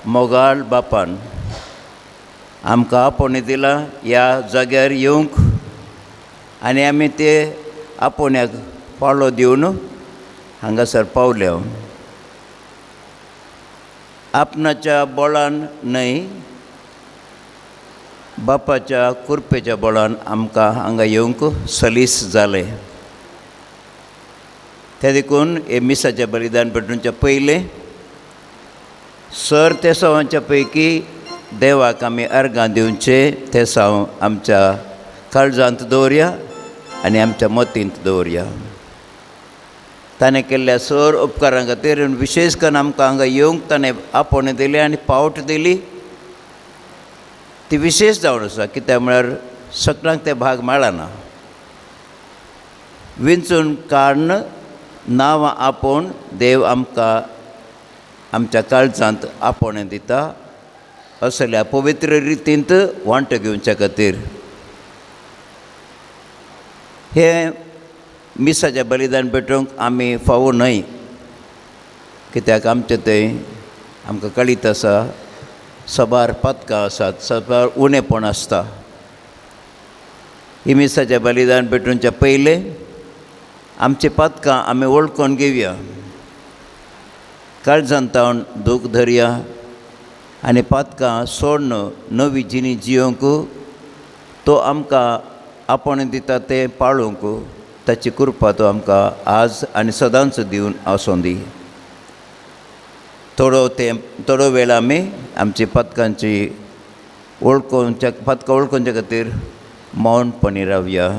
मोगाळ बापान आमकां आपोवणी दिला ह्या जाग्यार येवंक आनी आमी ते आपोवण्याक पाळो दिवन हांगासर पावल्या. आपणाच्या बळान न्हय, बापाच्या कृपेच्या बळान आमकां हांगा येवंक सलीस जालें. त्या देखून हे मिसाच्या बलिदान पेटोवच्या पयलें सर ते सवांच्या पैकी देवाक आमी अर्गां दिवचे ते साव आमच्या काळजांत दवरया आनी आमच्या मतींत दवरया. ताणें केल्ल्या सर उपकारां खातीर विशेश करून आमकां हांगा येवंक ताणें आपोवणी दिली आनी पावट दिली ती विशेश जावन आसा. कित्याक म्हळ्यार सगळ्यांक ते भाग मेळना. विंचून काडन नांवां आपोवन देव आमकां आमच्या काळजांत आपोवणें दिता. असल्या पवित्र रितींत वांटो घेवच्या खातीर हे मिसाचें बलिदान पेटोवंक आमी फावो न्हय. कित्याक आमचें थंय आमकां कळीत आसा सबार पथकां आसात, सबार उणेपण आसता. ही मिसाचें बलिदान पेटोवच्या पयलें आमचीं पथकां आमी वळखून घेवया. काळजांतावन दूख धरया आनी पातकां सोडन नवी जिणी जियोंक तो आमकां आपण दिता ते पाळूंक ताची कृपा तो आमकां आज आनी सदांच दिवन आसूं दी. थोडो वेळ आमी आमची पथकांची पथकां वळखोवच्या खातीर मौनपणी रावया.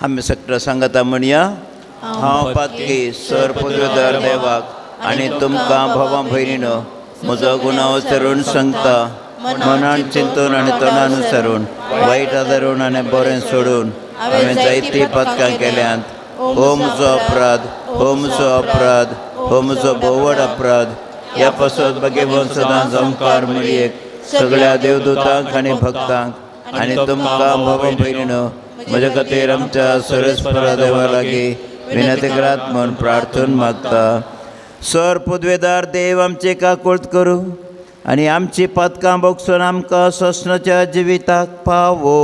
आमी सगळ्या सांगता म्हणया, हांव पातकी सर पदवेदार देवाक आनी तुमकां भावां भयणीनो म्हजो गुणांव विसरून सांगता. मनान चिंतून आनी तोंडान विसरून वायट आदारून आनी बरें सोडून हांवें जायतीं पथकां केल्यांत. हो म्हजो अपराध, हो म्हजो अपराध, हो म्हजो भोव व्हड अपराध. ह्या पासत भगवान सदांच ओंकार म्हणयेक सगळ्या देवदूतांक आनी भक्तांक आनी तुमकां भाव भयणीनो म्हजे खातीर आमच्या सरस्वरा देवा लागीं विनंती करात म्हूण प्रार्थना मागता. सर पदवेदार देव आमचे काकूळट करूं आनी आमची पथकां भोगसून आमकां सोसणाच्या जिविताक पावो.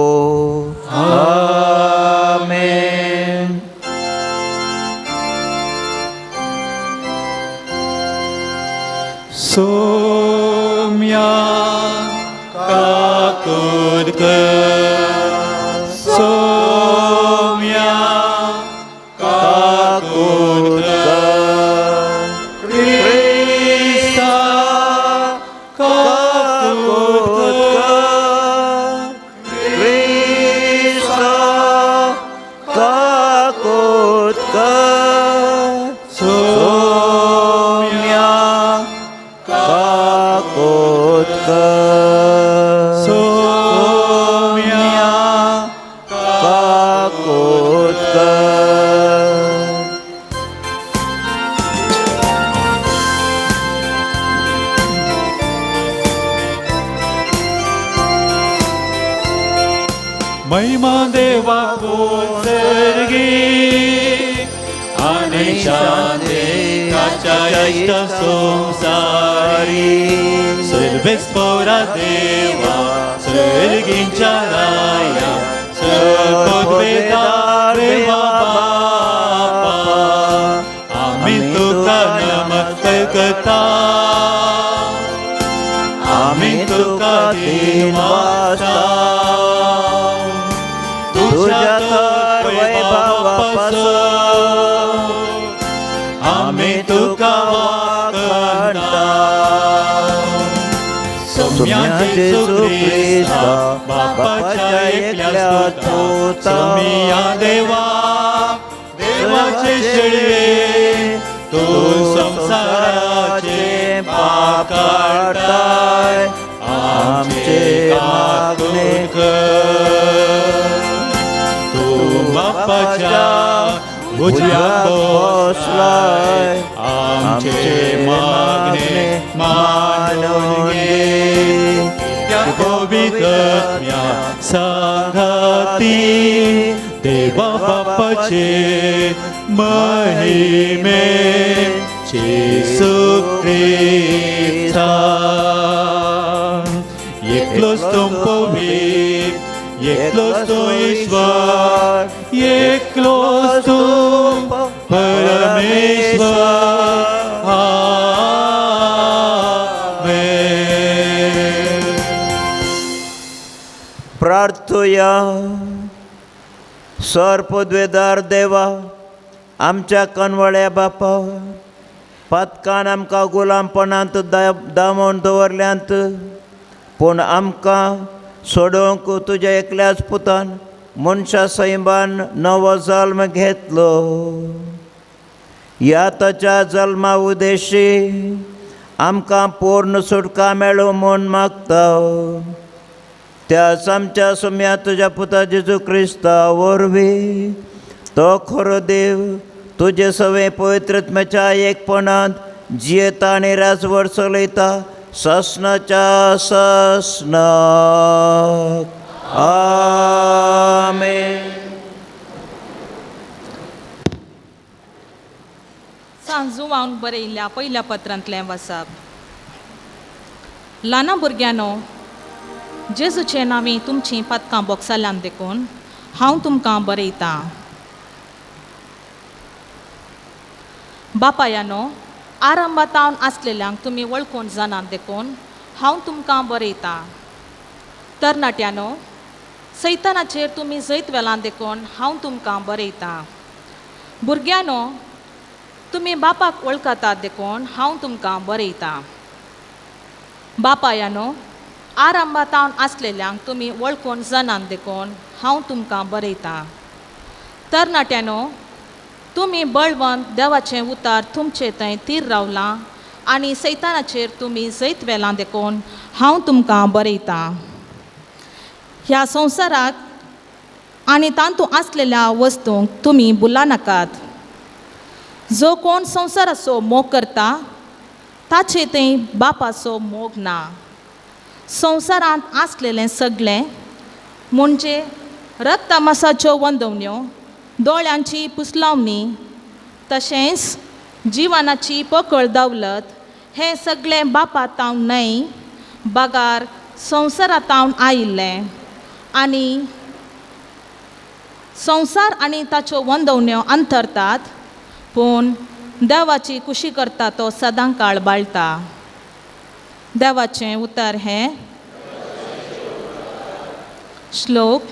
आमेन. सोम्या काकूळट कर, सोम्या काकूळट कर, क्रिस्ता काकूळट कर, क्रिस्ता काकूळट कर, सोम्या काकूळट कर, सोम्या काकूळट कर. महिमा देवा सर्गी आणि शांती काच्या इष्ट संसारी सर्वेस्परा देवा सर्गींच्या राया सर्वोद्वेदार देवा बापा आम्ही तुका नमस्कार करता आम्ही तुका देवाचा तुझ्या तर वैभवापासून आम्ही तुका वाकणता सोम्या जेजू ख्रिस्ता बापाच्या एकल्या पुता सोम्या देवा देवाचे शेळवे तू संसाराचे पाप काढताय आमचे मागणे तू बापाच्या उजव्या बसलाय आमचे मागणे मानून घे त्या पवित्रत्म्या सांगाती देवा बापाचे महिमेचे सुख्रिस्ता एकलोच तो पवित्र एकलोच तो ईश्वर एकलोच तो परमेश्वर आमेन. प्रार्थया. सर पदवेदार देवा आमच्या कनवळ्या बापा पथकान आमकां गुलामपणांत दामोवन दवरल्यांत पूण आमकां सोडोवंक तुज्या एकल्याच पुतान मनशा सैबान नवो जल्म घेतलो. ह्या ताच्या जल्मा उद्देशी आमकां पूर्ण सुटका मेळो म्हूण मागता. त्याच आमच्या सोम्या तुज्या पुता जेजू क्रिस्ता वरवीं तो खरो देव तुजे सवे पवित्रत्म्याच्या एकपणांत जियेता आनी राजवट चलयता ससनाच्या ससनाक. आमेन. सांजुवांक बरयल्ल्या पयल्या पत्रांतलें वाचप. ल्हाना भुरग्यानो जेजूचे नांवी तुमची पदकां बॉक्सांतल्यान देखून हांव तुमकां बरयतां. बापायानो, आरंभातावन आसलेल्यांक तुमी वळखून जाणात देखून हांव तुमकां बरयतां. तरणाट्यानो, सैतानाचेर तुमी जैत वेलां देखून हांव तुमकां बरयतां. भुरग्यानो, तुमी बापाक वळखतात देखून हांव तुमकां बरयतां. बापायानो, आरंभातावन आसलेल्यांक तुमी वळखून जाणात देखून हांव तुमकां बरयतां. तरणाट्यानो, तुमी बळवंत देवाचें उतार तुमचे थंय तीर रावलां आनी सैतानाचेर तुमी जैत वेलां देखून हांव तुमकां बरयतां. ह्या संवसाराक आनी तातूंत आसलेल्या वस्तूंक तुमी भुला नाकात. जो कोण संवसाराचो मोग करता ताचे थंय बापाचो मोग ना. संवसारांत आसलेलें सगळें म्हणजे रक्त तमासाच्यो वंदवण्यो, दोळ्यांची पुसलावणी, तशेंच जिवनाची पकळ दवलत हें सगळें बापातावन न्हय, बागार संवसारातावन आयिल्लें. आनी संवसार आनी ताच्यो वंदवण्यो अंतरतात, पूण देवाची कुशी करता तो सदां काळ बाळटा. देवाचें उतर हें. श्लोक.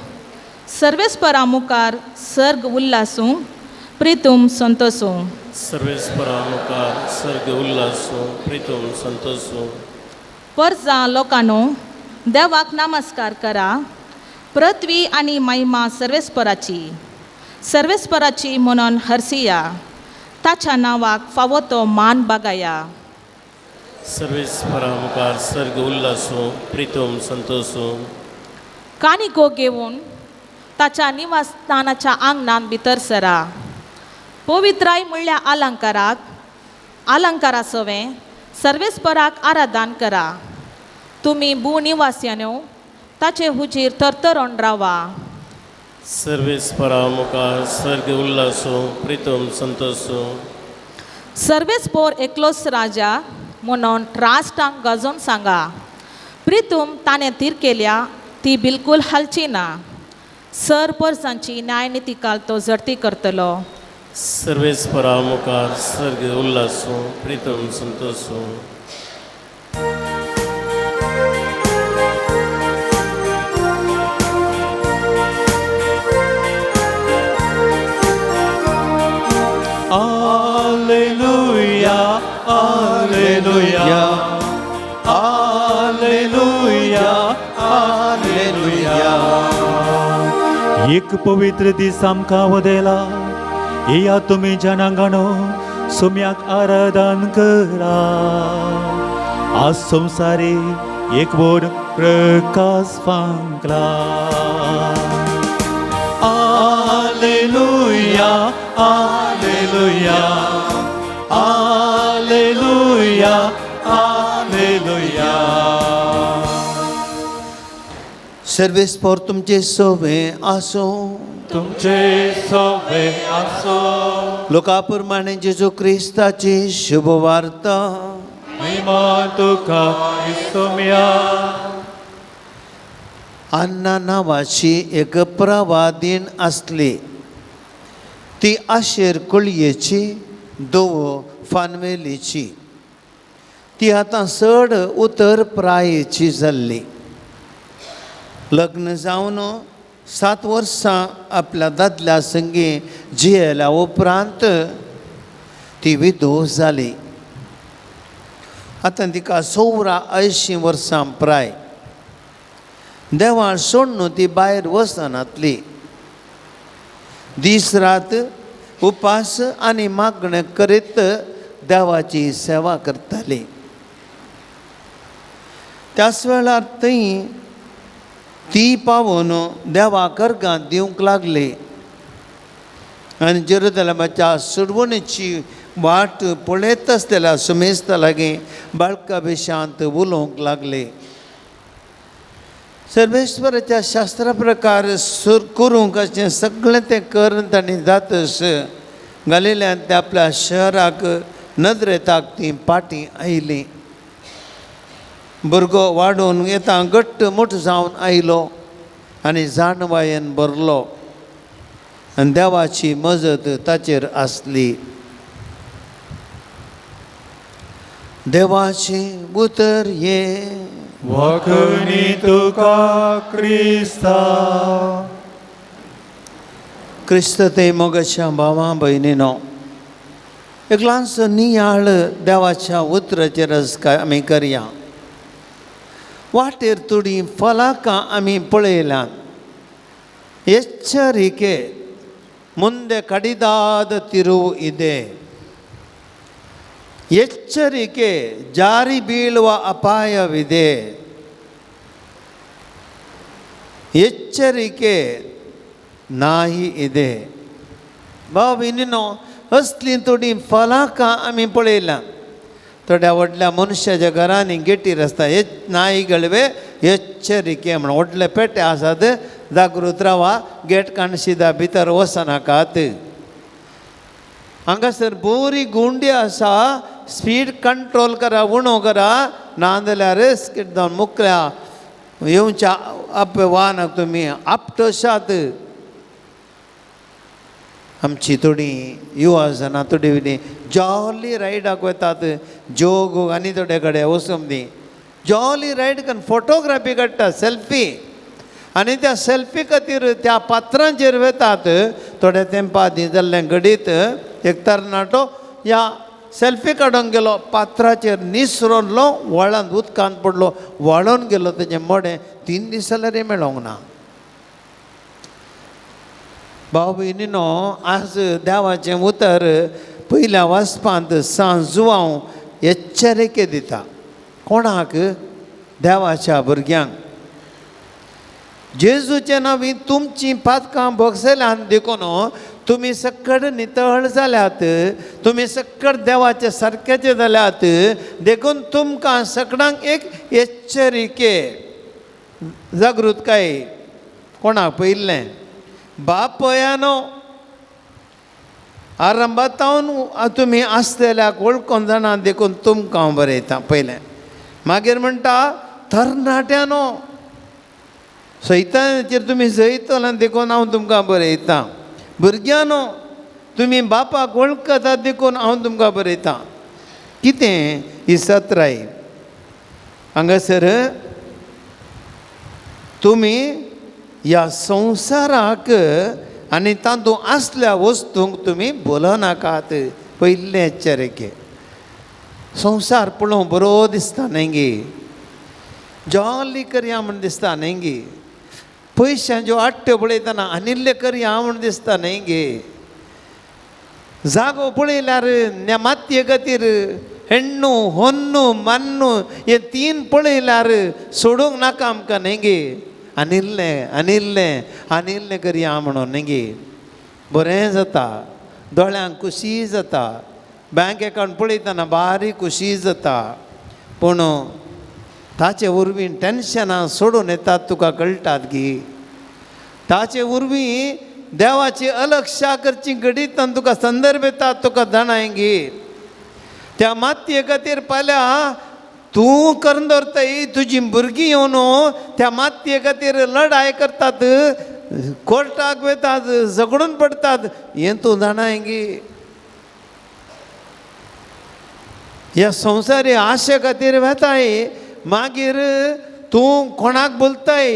सर्वेस्परा मुखार सर्ग उल्लासूं, प्रितूम संतोसूं. सर्वेस्परा मुखार सर्ग उल्लासूं, प्रितूम संतोसूं. परजा लोकांनो, देवाक नमस्कार करा. पृथ्वी आनी महिमा सर्वेस्पराची. सर्वेस्पराची म्हणून हरसिया. ताच्या नांवाक फावो तो मान बागाया. सर्वेस्परा मुखार सर्ग उल्लासूं, प्रितूम संतोसूं. कानिको घेवन ताच्या निवासस्थानाच्या आंगणान भितर सरा. पवित्राय म्हणल्या अलंकारासोवें सर्वेस्पराक आराधन करा. तुमी भूनिवास्यानो, ताचे हुजीर तरतरोन रावा. सर्वेस्परा मुखार सर्ग उल्लासूं, प्रितूम संतोसूं. सर्वेस्पोर एकलोच राजा म्हणून राष्ट्रांक गाजोवन सांगा. प्रितूम ताणें तीर केल्या ती बिलकूल हालची ना. सर परसांची न्यायनितिकाल तो झडती करतलो. सर्वेस्परा मुखार सर्ग उल्लासूं, प्रितूम संतोसूं. Alleluia, alleluia, alleluia, alleluia. एक पवित्र दीस आमकां वदेला. या तुमी जनांगणो सुम्याक आराधन करा. आज संवसारी एक व्हड प्रकाश फांकला. Alleluia, alleluia, alleluia, alleluia. सर्वेस्पोर तुमचे सोबे आसूं. तुमचे सोबे आसो. लोकाप्रमाणे जेजू क्रिस्ताची शुभ वार्ता. महिमा तुका सोम्या. अन्ना नावाची एक प्रवादीन असली. ती आशेर कुळयेची, दोवो फानवेलीची. ती आतां चड उतर प्रायेची जाल्ली. लग्न जावन 7 वर्सां आपल्या दादल्या संगी जियेल्या उपरांत ती विधो जाली. आतां तिका 84 वर्सां प्राय. देवाळ सोडून ती भायर वचनातली. दीस रात उपास आनी मागणें करीत देवाची सेवा करताली. त्याच वेळार थंय ती पावून देवाक अर्गां दिवंक लागली. आनी जेरुसलेमाच्या सोडवणेची वाट पळयत आसलेल्या सुमेस्ता लागीं बाळकाभिशांत उलोवंक लागली. सर्वेस्पराच्या शास्त्रा प्रकार करूंक अशें सगळें तें करून ताणें जातस गलिल्यांत ते आपल्या शहराक नदरेताक ती पाटी आयली. भुरगो वाडून येता घट्ट मूठ जावन आयलो आनी जाणवायेन भरलो आनी देवाची मजत ताचेर आसली. देवाची उतर ये वखणी तुका क्रिस्ता. क्रिस्त ते मोगाच्या भावां भयणीनो, एक ल्हानसो नियाळ देवाच्या उतराचेर आमी करया. वाटेर थोडीं फलाकां आमी पळयल्यात. ಎಚ್ಚರಿಕೆ, ಮುಂದೆ ಕಡಿದಾದ ತಿರುವು ಇದೆ. ಎಚ್ಚರಿಕೆ, ಜಾರಿ ಬೀಳುವ ಅಪಾಯವಿದೆ. ಎಚ್ಚರಿಕೆ, ನಾಯಿ ಇದೆ. भाविनीनो, असली थोडी फलाकां आमी पळयल्या. थोड्या व्हडल्या मनशाच्या घरांनी गेटीर आसता नाईगळवे एच्चरिके म्हणून व्हडले पेटे आसात, जागृत रावा, गेट काणशिदा भितर वचनाकात. हांगासर बरी गुंडी आसा, स्पीड कंट्रोल करा, उणो करा, नाजाल्यार जावन मुकल्या येवच्या वाहनाक तुमी आपटशात. आमची थोडीं युवा जाणां थोडी जॉली रायडाक वतात, जोग आनी थोडे कडेन वचून दी जॉली रायड करून फोटोग्राफी काडटा, सेल्फी, आनी त्या सेल्फी खातीर त्या पात्रांचेर वतात. थोड्या तेंपा आदीं जाल्लें घडीत एक तरणाटो ह्या सेल्फी काडूंक गेलो, पात्राचेर निसरलो, व्हाळांत उदकांत पडलो, व्हाळोन गेलो, तेजें मोडें 3 दीस जाल्यार मेळोंक ना. भाव भयणीनो, आज देवाचें उतर पयल्या वाचपांत सांजुवांव एच्चरिके दिता. कोणाक? देवाच्या भुरग्यांक. जेजूचे नांवी तुमचीं पातकां भोगसल्यान देखून तुमी सक्कड नितळ जाल्यात, तुमी सक्कड देवाचे सारकेचे जाल्यात देखून तुमकां सगळ्यांक एक एच्चरिके, जागृतकाय. कोणाक? पयलें बाप पयानो, आरंभातावन तुमी आसलेल्याक वळखून जाणा देखून तुमकां हांव बरयतां. पयलें मागीर म्हणटा तरणाट्यानो, सैतानाचेर तुमी जैतला देखून हांव तुमकां बरयतां. भुरग्यानो, तुमी बापाक वळखतात देखून हांव तुमकां बरयतां. कितें ही सत्राय? हांगासर तुमी ह्या संवसाराक आनी तातूंत आसल्या वस्तूंक तुमी बोलनाकात. पयलें एच्चरिके. संवसार पळोवंक बरो दिसता न्ही गे, जॉली करया म्हण दिसता न्ही गे, पयशांच्यो आट्ट्यो पळयतना आनिल्ले करया म्हण दिसता न्ही गे, जागो पळयल्यार मातये खातीर हेण्णू होन्नू मान्नू हे 3 पळयल्यार सोडूंक नाका आमकां न्ही गे. आनिल्लें आनिल्लें आनिल्लें करया म्हणून न्ही गे. बरें जाता, दोळ्यांक खुशी जाता, बँक अकावंट पळयतना बारीक खुशी जाता, पूण ताचे वरवीं टेन्शनां सोडून येतात, तुका कळटात गी. ताचे वरवीं देवाची अलक्षा करची घडीत तुका संदर्भ येतात, तुका जाणाय गी. त्या मातये खातीर फाल्यां तूं करून दवरताय, तुजीं भुरगीं येवन त्या मातये खातीर लढाय करतात, कोर्टाक वतात, झगडून पडतात, हें तूं जाणाय गी. ह्या संवसारी आशे खातीर वेताय, मागीर तूं कोणाक बोलताय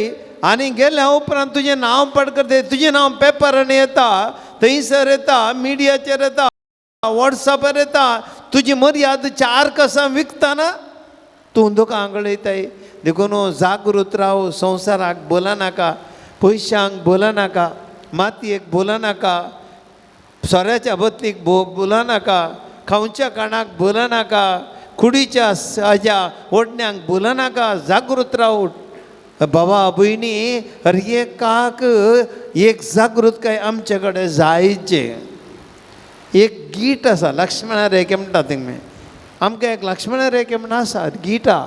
आनी गेल्या उपरांत तुजें नांव पड करता, तुजें नांव पेपरान येता, थंयसर येता, मिडियाचेर येता, वॉट्सॅपार येता, तुजी मर्याद 4 कसां विकतना तूं दुकान गळयताय. देखून जागृत राव, संवसाराक बोलनाका, पयशांक बोलनाका, मातयेक बोलनाका, सोऱ्याच्या बदलीक बोलनाका, खावच्या काणाक बोलनाका, कुडीच्या हाज्या ओडण्यांक बोलनाका. जागृत राव बाबा भयणी, हर एकाक एक जागृतकाय आमचे कडेन जायचे. एक गीत आसा, लक्ष्मणा रेखे म्हणटा तेंगे, आमकां एक लक्ष्मणा रेखे म्हण आसा, गिटा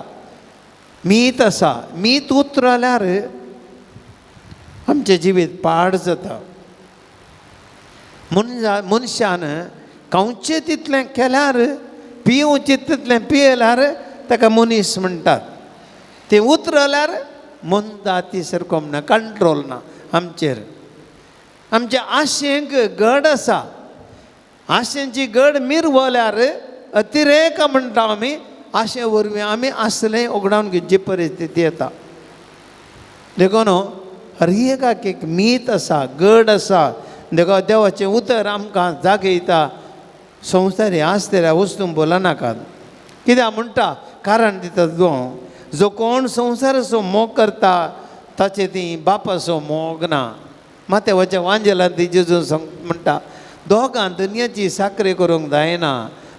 मीत आसा. मीत उतरल्यार आमचें जिवीत पाड जाता. मनशान खावचें तितलें केल्यार, पिवचें तितलें पियेल्यार ताका मनीस म्हणटात. ते उतरल्यार मन ती सारको ना कंट्रोल ना आमचेर. आमच्या आशेंक घड आसा, आशेंची घड मिरवल्यार अतिरेक म्हणटा आमी, आशे वरवीं आमी आसलें उगडावन घेवची परिस्थिती येता. देखून हर एकाक एक मीत आसा, घड आसा. देखो देवाचें उतर आमकां जागयता, संवसारी आसतल्या वस्तू बोलनाकात. कित्याक म्हणटा कारण दिता जो कोण संवसाराचो मोग करता ताचे ती बापाचो मोग ना. माथेवाच्या वांजेलांत जेजू म्हणटा दोगां दुनियाची साखरे करूंक जायना.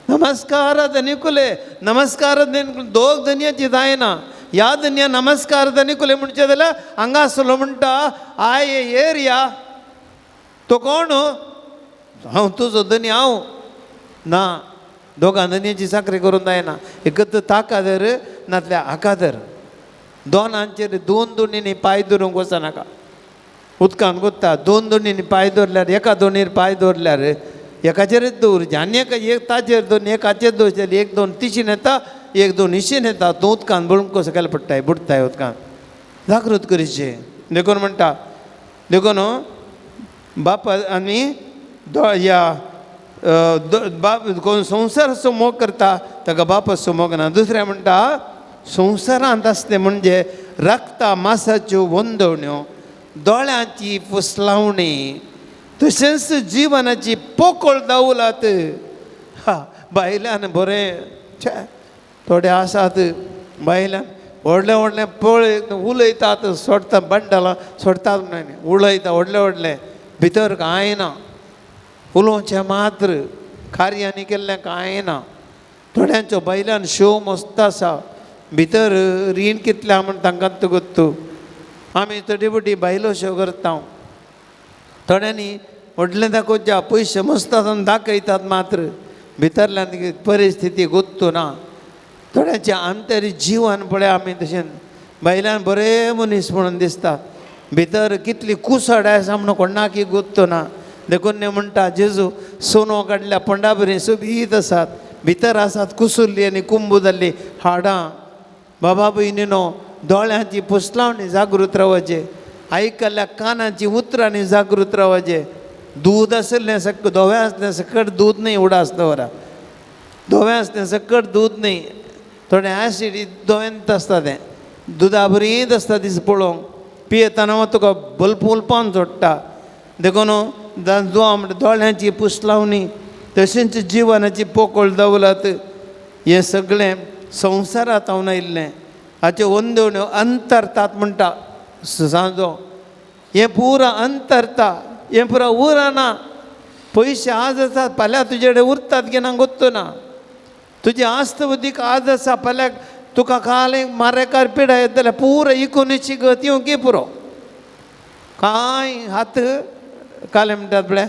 नमस्कार धनिकुले, नमस्कार दोग दुनियाची जायना. ह्या दुनिया नमस्कार धनिकुले म्हणचे जाल्यार हांगा आसलो म्हणटा आय येर या. तो कोण? हांव तुजो धनी हांव ना. दोगां दुनियाची साखरे करूंक जायना. एकत्र ताकादर नातल्या हाकादर. दोनांचेर दोन दोणींनी पांय धरूंक वचनाका. उदकान गुत्ता दोन दोणींनी पांय दवरल्यार, एका दोणीर पांय दवरल्यार एकाचेरच दवरचे. आनी एक ताचेर दोन एकाचेर दवरचे. एक दोन तिशीन येता, एक दोन इशीन येता. तो उदकान बुडूंक सकयल पडटाय, बुडटाय उदकान. जागृत करीचे. देखून म्हणटा, देखून बाप आनी कोण संवसाराचो मोग करता ताका बापाचो मोग ना. दुसरें म्हणटा संवसारांत आसलें म्हणजे रक्ता मांसाच्यो वंदवण्यो, दोळ्यांची फुसलावणी, तशेंच जिवनाची पोकळ दावलात. बायल्यान बरें थोडे आसात बायल्यान व्हडलें व्हडलें पळय उलयतात, सोडटा बंडलां सोडतात म्हणून उलयता व्हडलें व्हडलें, भितर कांय ना. उलोवचें मात्र, कार्यानी केल्लें कांय ना. थोड्यांचो बायल्यान शो मस्त आसा, भितर रीण कितल्या म्हण तांकां गोत्तू. आमी तडीबडी बायलो शो करता. थोड्यांनी व्हडलें दाखोवच्या पयशे मस्त आसा दाखयतात मात्र भितरल्यान परिस्थिती गोत्तू ना. थोड्यांचें आंतरी जिवन पळय आमी तशें बायल्यान बरें मनीस म्हणून दिसता, भितर कितली कुसड आसा म्हणून कोणाकी गोत्तू ना. देखून म्हणटा जेजू सोनो काडल्या पंडा बरी सोबीत आसात, भितर आसात कुसुल्ली आनी कुंबू जाल्ली हाडां. बाबा भयणीनो, दोळ्यांची पुसलावणी जागृत रावचे, आयकल्ल्या कानाची उतरांनी जागृत रावचे. दूद आसलें धवें आसलें सकट दूद न्ही उडास दवरा. धवें आसलें सकट दूद न्ही. थोडें ॲसिडी दुयेंत आसता, तें दुदा बरीत आसता दीस पळोवंक. पियेतना तुका बल्पूलपान सोडटा. देखून म्हणटा दोळ्यांची पुसलावणी, तशेंच जिवनाची पोकळ दवलत, हें सगळें संवसारांत हांव आयिल्लें. हाचे वंदवण्यो अंतरतात म्हणटा सांजो. हें पुरा अंतरता, हें पुरा उरना. पयशे आज आसात, फाल्यां तुजे कडेन उरतात की ना गोत्तो ना. तुजी आस्त बुद्धीक आज आसा, फाल्यां तुका काल मारेकार पिडा येत जाल्यार पुरो इकोनीची गत येवंकी पुरो. कांय हात काले म्हणटात पळय,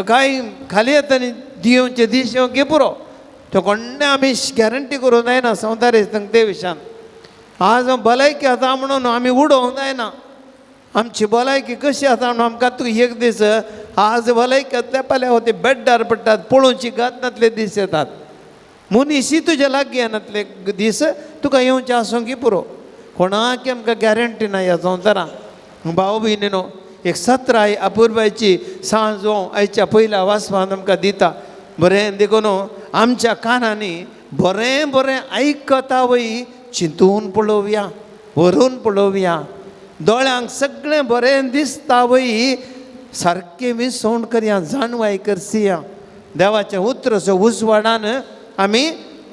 कांय खाली येता दिवचे दीस येवंकी पुरो. तो कोण्णें आमी गॅरंटी करूंक जायना संवसारी संगते विशयान. आज भलायकी आसा म्हणून आमी उडोवंक जायना. आमची भलायकी कशी आसा म्हणून आमकां तूं एक दीस आज भलायकी आसल्या फाल्यां हो ते बेड्डार पडटात, पळोवची घातनातले दीस येतात. मनीसय तुजे लागीं येनातले दीस तुका येवचें आसूंक पुरो. कोणाक आमकां गॅरंटी ना ह्या संवसारांत. भाव भयणीनो, एक 17 अपुर्बायची सांज आयच्या पयल्या वासपान आमकां दिता. बरें देखून आमच्या कानांनी बरें बरें आयकता वय चिंतून पळोवया, व्हरून पळोवया. दोळ्यांक सगळें बरें दिसता वय सारकें विसवण करया, जाणवाय करसिया. देवाच्या उतराचो उजवाडान आमी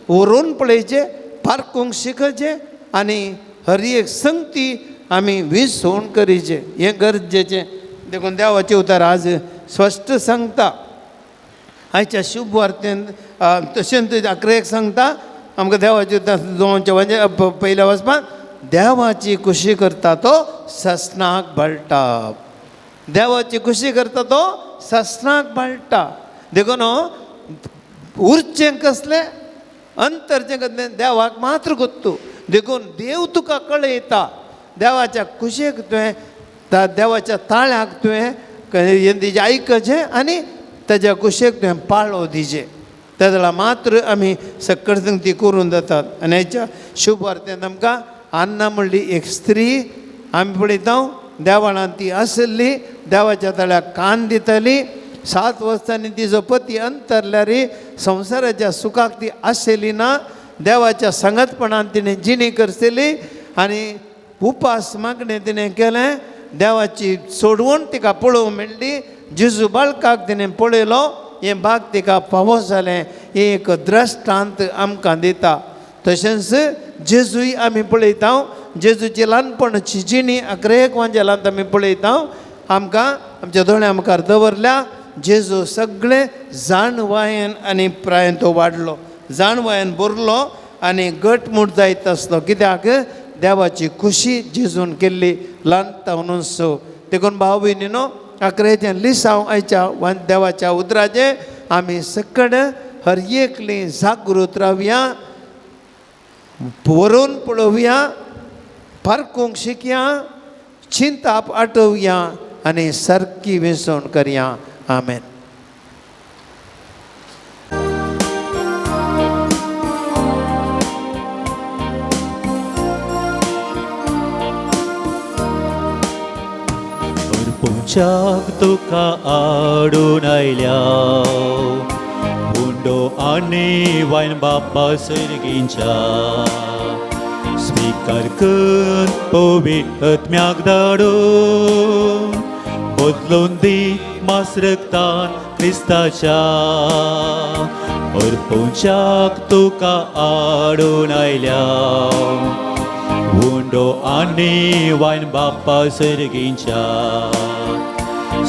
व्हरून पळयचे, पारखूंक शिकचे आनी हर एक संगती आमी विसवण करीचे. हें गरजेचें. देखून देवाचें उतर आज स्पश्ट सांगता. आयच्या शुभ वार्तेन तशेंच 11 सांगता आमकां देवाचें उतर दोनच्या म्हणजे पयल्या वचपान देवाची खुशी करता तो ससनाक बळटा. देवाची खुशी करता तो ससनाक बळटा. देखून उरचें कसलें, अंतरचें कसलें देवाक मात्र गोत्तू. देखून देव तुका कळयता. देवाच्या खुशेक तुवें, देवाच्या ताळ्याक तुवें हें दिजें आयकचें आनी ताच्या कुशेक तुवें पाळो दिजें. त्या वेळा मात्र आमी सकट संगती करून जातात. आनी हेच्या शुभ वार्तेंत आमकां अन्ना म्हणली एक स्त्री आमी पळयता देवाळांत ती आसली, देवाच्या तळ्याक कान दितली. 7 वर्सांनी तिचो पती अंतरल्यार संवसाराच्या सुखाक ती आसली ना. देवाच्या संगतपणान तिणें जिणी करतली आनी उपास मागणें तिणें केलें. देवाची सोडवण तिका पळोवंक मेळ्ळी. जेजू बाळकाक तिणें पळयलो. हें भाग तिका फावो जालें. हें एक दृश्टांत आमकां दिता. तशेंच जेजूय आमी पळयता. जेजूची ल्हानपणाची जिणी 11 वांजेलांत आमी पळयता. आमकां आमच्या दोळ्यां मुखार दवरल्या. जेजू सगळें जाणवायेन आनी प्रायेन तो वाडलो. जाणवायेन बरलो आनी घटमूट जायत आसलो. कित्याक देवाची खुशी जेजून केल्ली ल्हानपणासून. देखून भाव भयणीनो 11 लिसांव आयच्या देवाच्या उतराचे आमी सकड हर एकली जागृत रावया, व्हरून पळोवया, पारखूंक शिकया, चिंताप आटोवया आनी सारकी विसवण करया. आमेन. पुंचाक तुका आडून आयल्या हुंडो आनी वायन बाप्पा सर्गींच्या. स्विकार कर पवित्र आत्म्याक धाडून बदलून दी मास रक्तान क्रिस्ताच्या. पुंचाक तुका आडून आयल्या हुंडो आनी वायन बाप्पा सर्गींच्या.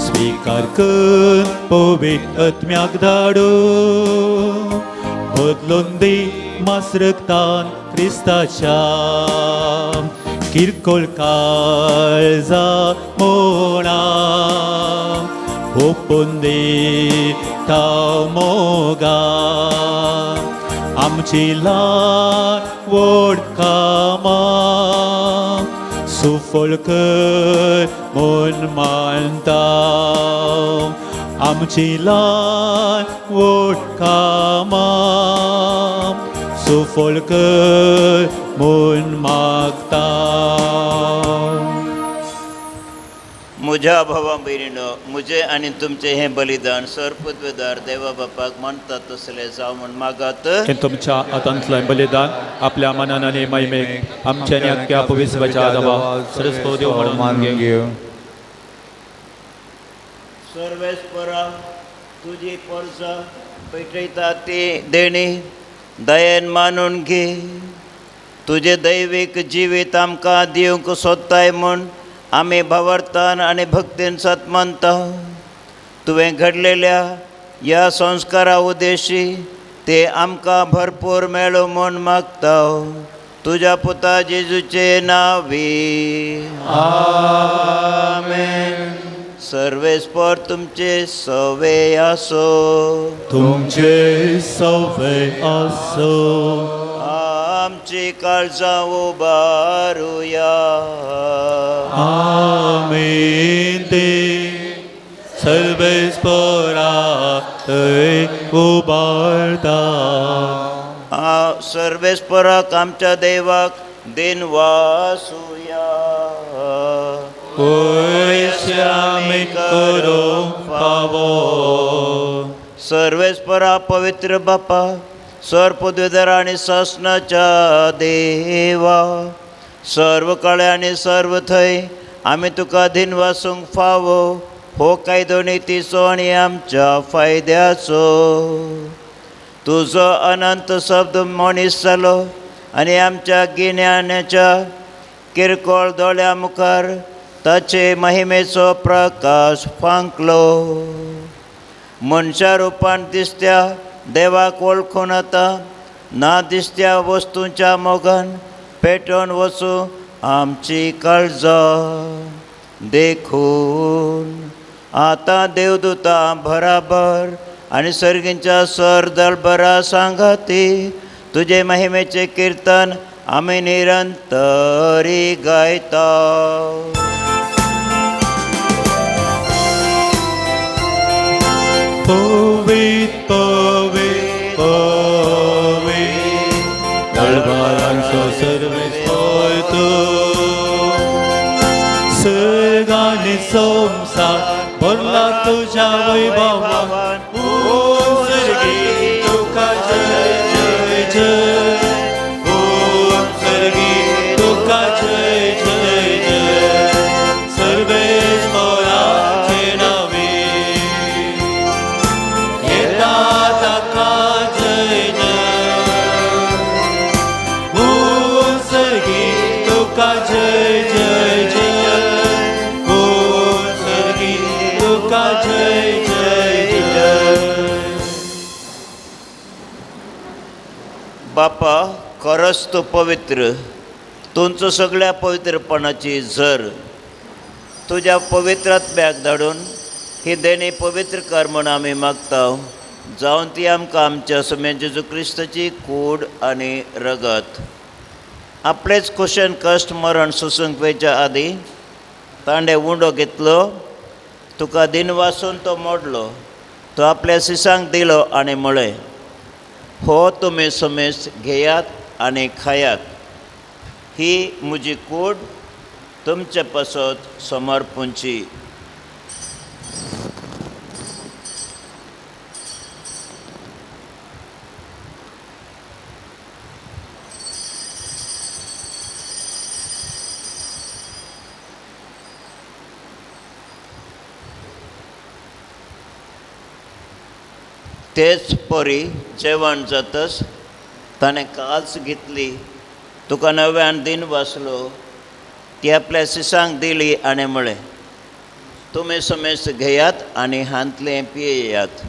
स्विकार कर पवित्र आत्म्याक धाडून बदलून दी मास रक्तान क्रिस्ताच्या. किरकोळ काळजा मोणा ओपून दी ताव मोगा. आमची ल्हान व्हड कामां सुफळ कर म्हूण मानता. आमची ल्हान व्हड कामां सुफळ कर म्हूण मागता. म्हज्या भावा भयणीनो, म्हजें आनी तुमचें हें बलिदान सर्पद्वेदार देवा बापाक मानता तसलें जावं म्हूण मागात. हे तुमच्या हातांतलें बलिदान आपल्या मनान आनी महिमेक आमच्या आनी आख्या पवित्रच्या देवा सरस्वती देव म्हणून घेव. सर्वेस्परा तुजी परसा पेटयता ती देणी दयेन मानून घे. तुजें दैवीक जिवीत आमकां दिवंक सोदताय म्हूण आमी भावार्थान आनी भक्तीन सत मानता. तुवें घडलेल्या ह्या संस्कारा उद्देशी ते आमकां भरपूर मेळो म्हूण मागता. तुज्या पुता जेजूचे नांवी आमेन. सर्वेस्पर तुमचे सवे आसो. तुमचे सवे आसो. आमची काळजां उबारुया. आमेन. ते सर्वेस्परा थंय उबारता. सर्वेस्पराक आमच्या देवाक दिन वासुया. पयशे आमी करूंक फावो. सर्वेस्परा पवित्र बापा सर्पद्वेदार आनी शासनाच्या देवा सर्व काळे आनी सर्व थंय आमी तुका दिन वासूंक फावो. हो कायदो नितीचो आनी आमच्या फायद्याचो. तुजो अनंत शब्द मनीस जालो आनी आमच्या गिन्यानाच्या किरकोळ दोळ्या मुखार ताचे महिमेचो प्रकाश फांकलो. मनशा रुपान दिसत्या देवाक वळखून आता ना दिसत्या वस्तूंच्या मोगान पेटोवन वचूं आमची काळजां. देखून आतां देवदूतां बराबर आनी सर्गींच्या सर दळबरा सांगाती तुजे महिमेचें किर्तन आमी निरंतरी गायता. पवित्र पवित्र पवित्र दळबारांचो सर्वेस्पर आणि संसार भरला तुझ्या वैभवान ऊन सर्गी तुका जय जय जय ऊन सर्गी तुका जय जय जय सर्वेश्वराचे नावे येता ताका जय जय ऊन सर्गी तुका जय जय जय ऊन सर्गी तुका जय जय जय बापा खरंच तू पवित्र तुमचं सगळ्या पवित्रपणाची झर तुझ्या पवित्रात्म्याक धाडून ही देणी पवित्र कर म्हूण आमी मागता जावन ती आमकां आमच्या समेन जेजू क्रिस्ताची कूड आनी रगत आपलेच कुशन कश्ट मरण सोसूंक वेच्या आदी तांडे उंडो घेतलो तुका दिन वासून तो मोडलो तो आपल्या सिसांक दिलो आनी म्हळें हो तुमी समेस घेयात आनी खायात ही म्हजी कूड तुमचे पासत समर्पूंची तेच परी जेवण जातच ताणें काल्स घेतली तुका नव्यान दिन वाचलो ती आपल्या सिसांक दिली आनी म्हळें तुमी समेस घेयात आनी हांतलें पियेयात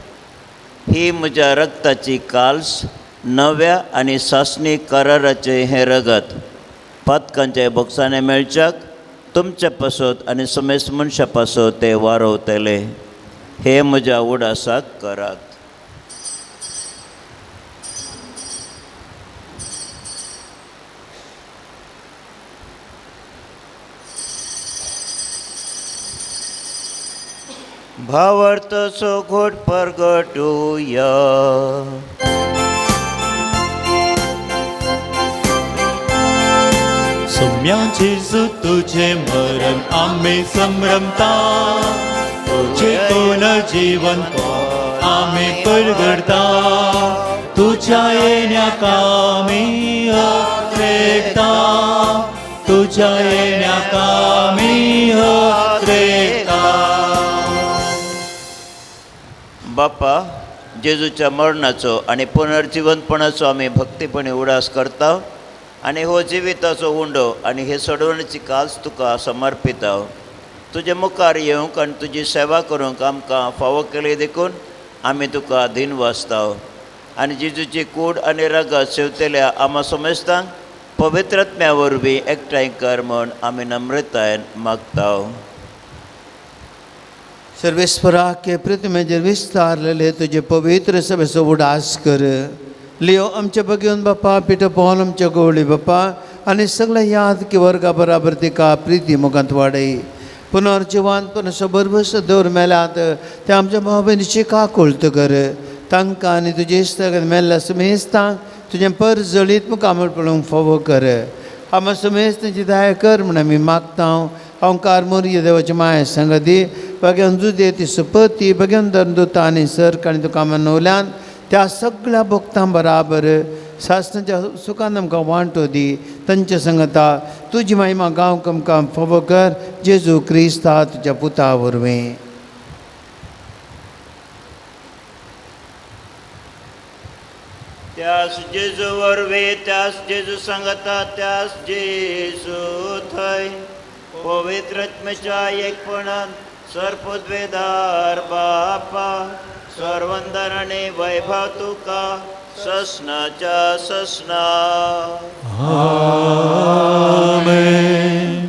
ही म्हज्या रक्ताची काल्स नव्या आनी सासणी कराराचें हें रगत पातकांचे बोक्सांनी मेळच्याक तुमचे पासत आनी समेस मनशा पासत ते वारवतले हे म्हज्या उडासाक करात भावार्थसो घोट परगटुया सौम्याचे जो तुझे मरण आम्ही संभ्रमता तुझे कोण जीवन आम्ही परगडता तुझ्या येण्या कामी अत्रेकता तुझ्या येण्या कामी अत्रेकता बापा जेजूच्या मरणाचो आनी पुनर्जिवनपणाचो आमी भक्तीपणी उडास करता आनी हो जिविताचो उंडो आनी हे सोडवणेची काल्स तुका समर्पिता तुजे मुखार येवंक आनी तुजी सेवा करूंक आमकां फावो केली देखून आमी तुका दिन वाचता आनी जेजूची कूड आनी रगत सेवतेल्या आमा समेस्तांक पवित्रत्म्या वरवीं एकठांय कर म्हूण आमी नम्रतायेन मागता सर्वेश्वरा के पृथ्वीचेर विस्तारलेले तुझे पवित्र सभेचो उडास कर लियो आमचे बघून बापा पिठो पोवन आमच्या गवळी बापा आनी सगळे याद की वर्गा बराबर तिका प्रिती मुखांत वाडय पुनर्जिवान पुनसो बरबस दवर मेल्यात ते आमच्या भाव भयणीची काकुळत कर तांकां आनी तुजे इश्टाक मेल्ल्या समेस्तांक तुजें पर जळीत मुखामळ पळोवंक फावो कर आमा समेस्तांची दया कर म्हण आमी मागता ओंकार मोरये देवाची माय संगती बघ्यान जुदे ती सुपती बघ्यान दंदुता आनी सर्क आनी तुका मनवल्यान त्या सगळ्या भक्तां बराबर शासनाच्या सुखान आमकां वांटो दी तांच्या संगता तुजी महिमा गांवक आमकां फावो कर जेजू क्रिस्ता तुज्या पुता वरवीं त्यास जेजू वरवीं त्यास जेजू सांगता त्यास जेजू थंय पवित्रत्म्याच्या एकपणान सर्पद्वेदार बापा सर्वंदर आनी वैभव तुका ससनाच्या ससना आमेन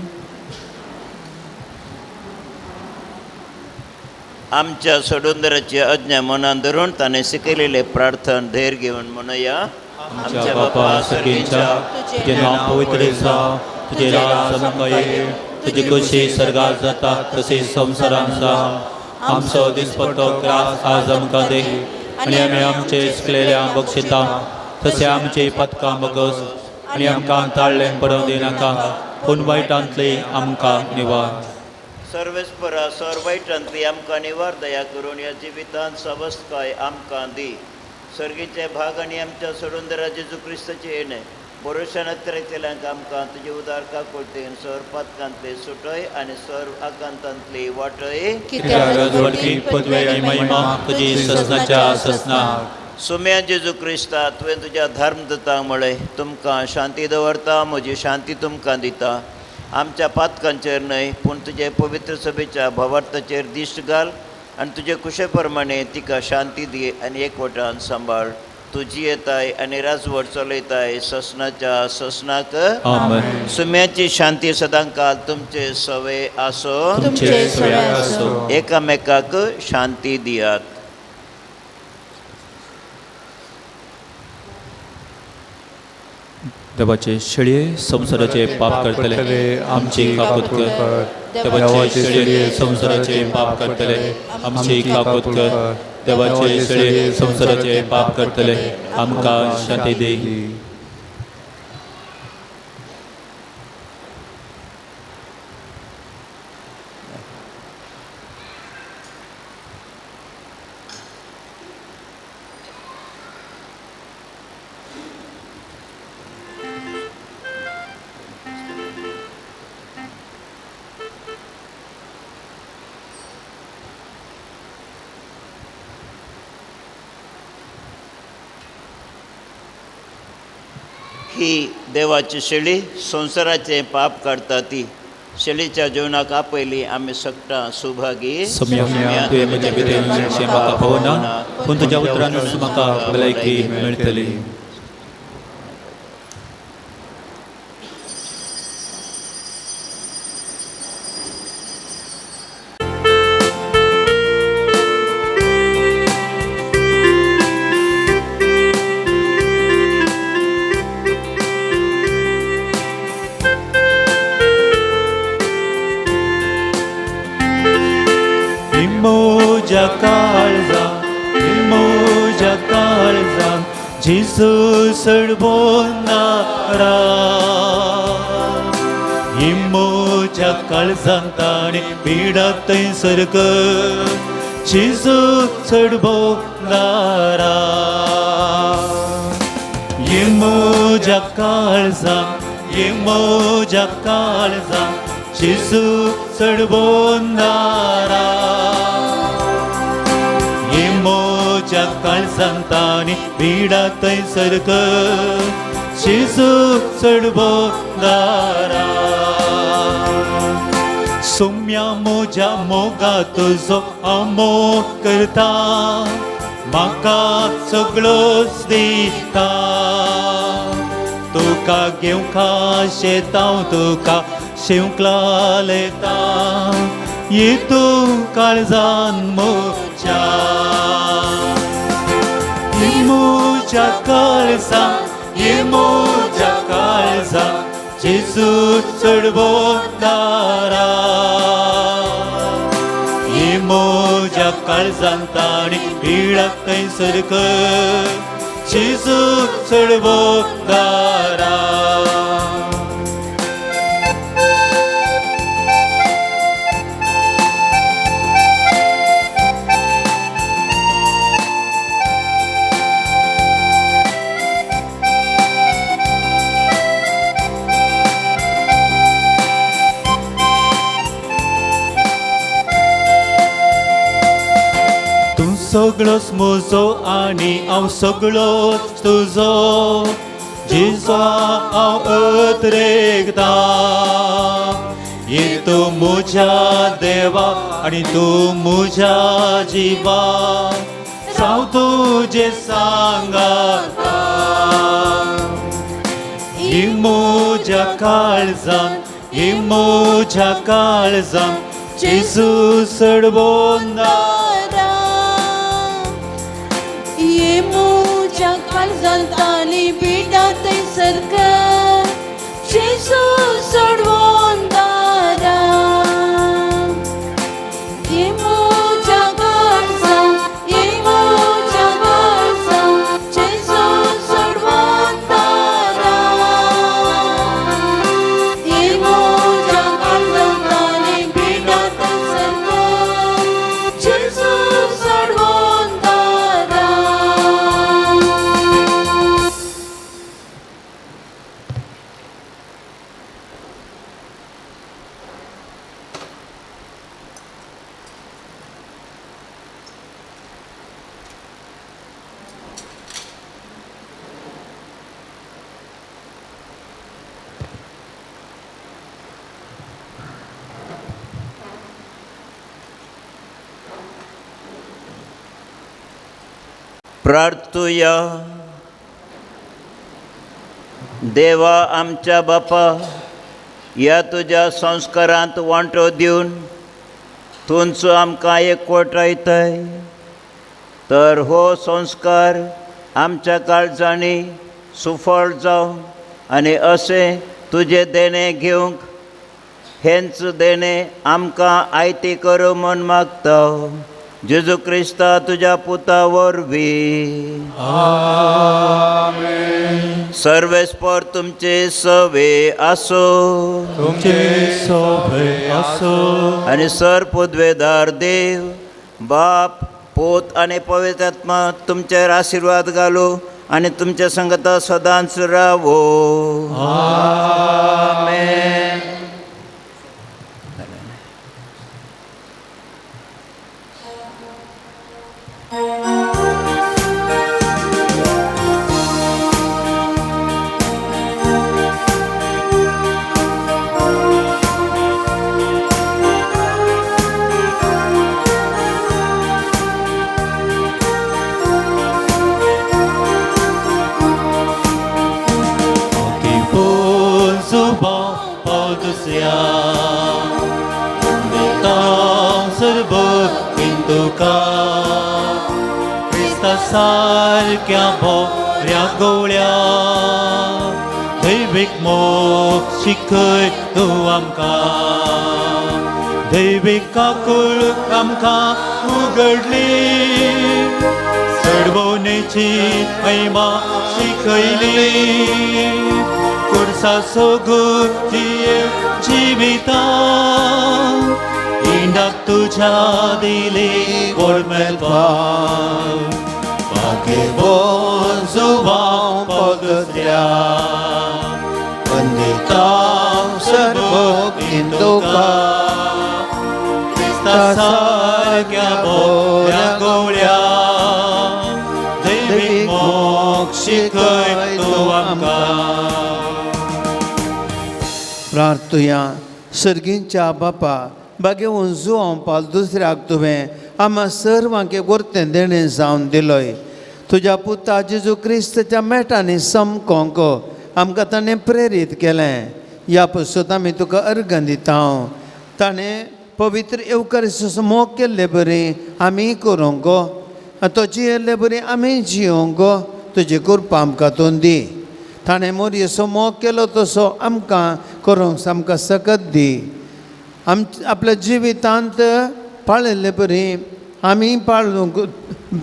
आमच्या सोडुंदराची आज्ञा मनान धरून ताणें शिकयलेले प्रार्थन धैर घेवन म्हणुया आमच्या बापा सगळींच्या तुझे नाव पवित्र जावं तुझे राज आमकां येय तुजी कशी सर्गार जाता तशी संवसारांत जावं आमचो दिसपट्टो त्रास आज आमकां दे आनी आमी आमचे चुकलेल्यांक बक्षिता तशें आमची पथकां बगस आनी आमकां ताळ्ळें पडोवं दिनाका पूण वायटांतली आमकां निवार सर्वेस्परा सोरवाईटांतली आमकां निवार दया करून ह्या जिवितांत सवस्तकाय आमकां दी. सर्गीचे भाग आनी आमच्या सोडूनदरा जेजू क्रिस्ताचे येणे बरोशान अत्तरेतल्यांक आमकां तुजे उदार काकोळतेन सर पातकांतले सुटय आनी सर आकांतांतली वाटय. कित्याक राजवटी पदवे आनी महिमा तुजी ससनाच्या ससना. सुम्या जेजू क्रिस्ता तुवें तुज्या धर्मदतांक म्हळें तुमकां शांती दवरता, म्हजी शांती तुमकां दिता. आमच्या पातकांचेर न्हय पूण तुजे पवित्र सभेच्या भवार्थाचेर दिश्ट घाल आनी तुजे कुशे प्रमाणे तिका शांती दी आनी एकवटान सांबाळ. तुजी येताय आनी राजवट चलयताय ससनाच्या ससनाक. आमेन. सुम्याची शांती सदां काल तुमचे सवे आसो. तुमचे सवे आसो. एकामेकाक शांती दियात. देवाचे शेळये संसाराचे पाप करतले आमची काकूत कर. देवाचे शेळये संसाराचे पाप करतले आमची काकूत कर. देवाचे शेळये संसाराचे पाप करतले आमकां शांती दी. ही देवाची शेळी संसाराचे पाप काडटा ती. शेळीच्या जिवनाक आपयली आमी सकटां सुभागी. सम्या तुवें म्हजे भितर म्हाका पळोवना पूण तुज्या उतरांनूच म्हाका भलायकी मेळटली. मोजा काळजा जेजू सडबोनारा. ही मोजा काळजांत ताणें पिडा थंयसर जेजू सडबोनारा. ही मोजा काळजांत जेजू सडबोनारा. मोजा काळजांत ताणें पिडा थंयसर जेजू सडबोनारा. सोम्या मोजा मोगा तुजो हांव मोग करता. म्हाका सगळोच दिता. तुका घेवंका शेतांव तुका शेवंकला लेता. ये तूं काळजान मोजा. ये मोजा काळजां जेजू सडबोनारा. ये मोजा काळजांत ताणें पिडा थंयसर जेजू सडबोनारा. सगळोच म्हजो आनी हांव सगळोच तुजो. जेजू हांव अत्रेकता. ये तूं म्हज्या देवा आनी तूं म्हज्या जिवा. हांव तुजें सांगाता. ही म्हज्या काळजां जेजू सडबोनारा. ये मोजा काळजांत ताणें पिडा थंयसर जेजू सडबोनारा. ये मोजा काळजां जेजू सडबोनारा. ये मोजा काळजांत ताणें पिडा प्रार्थुया. देवा आमच्या बापा, ह्या तुज्या संस्कारांत वांटो दिवन तुमचो आमकां एकवटायताय, तर हो संस्कार आमच्या काळजांनी सुफळ जावं आनी अशें तुजें देणें घेवंक हेंच देणें आमकां आयती करूं म्हूण मागता. जेजू क्रिस्ता तुज्या पुता वरवीं. सर्वेस्पर तुमचे सवे आसो तुमचे सोबे असो आनी सर पुद्वेदार देव बाप पोत आनी पवित्र आत्मा तुमचेर आशिर्वाद घालो आनी तुमच्या संगता सदांच रावो. आमेन. सारक्या बोऱ्या गोळ्या दैवीक मोग शिकय तूं आमकां. दैवीक काकूळ आमकां उगडली, चडवणेची महिमा शिकयली. कुर्सा सोगून जिविता इंडाक तुझ्या दिली गोड मेलपाक. बागे बोल जुबां पगत्या वंदितां सर्व हिंदुका. क्रिस्ता सारक्या बोऱ्या गोळ्या दैवीक मोग शिकय तूं आमकां. प्रार्थुया. सर्गींच्या बापा, बागे उंजू पाल दुसऱ्याक तुवें आम्हा सर्वांक गोरतें देणें जावन दिलोय. तुज्या पुता जेजू क्रिस्ताच्या मेटांनी समकोंक आमकां ताणें प्रेरीत केलें. ह्या पासून आमी तुका अर्घ दिता. ताणें पवित्र येवकारिस्त मोग केल्ले बरी आमी करूंक, तो जियेल्ले बरी आमी जियोंक तुजी कृपा आमकां तूं दी. ताणें मोरयेचो मोग केलो तसो आमकां करूंक आमकां सकत दी. आपल्या जिवितांत पाळिल्ले बरी आमी पाळूंक,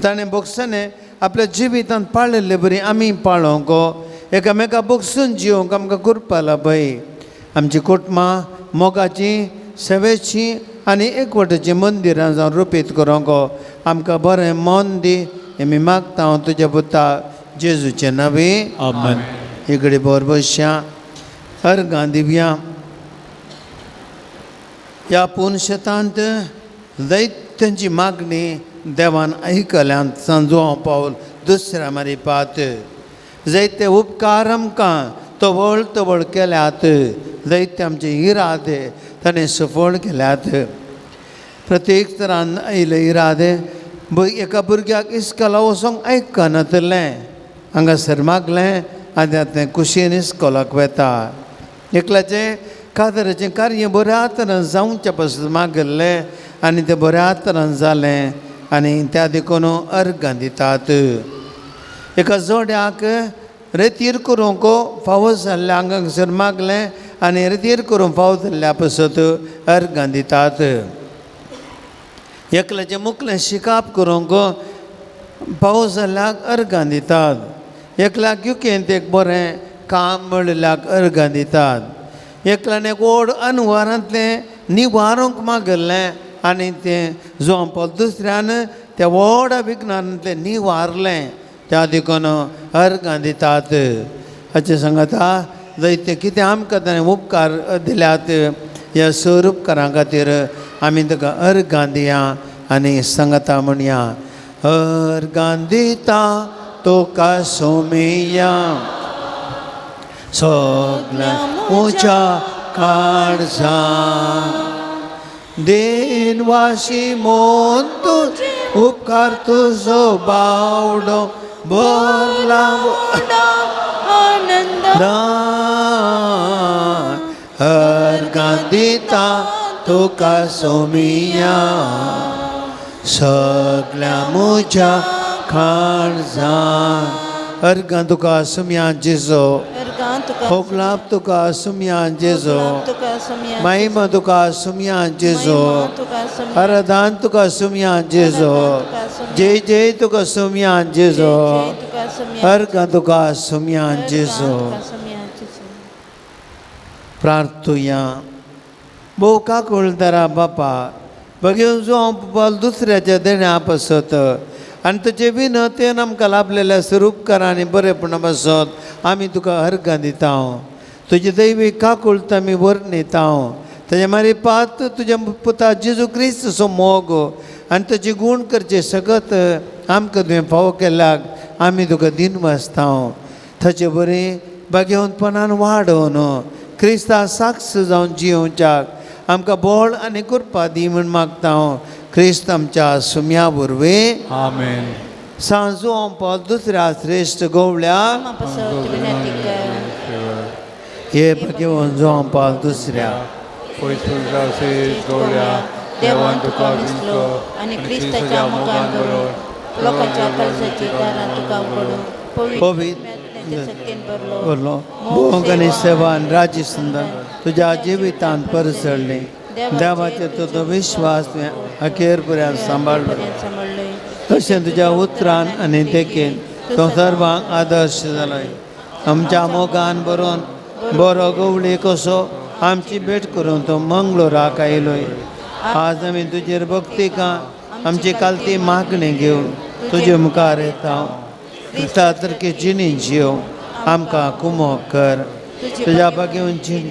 ताणें बोगसने आपल्या जिवितांत पाळिल्ले बरी आमी पाळोंक, एकामेका बोगसून जियोंक आमकां कृपा लाभय. आमची कुटुंबां मोगाची, सेवेची आनी एकवटाची मंदिरां जावन रुपीत करूंक आमकां बरें मन दी. आमी मागता हांव तुज्या पुता जेजूचे नवे. आमेन. इकडे बोर बसया. अर्घां दिवया. ह्या पुनशतांत दैत्यांची मागणी देवान ऐकल्यांत सांजो पावल दुसऱ्या मारिपात. जायते उपकार आमकां तवळ तवळ केल्यात. जायते आमचे इरादे ताणें सफळ केल्यात. प्रत्येक तरान आयले इरादे. एका भुरग्याक इस्कॉला वचोंक आयकनातलें, हांगासर मागलें आनी तें कुशीन इस्कॉलाक वेता. एकल्याचें कादराचें कार्य बऱ्या तरान जावच्या पासून मागल्लें आनी तें बऱ्या तरान जालें आनी त्या देखून अर्घां दितात. एका जोड्याक रेतीर करूंक फावो जाल्ल्या हांगासर मागलें आनी रेतीर करूंक फावो जाल्ल्या पासून अर्घां दितात. एकल्याचें मुखलें शिकाप करूंक फावो जाल्ल्याक अर्घां दितात. एकल्याक युकेंत एक बरें काम मेळिल्ल्याक अर्घां दितात. एकल्यान एक व्हड अनवरांतलें निवारूंक मागल्लें आनी तें जों पावल दुसऱ्यान त्या व्हड विघ्नांतलें निवारलें, त्या देखून अर्घां दितात. हाचे सांगता जायते कितें आमकां ताणें उपकार दिल्यात, ह्या सर उपकारां खातीर आमी ताका अर्घां दिया आनी सांगता म्हणया. अर्घां दिता तुका सोमिया, सगल्या उच्या काळजां देनवाशी मोन तुजे उपकार तुझो बावडो बोरला आनंद अर्गां दिता तुका सोमिया सगळ्या म्हज्या काळजान अर्गां तुका सुम्या जेजो अर्गां तुका होगलाप तुका सुम्या जेजो तुका सुम्या महिमा तुका सुम्या जेजो तुका सुम्या आराधन तुका सुम्या जेजो जय जय तुका सुम्या जेजो तुका सुम्या अर्गां तुका सुम्या जेजो तुका सुम्या जेजो प्रार्थुया भोवका कुळदरा बापा बघेवन जो बोल दुसऱ्याच्या देण्या पासत आनी तुजे विनतेन आमकां लाभलेल्या स्वरूपकारांनी बरेपणा पासत आमी तुका अर्गां दिता तुजे दैवीक काकुळत आमी वर्णिता तेजे मारी पात तुज्या पुता जेजू क्रिस्त सो मोग आनी तुजे गूण करचे सगत आमकां तुवें फावो केल्याक आमी तुका दिन वाचता थचे बरें बागेवंतपणान वाडोवन क्रिस्ता साक्ष जावन जियोवच्याक आमकां बळ आनी कृपा दी म्हूण मागता क्रिस्त आमच्या सुम्या वरवे आमेन. सांजो पावल दुसऱ्या श्रेश्ठ गवळ्या पासत विनंती कर हे बागेवन जो पावल दुसऱ्या देवान तुका विसलो आनी क्रिस्ताच्या मुखार बरोवन लोकांच्या कर्जाची दारां तुका उगडून पवित्र शक्तीन भरलो बोलो भोग आनी सेवा आनी राज्य सुंदर तुज्या जिवितांत परसडली देवाचेर तुजो विश्वास तुवें अखेर पर्यंत सांबाळलो सांबाळलोय तशें तुज्या उतरान आनी देखीन तो सर्वांक आदर्श जालोय आमच्या मोगान बरोवन बरो गवळी कसो आमची भेट करून तो मंगळुराक आयलोय आज आमी तुजेर भक्तिका आमची कालती मागणी घेवन तुजे मुखार येता क्रिस्ता सारकी जिणी जियो आमकां कुमोग कर तुज्या बागेवन जिण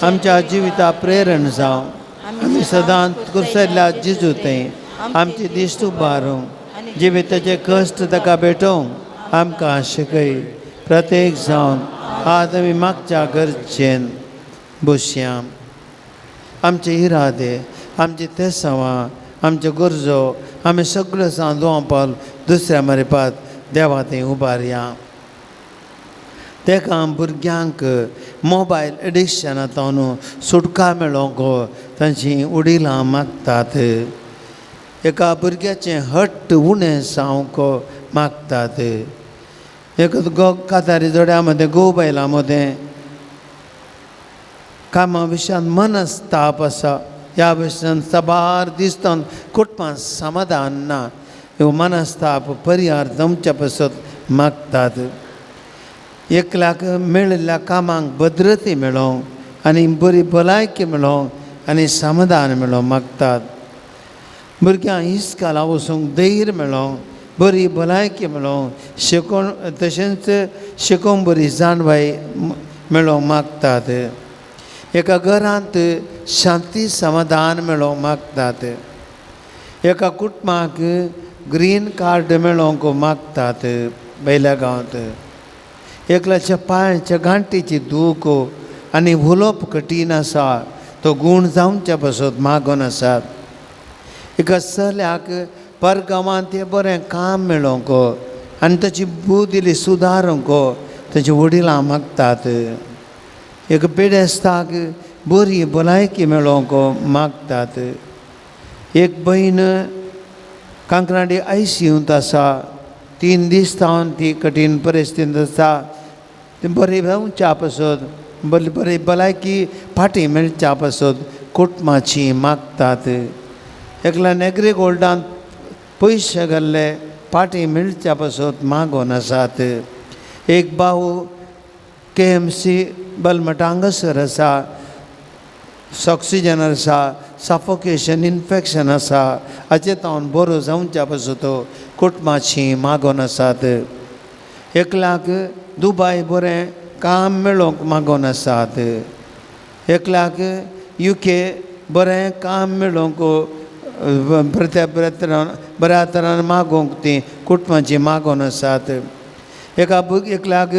आमच्या जिविता प्रेरण जावं आमी सदांच कुसरल्या जिजू थंय आमची दिश्ट उबारूंक जिविताचे कश्ट ताका भेटोवंक आमकां शिकय प्रत्येक जावन आज आमी मागच्या गरजेन बसया आमचे इरादे आमची तेसांवां आमच्यो गरजो आमी सगळ्यो जावन दोवपाल दुसऱ्या मारिपात देवा थंय उबारया तेका भुरग्यांक मोबायल एडिक्शनांतल्यान सुटका मेळोंक तांची उडिलां मागतात एका भुरग्याचें हट्ट उणें जावंक मागतात एक कातारी जोड्या मदें गोबायला मदें कामा विशयान मनस्ताप आसा ह्या विशयान सबार दिसतान कुटुंबां समाधान ना ह्यो मनस्ताप परिहार जमचे पासत मागतात एकल्याक मेळिल्ल्या कामांक भद्रती मेळोवंक आनी बरी भलायकी मेळोवंक आनी समाधान मेळोवंक मागतात भुरग्यांक इस्काला वचूंक धैर्य मेळोवंक बरी भलायकी मेळोवंक शिकोवन तशेंच शिकोवंक बरी जाणवाय मेळोवंक मागतात एका घरांत शांती समाधान मेळोवंक मागतात एका कुटुंबाक ग्रीन कार्ड मेळोवंक मागतात बैल्या गांवांत एकल्याच्या पांयाच्या गांठीची दूख आनी उलोवप कठीण आसा तो गूण जावच्या पासत मागोन आसात एका चल्याक परगांवांत तें बरें काम मेळोवंक आनी ताची बुद्दी सुदारूंक ताची वडिलां मागतात एक पेडेस्ताक बरी भलायकी मेळोवंक मागतात एक भयण कांकणाडी ICUंत आसा 3 दीस जावन ती कठीण परिस्थितींत आसा ती बरी मेळच्या पासत बरी भलायकी फाटी मेळच्या पासत कुटुंबाची मागतात एकल्या नेगरी गोल्डांत पयशे घाल्ले फाटी मेळच्या पासत मागोन आसात एक भाऊ KMC बलमटा हांगासर आसा ऑक्सिजनार आसा सफोकेशन इन्फेक्शन आसा हाचे तावन बरो जावच्या पासत कुटुंबाची मागोन आसात एकल्याक दुबाय बरें काम मेळोवंक मागोन आसात एकल्याक UK बरें काम मेळोवंक बऱ्या तरान मागोवंक ती कुटुंबाची मागोन आसात एकल्याक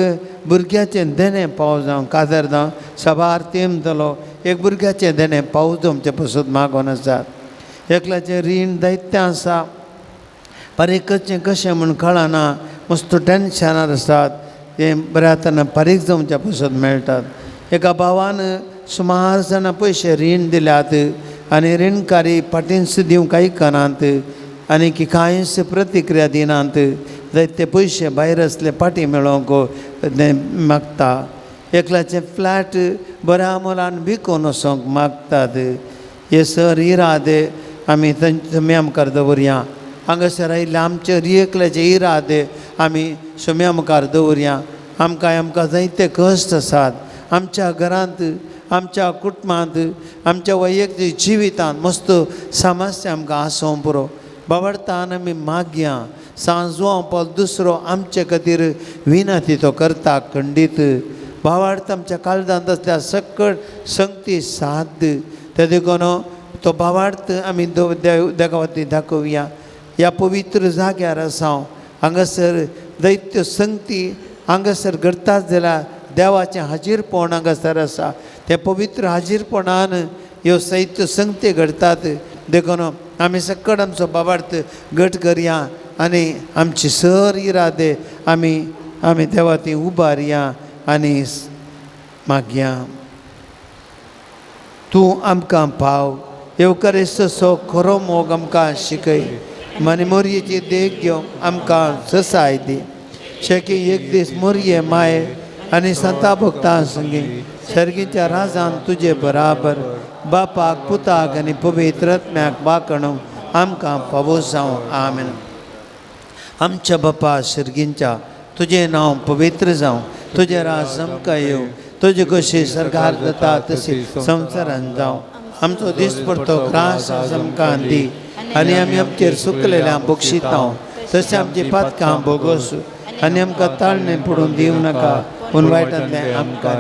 भुरग्याचें देणें पावस जावं काजार जावं सबार तेम जालो एक भुरग्याचें देणें पावस जमचें पासत मागोन आसात एकल्याचें रीण दैत्य आसा फारीकचें कशें म्हूण कळना मस्त टेन्शनार आसात तें बऱ्या तरेन फारीक जावच्या पासून मेळटात एका भावान सुमार जाणां पयशे रीण दिल्यात आनी रीणकारी फाटींच दिवंक काही करनात आनी की कांयच प्रतिक्रिया दिनात जायते पयशे भायर आसले फाटीं मेळोवंक मागता एकल्याचे फ्लॅट बऱ्या मोलान विकून वचोंक मागतात हे सर इराद आमी तुमी आमकां दवरया हांगासर आयिल्ले आमचे एकल्याचे इराद आमी सुम्या मुखार दवरया आमकां जायते कश्ट आसात आमच्या घरांत आमच्या कुटुंबांत आमच्या वैयक्तीक जिवितांत मस्त समस्या आमकां आसूं पुरो बाबडतान आमी मागया सांजो पल दुसरो आमचे खातीर विनंती तो करता खंडीत भावार्थ आमच्या काळजांत आसल्या सकट संगती साथ ते देखून तो भावार्थ आमी देगा वती दाखोवया ह्या पवित्र जाग्यार आसां हांगासर दैत्य संगती हांगासर घडटात जाल्यार देवाचें हाजीरपण हांगासर आसा ते पवित्र हाजीरपणान ह्यो दैत्य संगती घडटात देखून आमी सकट आमचो भावार्थ घट करया आनी आमची सर इरादे आमी देवा ती उबारया आनी मागया तूं आमकां पाव येवकारेस्तसो खरो मोग आमकां शिकय मनी मोरयेची देख घेवंक आमकां ससाय दी शेकी एक दीस मोरये माये आनी संता भक्तां संगी सर्गीच्या राजान तुजे बराबर बापाक पुताक आनी पवित्र आत्म्याक वाकणू आमकां फावो जावं आमेन आमच्या बापा सर्गींच्या तुजें नांव पवित्र जावं तुजें राज आमकां येवं तुजे कशी सरकार जाता तशी संवसारान जावं आमचो दिसपडतो त्रास आमकां दी आनी आमी आमचेर सुकलेल्या बक्षिता तशें आमची पातकां बोगोस आनी आमकां ताळणें पडून दिवं नाका पूण वायटांतलें आमकां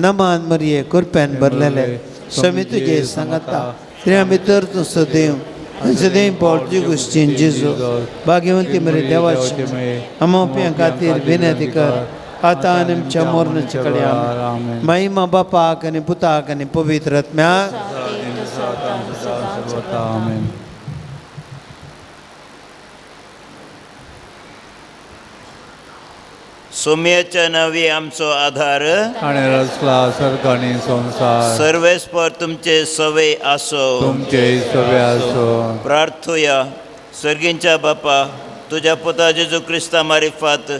नमान मरये कृपेन भरलेले समी तुजे सांगता रे आमी तर तूं सदैव सदैव पॉर्ची गोश्टीन जेजू भाग्यवंती मरे देवाची आमोप्यां खातीर विनंती कर आतां आनी आमच्या मोरणाच्या कड्यान महिमा बापाक आनी पुताक आनी पवित्र आत्म्याक सोम्याच्या नावी आमचो आधार आणि रचला सर्ग आणि संसार सर्वेस्पर तुमचे सवय आसो तुमचे सवे असो प्रार्थूया सर्गींच्या बापा तुझ्या पुता जेजू क्रिस्ता मारिफात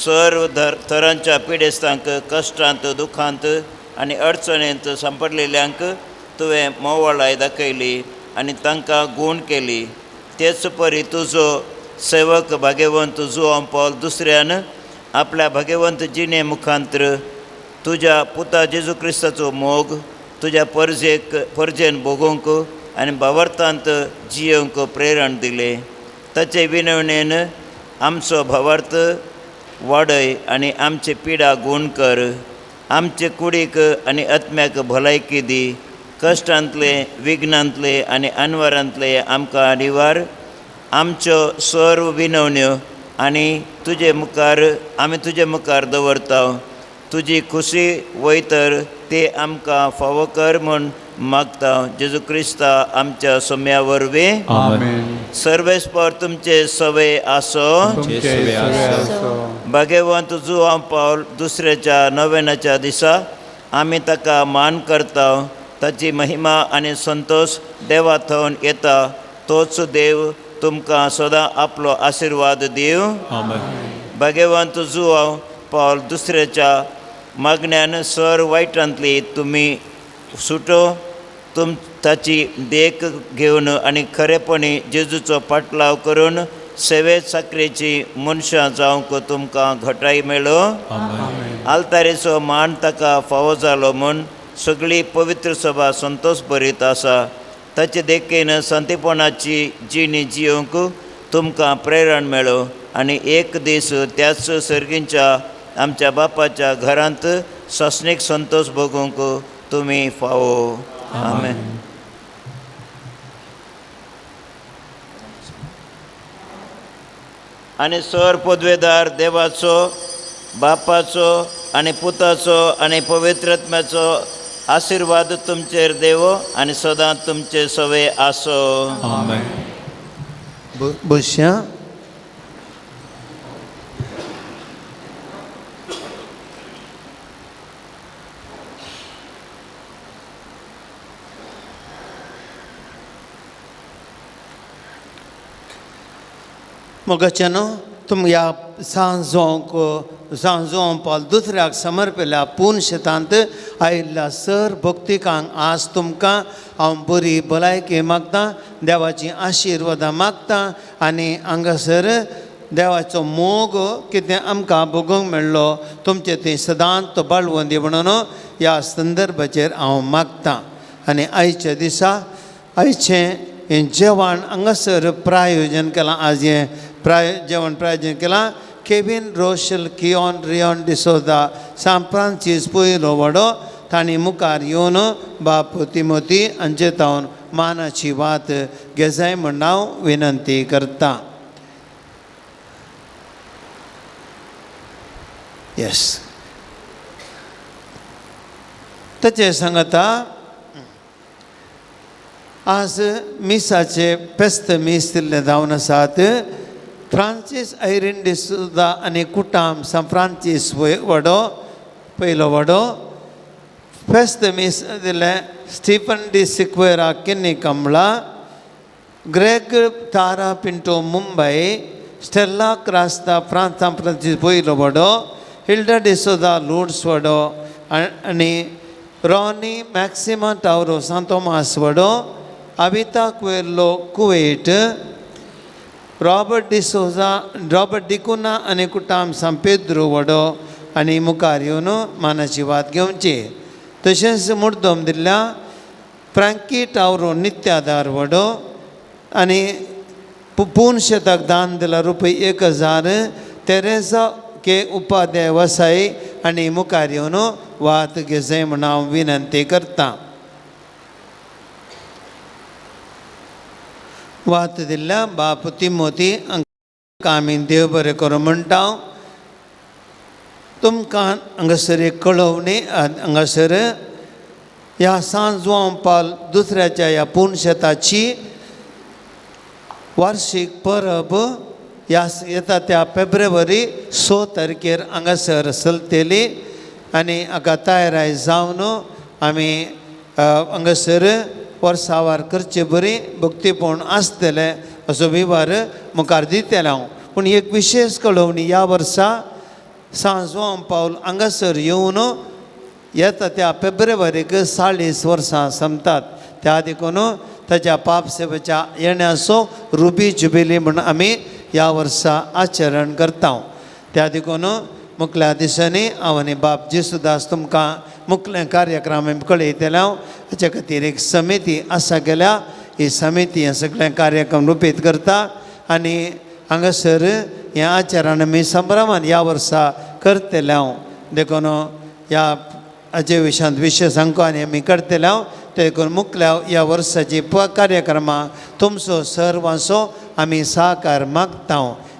सर्व थरांच्या पिडेस्तांक कश्टांत दुखांत आनी अडचणेंत सांपडलेल्यांक तुवें मोवाळाय दाखयली आनी तांकां गूण केली तेच परी तुजो सेवक भाग्यवंत जुआंव पॉल दुसऱ्यान आपल्या भाग्यवंत जिणे मुखांतर तुज्या पुता जेजू क्रिस्ताचो मोग तुज्या परजेन भोगूंक आनी भावार्थांत जियोंक प्रेरण दिले ताचे विनवणेन आमचो भावार्थ वाडय आनी आमचे पिडा गूण कर आमचे कुडीक आनी आत्म्याक भलायकी दी कश्टांतले विघ्नांतले आनी अनवरांतले आमकां निवार आमच्यो सर्व विनवण्यो आनी आमी तुजे मुखार दवरता तुजी खुशी वयतर ते आमकां फावो कर म्हूण मागता जेजू क्रिस्ता आमच्या सोम्या वरवीं आमेन सर्वेस्पर तुमचे सवय आसो भाग्यवंत जुआंव पॉल दुसऱ्याच्या नव्यानाच्या दिसा आमी ताका मान करता ताची महिमा आनी संतोष देवा थंवन येता तोच देव तुमकां सदां आपलो आशिर्वाद दिव भाग्यवंत जुआंव पॉल दुसऱ्याच्या मागण्यान सर वायटांतली तुमी सुटो ताची देख घेवन आनी खरेपणी जेजूचो पाटलाव करून सेवेत साखरेची मनशां जावंक तुमकां घटाय मेळो आल्तारेचो मान ताका फावो जालो म्हूण सगळी पवित्र सभा संतोश भरीत आसा ताचे देखीन संतीपणाची जिणी जियोंक तुमकां प्रेरण मेळो आनी एक दीस त्याच सर्गींच्या आमच्या बापाच्या घरांत सस्नीक संतोष भोगूंक तुमी फावो आमेन आनी सर पदवेदार देवाचो बापाचो आनी पुताचो आनी पवित्र आत्म्याचो आशिर्वाद तुमचेर देवो आनी सदां तुमचे सवे आसो बसया. मोगाच्यानो तुम ह्या सांजोवं पावल दुसऱ्याक समर्पिल्ल्या पूर्ण शेतांत आयिल्ल्या सर भक्तिकांक आज तुमकां हांव बरी भलायकी मागतां, देवाची आशिर्वादां मागतां आनी हांगासर देवाचो मोग कितें आमकां भोगूंक मेळ्ळो तुमचें तें सदांच तो बाळगून दी म्हणून ह्या संदर्भाचेर हांव मागतां. आनी आयच्या दिसा आयचें हें जेवण हांगासर प्रायोजन केलां. आज हें जेवण प्रायोजन केलां Kevin रोशल कियोन rayon D'Souza San Francis पयलो वडो. तांणी मुखार येवन बाप तिमोती हांचे तावन मानाची वात घे जाय म्हण हांव विनंती करतां. येस ताचे सांगता आज मिसाचे पेस्त मीस दिल्ले जावन आसात. फ्रांसीस आयरीन डिसोजा आनी कुटाम सान फ्रांसीस वडो पयलो वडो. फेस्त मीस दिले स्टीफन डी सिक्वेरा किन्नी कमला. ग्रेग तारा पिंटो मुंबई. स्टेला क्रास्ता सान फ्रांसीस पयलो वडो. हिल्डा डिसोजा लूड्स वडो आनी रॉनी मॅक्सिमा टावरो सान तोमास वडो. अविता क्वेर्लो कुवेट. रॉबर्ट डिकुना आनी कुटाम सान पेद्रो वडो आनी मुखार येवन मानाची वात घेवची. तशेंच मुर्दोम दिल्ल्या फ्रँकी टावरो नित्यादार वडो आनी पूर्ण शेताक दान दिला ₹1000. तेरेसा के उपाध्याय वसाई आनी मुखार येवन वात घे जाय म्हण हांव विनंती करतां. वात दिल्ल्या बाप तिमोती हांकां आमी देव बरें करूं म्हणटा. तुमकां हांगासर एक कळवणी. हांगासर ह्या सांज जुवांव पावल दुसऱ्याच्या ह्या पूर्ण शेताची वार्षीक परब येता त्या फेब्रुवारी 6 तारखेर हांगासर चलतली आनी हाका तयाराय जावन आमी हांगासर वर्सावार करचे बरी भक्तीपूर्ण आसतले असो विवार मुखार दितले हांव. पूण एक विशेश कळवणी. ह्या वर्सा सांज जुवांव पावल हांगासर येवन येता त्या फेब्रुवारीक 40 वर्सां संपतात. त्या देखून ताच्या पापसेवेच्या येण्याचो रुबी जुबिली म्हण आमी ह्या वर्सा आचरण करता. त्या देखून मुखल्या दिसांनी हांव आनी बाप जेसूदास तुमकां मुखले कार्यक्रम कळयतले. हांव हाचे खातीर एक समिती आसा केल्या. ही समिती हे सगळे कार्यक्रम रुपीत करता आनी हांगासर हें आचरण आमी संभ्रमान ह्या वर्सा करतले. हांव देखून ह्या हाचे विशयांत विशेश अंकांनी आमी करतले. हांव देखून मुखल्या ह्या वर्साची कार्यक्रमां तुमचो सर्वांचो आमी सहकार मागता.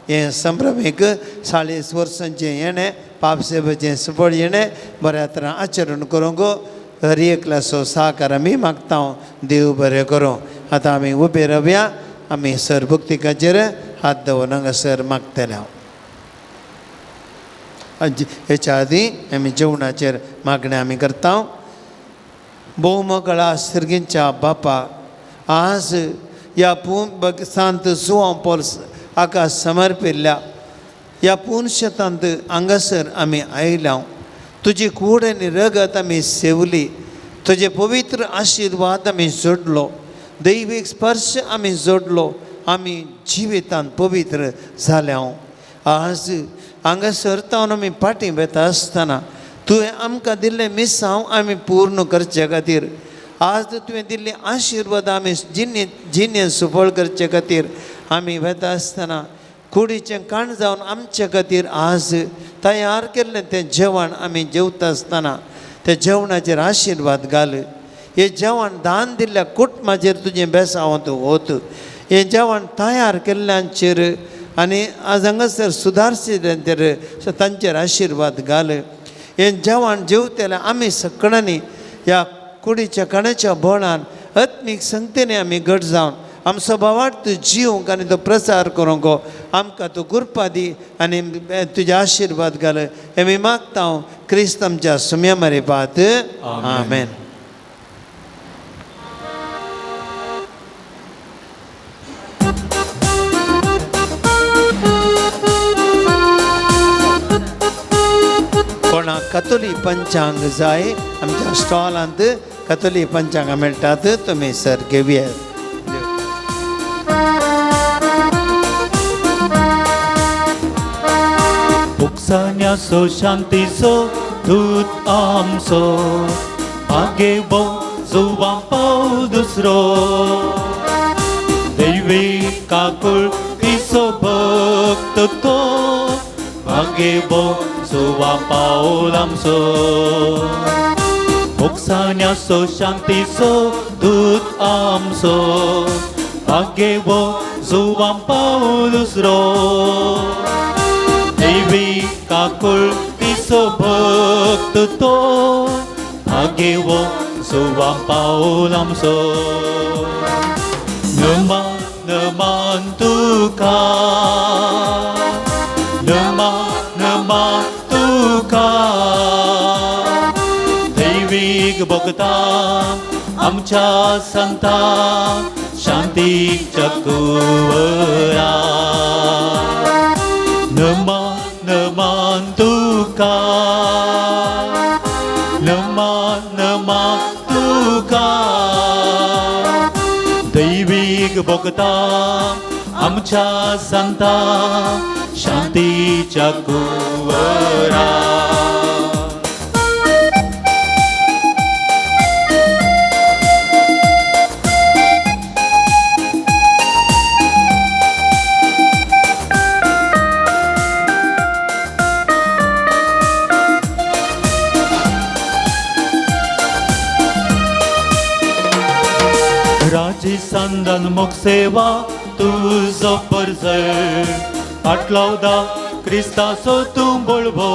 हें संभ्रमीक 40 वर्सांचें येणें पापसेवेचें सफळ येणें बऱ्या तरेन आचरण करूंक हर एकल्याचो सहकार आमी मागता. देव बरें करूं. आतां आमी उबे रावया. आमी सर भक्तिकाचेर हात दवरून हांगासर मागतले. हेच्या आदी आमी जेवणाचेर मागणी आमी करता. भोवमंगळा सर्गींच्या बापा, आज ह्या सांत जुवांव पावल हाका समर्पिल्ल्या ह्या पूर्ण शेतांत हांगासर आमी आयल्या. तुजी कूड आनी रगत आमी सेवली. तुजे पवित्र आशिर्वाद आमी जोडलो. दैवीक स्पर्श आमी जोडलो. आमी जिवितांत पवित्र जाल्या. आज हांगासर तावन आमी पाटी वेता आसतना तुवें आमकां दिल्लें मिसांव आमी पूर्ण करचे खातीर, आज तुवें दिल्ली आशिर्वाद आमी जिणे सफळ करचे खातीर आमी वेता आसतना कुडीचें काण जावन आमचे खातीर आज तयार केल्लें तें जेवण आमी जेवता आसतना त्या जेवणाचेर आशिर्वाद घाल. हें जेवण दान दिल्ल्या कुटुंबाचेर तुजें बेसांव वत. हें जेवण तयार केल्ल्यांचेर आनी आज हांगासर सुदारचिल्यांचेर तांचेर आशिर्वाद घाल. हें जेवण जेवतले आमी सगळ्यांनी ह्या कुडीच्या कण्याच्या बोडान आत्मीक संगतीने आमी घट जावन आमचो भावार्थ जीवंक आनी तो प्रचार करूंक आमकां तूं कृपा दी आनी तुजे आशिर्वाद घाल हे मी मागता हांव क्रिस्त आमच्या सुम्या मरेपात आमेन. कोणाक कतोली पंचांग जाय आमच्या स्टॉलांत कतोली पंचांग मेळटात तुमी सर घेवयात. उक्साण्याचो शांतीचो दूत आमचो आगे बो जुवा पाव दुसरो दैवीक काकुळतीचो भक्त तो आगे बो जुवा पावल आमचो. उक्साण्याचो शांतीचो दूत आमचो आगे बो जुवा पाव दुसरो दैवीक काकुळतीचो भक्त तो भाग्यवो सुवा पावल आमचो. नमान तुका नमान तुका दैवीक भक्ता आमच्या संता शांतीच्या कुवरा. नमान तुका नमान तुका दैवीक भक्ता आमच्या संता शांतीच्या कुवरा. राजी संदन मुख सेवा तुझो परजळ आटलावदा क्रिस्ताचो तूं बळबो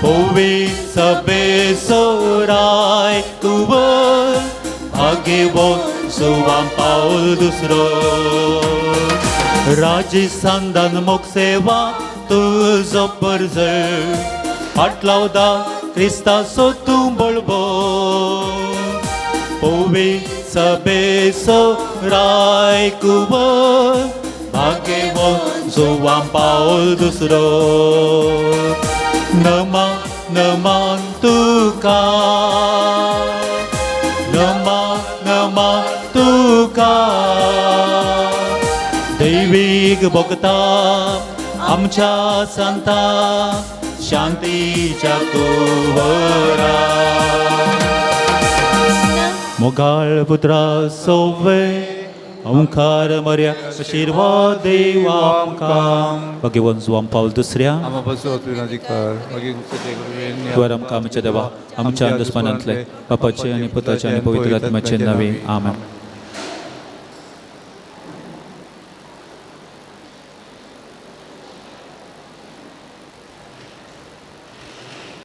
पवित्र सभेचो राय कुवर भाग्यवो सुवां पावल दुसरो. राजी संदन मुख सेवा तुझो परजळ आटलावदा क्रिस्ताचो तूं बळबो पवित्र सभेचो राय कुवर भाग्यवो सुवां पावल दुसरो. नमान तुका नमान तुका दैवीक भक्ता आमच्या संता शांतीच्या कुवरा. मोगाळ पुत्रा सोवे ओंकार मर्या आशीर्वाद देवा आमकां भगवान जुवां पावल दुसऱ्या आम्हा बसोत विनाधिकार मागीर सगळे द्वार आमकां आमच्या देवा आमच्या अंधस्पनांतले बापाचे आनी पुताचे आनी पवित्र आत्म्याचे नवे आमेन.